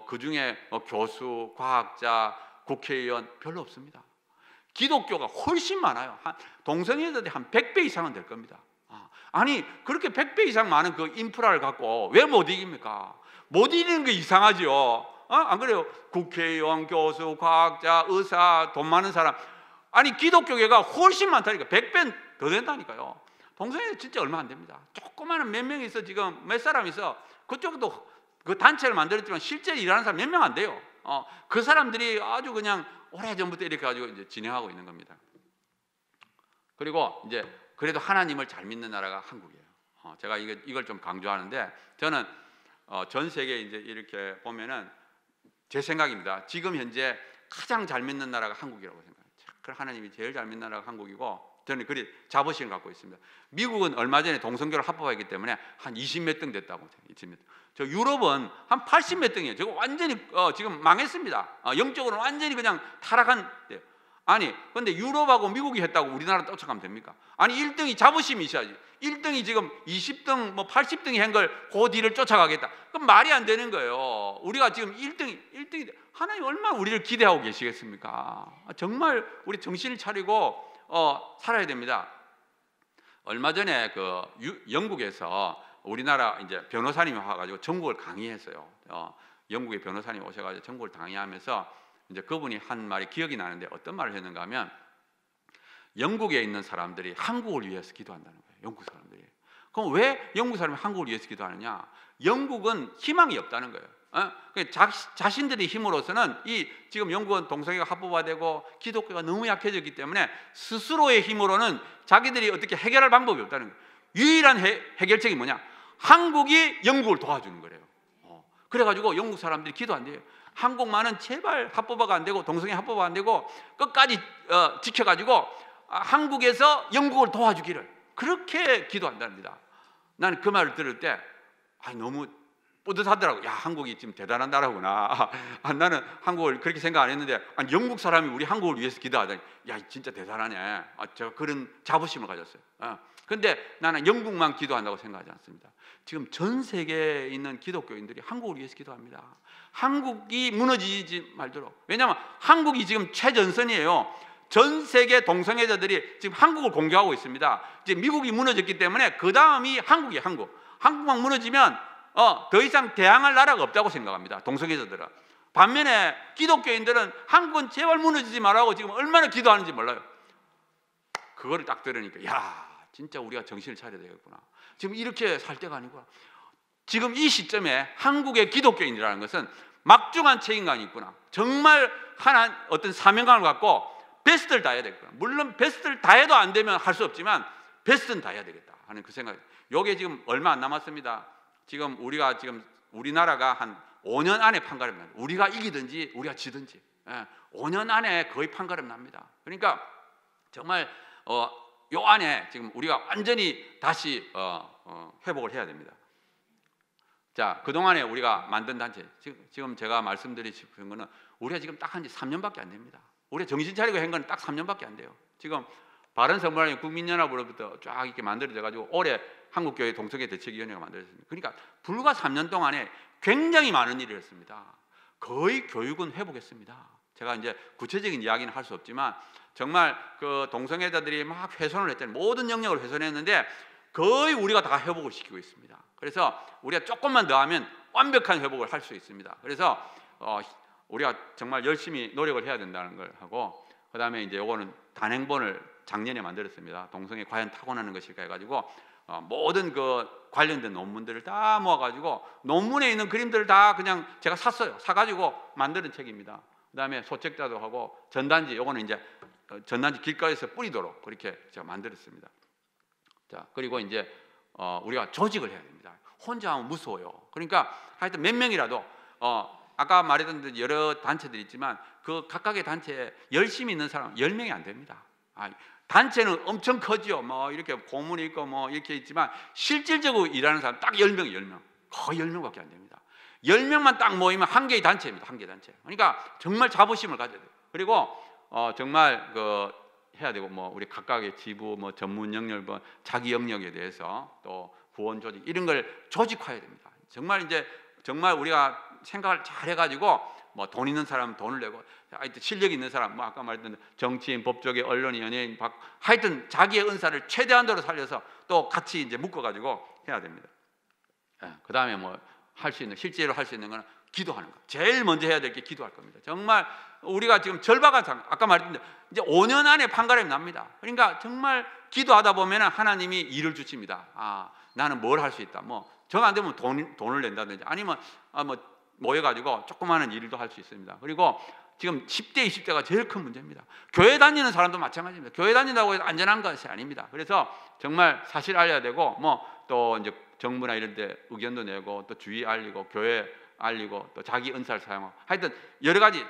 그 중에 교수, 과학자, 국회의원 별로 없습니다. 기독교가 훨씬 많아요. 동성애자들이 한 100배 이상은 될 겁니다. 아니 그렇게 100배 이상 많은 그 인프라를 갖고 왜 못 이깁니까? 못 이기는 게 이상하죠. 안 그래요? 국회의원, 교수, 과학자, 의사, 돈 많은 사람. 아니 기독교계가 훨씬 많다니까. 100배 더 된다니까요. 동성애 진짜 얼마 안 됩니다. 조그마한 몇 명 있어. 지금 몇 사람 있어. 그쪽도 그 단체를 만들었지만 실제 일하는 사람 몇 명 안 돼요. 그 사람들이 아주 그냥 오래전부터 이렇게 가지고 이제 진행하고 있는 겁니다. 그리고 이제 그래도 하나님을 잘 믿는 나라가 한국이에요. 제가 이걸 좀 강조하는데 저는 전 세계 이제 이렇게 보면은 제 생각입니다. 지금 현재 가장 잘 믿는 나라가 한국이라고 생각해요. 하나님이 제일 잘 믿는 나라가 한국이고 저는 그리 자부심을 갖고 있습니다. 미국은 얼마 전에 동성교를 합법화했기 때문에 한 20몇 등 됐다고. 20몇 등. 저 유럽은 한 80몇 등이에요. 저거 완전히 지금 망했습니다. 영적으로는 완전히 그냥 타락한. 아니 근데 유럽하고 미국이 했다고 우리나라 쫓아가면 됩니까? 아니 1등이 자부심이 있어야지. 1등이 지금 20등 80등이 한 걸 그 뒤를 쫓아가겠다. 그럼 말이 안 되는 거예요. 우리가 지금 1등이 하나님 얼마나 우리를 기대하고 계시겠습니까? 정말 우리 정신을 차리고 살아야 됩니다. 얼마 전에 그 영국에서 우리나라 이제 변호사님이 와가지고 전국을 강의했어요. 영국의 변호사님이 오셔가지고 전국을 강의하면서 이제 그분이 한 말이 기억이 나는데 어떤 말을 했는가 하면 영국에 있는 사람들이 한국을 위해서 기도한다는 거예요. 영국 사람들이. 그럼 왜 영국 사람이 한국을 위해서 기도하느냐? 영국은 희망이 없다는 거예요. 자신들의 힘으로서는 지금 영국은 동성애가 합법화되고 기독교가 너무 약해졌기 때문에 스스로의 힘으로는 자기들이 어떻게 해결할 방법이 없다는 거예요. 유일한 해결책이 뭐냐? 한국이 영국을 도와주는 거래요. 그래가지고 영국 사람들이 기도한대요. 한국만은 제발 합법화가 안 되고 동성애 합법화 안 되고 끝까지 지켜가지고 한국에서 영국을 도와주기를 그렇게 기도한답니다. 나는 그 말을 들을 때 너무 뿌듯하더라고. 야, 한국이 지금 대단한 나라구나. 나는 한국을 그렇게 생각 안 했는데 영국 사람이 우리 한국을 위해서 기도하다니 야 진짜 대단하네. 제가 그런 자부심을 가졌어요. 근데 나는 영국만 기도한다고 생각하지 않습니다. 지금 전 세계에 있는 기독교인들이 한국을 위해서 기도합니다. 한국이 무너지지 말도록. 왜냐하면 한국이 지금 최전선이에요. 전 세계 동성애자들이 지금 한국을 공격하고 있습니다. 이제 미국이 무너졌기 때문에 그 다음이 한국이에요. 한국만 무너지면 더 이상 대항할 나라가 없다고 생각합니다. 동성애자들은. 반면에 기독교인들은 한국은 제발 무너지지 말라고 지금 얼마나 기도하는지 몰라요. 그거를 딱 들으니까 야 진짜 우리가 정신을 차려야 되겠구나. 지금 이렇게 살 때가 아니구나. 지금 이 시점에 한국의 기독교인이라는 것은 막중한 책임감이 있구나. 정말 어떤 사명감을 갖고 베스트를 다해야 되겠구나. 물론 베스트를 다해도 안 되면 할 수 없지만 베스트는 다해야 되겠다 하는 그 생각이. 요게 지금 얼마 안 남았습니다. 지금 우리나라가 한 5년 안에 판가름 납니다. 우리가 이기든지 우리가 지든지 5년 안에 거의 판가름 납니다. 그러니까 정말 요 안에 지금 우리가 완전히 다시 회복을 해야 됩니다. 자, 그동안에 우리가 만든 단체, 지금 제가 말씀드린 거는 우리가 지금 딱 한 지 3년밖에 안 됩니다. 우리가 정신 차리고 한 건 딱 3년밖에 안 돼요. 지금 바른선물하는 국민연합으로부터 쫙 이렇게 만들어져 가지고 올해 한국교회 동성애 대책위원회가 만들어졌습니다. 그러니까 불과 3년 동안에 굉장히 많은 일을 했습니다. 거의 교육은 회복했습니다. 제가 이제 구체적인 이야기는 할 수 없지만 정말 그 동성애자들이 막 훼손을 했잖아요. 모든 영역을 훼손했는데 거의 우리가 다 회복을 시키고 있습니다. 그래서 우리가 조금만 더 하면 완벽한 회복을 할 수 있습니다. 그래서 우리가 정말 열심히 노력을 해야 된다는 걸 하고, 그 다음에 이제 요거는 단행본을 작년에 만들었습니다. 동성애 과연 타고나는 것일까 해가지고 모든 그 관련된 논문들을 다 모아가지고 논문에 있는 그림들을 다 그냥 제가 샀어요. 사가지고 만드는 책입니다. 그 다음에 소책자도 하고 전단지, 요거는 이제 전단지 길가에서 뿌리도록 그렇게 제가 만들었습니다. 자, 그리고 이제 우리가 조직을 해야 됩니다. 혼자 하면 무서워요. 그러니까 하여튼 몇 명이라도 아까 말했던 여러 단체들이 있지만 그 각각의 단체에 열심히 있는 사람 10명이 안 됩니다. 단체는 엄청 커지요. 뭐 이렇게 고문이 있고 뭐 이렇게 있지만 실질적으로 일하는 사람 딱 10명, 10명. 거의 10명밖에 안 됩니다. 10명만 딱 모이면 한 개의 단체입니다. 한 개의 단체. 그러니까 정말 자부심을 가져야 돼요. 그리고 정말 그 해야 되고, 뭐 우리 각각의 지부, 뭐 전문 영역, 뭐 자기 영역에 대해서 또 구원 조직 이런 걸 조직화해야 됩니다. 정말 이제 정말 우리가 생각을 잘 해가지고 뭐 돈 있는 사람 돈을 내고, 하여튼 실력 있는 사람, 뭐 아까 말했던 정치인, 법조계, 언론인, 연예인, 하여튼 자기의 은사를 최대한도로 살려서 또 같이 이제 묶어가지고 해야 됩니다. 그 다음에 뭐 할 수 있는, 실제로 할 수 있는 거는 기도하는 거. 제일 먼저 해야 될 게 기도할 겁니다. 정말 우리가 지금 절박한 상황, 아까 말했는데 이제 5년 안에 판가름이 납니다. 그러니까 정말 기도하다 보면 하나님이 일을 주십니다. 나는 뭘 할 수 있다. 뭐 정 안 되면 돈을 낸다든지, 아니면 뭐 모여가지고 조그마한 일도 할 수 있습니다. 그리고 지금 10대, 20대가 제일 큰 문제입니다. 교회 다니는 사람도 마찬가지입니다. 교회 다닌다고 해서 안전한 것이 아닙니다. 그래서 정말 사실 알려야 되고, 뭐 또 이제 정부나 이런 데 의견도 내고, 또 주위 알리고, 교회 알리고, 또 자기 은사를 사용하고, 하여튼 여러 가지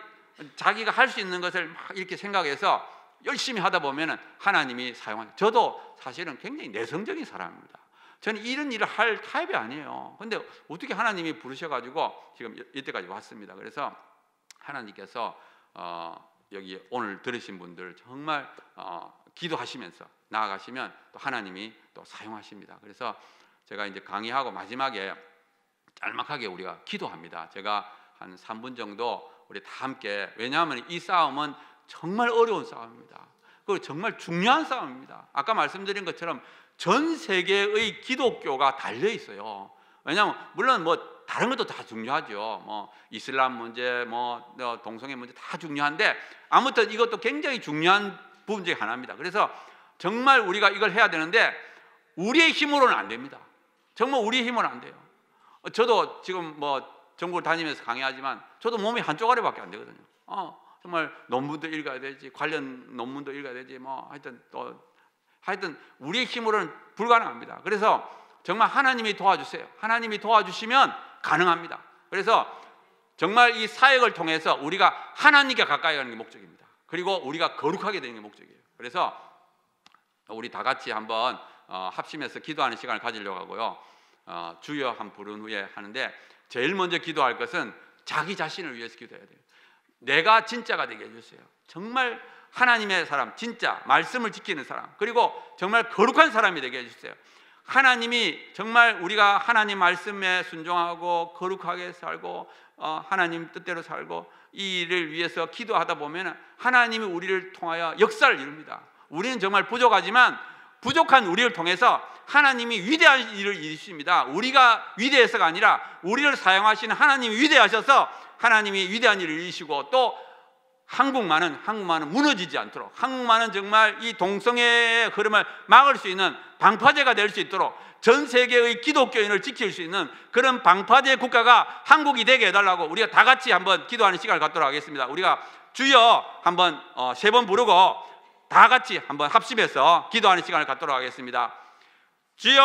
자기가 할 수 있는 것을 막 이렇게 생각해서 열심히 하다 보면 하나님이 사용하는. 저도 사실은 굉장히 내성적인 사람입니다. 저는 이런 일을 할 타입이 아니에요. 근데 어떻게 하나님이 부르셔가지고 지금 이때까지 왔습니다. 그래서 하나님께서 여기 오늘 들으신 분들 정말 기도하시면서 나아가시면 또 하나님이 또 사용하십니다. 그래서 제가 이제 강의하고 마지막에 짤막하게 우리가 기도합니다. 제가 한 3분 정도 우리 다 함께, 왜냐하면 이 싸움은 정말 어려운 싸움입니다. 그리고 정말 중요한 싸움입니다. 아까 말씀드린 것처럼 전 세계의 기독교가 달려 있어요. 왜냐하면 물론 뭐 다른 것도 다 중요하죠. 뭐 이슬람 문제, 뭐 동성애 문제 다 중요한데 아무튼 이것도 굉장히 중요한 부분 중에 하나입니다. 그래서 정말 우리가 이걸 해야 되는데 우리의 힘으로는 안 됩니다. 정말 우리의 힘으로는 안 돼요. 저도 지금 뭐 전국을 다니면서 강의하지만 저도 몸이 한 쪼가리밖에 안 되거든요. 정말 논문도 읽어야 되지, 관련 논문도 읽어야 되지, 뭐 하여튼 우리의 힘으로는 불가능합니다. 그래서 정말 하나님이 도와주세요. 하나님이 도와주시면 가능합니다. 그래서 정말 이 사역을 통해서 우리가 하나님께 가까이 가는 게 목적입니다. 그리고 우리가 거룩하게 되는 게 목적이에요. 그래서 우리 다 같이 한번 합심해서 기도하는 시간을 가지려고 하고요. 주여 한 부른 후에 하는데, 제일 먼저 기도할 것은 자기 자신을 위해서 기도해야 돼요. 내가 진짜가 되게 해주세요. 정말 하나님의 사람, 진짜 말씀을 지키는 사람, 그리고 정말 거룩한 사람이 되게 해주세요. 하나님이 정말 우리가 하나님 말씀에 순종하고 거룩하게 살고 하나님 뜻대로 살고 이 일을 위해서 기도하다 보면 하나님이 우리를 통하여 역사를 이룹니다. 우리는 정말 부족하지만 부족한 우리를 통해서 하나님이 위대한 일을 이루십니다. 우리가 위대해서가 아니라 우리를 사용하시는 하나님이 위대하셔서 하나님이 위대한 일을 이루시고, 또 한국만은 무너지지 않도록, 한국만은 정말 이 동성애의 흐름을 막을 수 있는 방파제가 될 수 있도록, 전 세계의 기독교인을 지킬 수 있는 그런 방파제 국가가 한국이 되게 해달라고 우리가 다 같이 한번 기도하는 시간을 갖도록 하겠습니다. 우리가 주여 한번 3번 부르고 다 같이 한번 합심해서 기도하는 시간을 갖도록 하겠습니다. 주여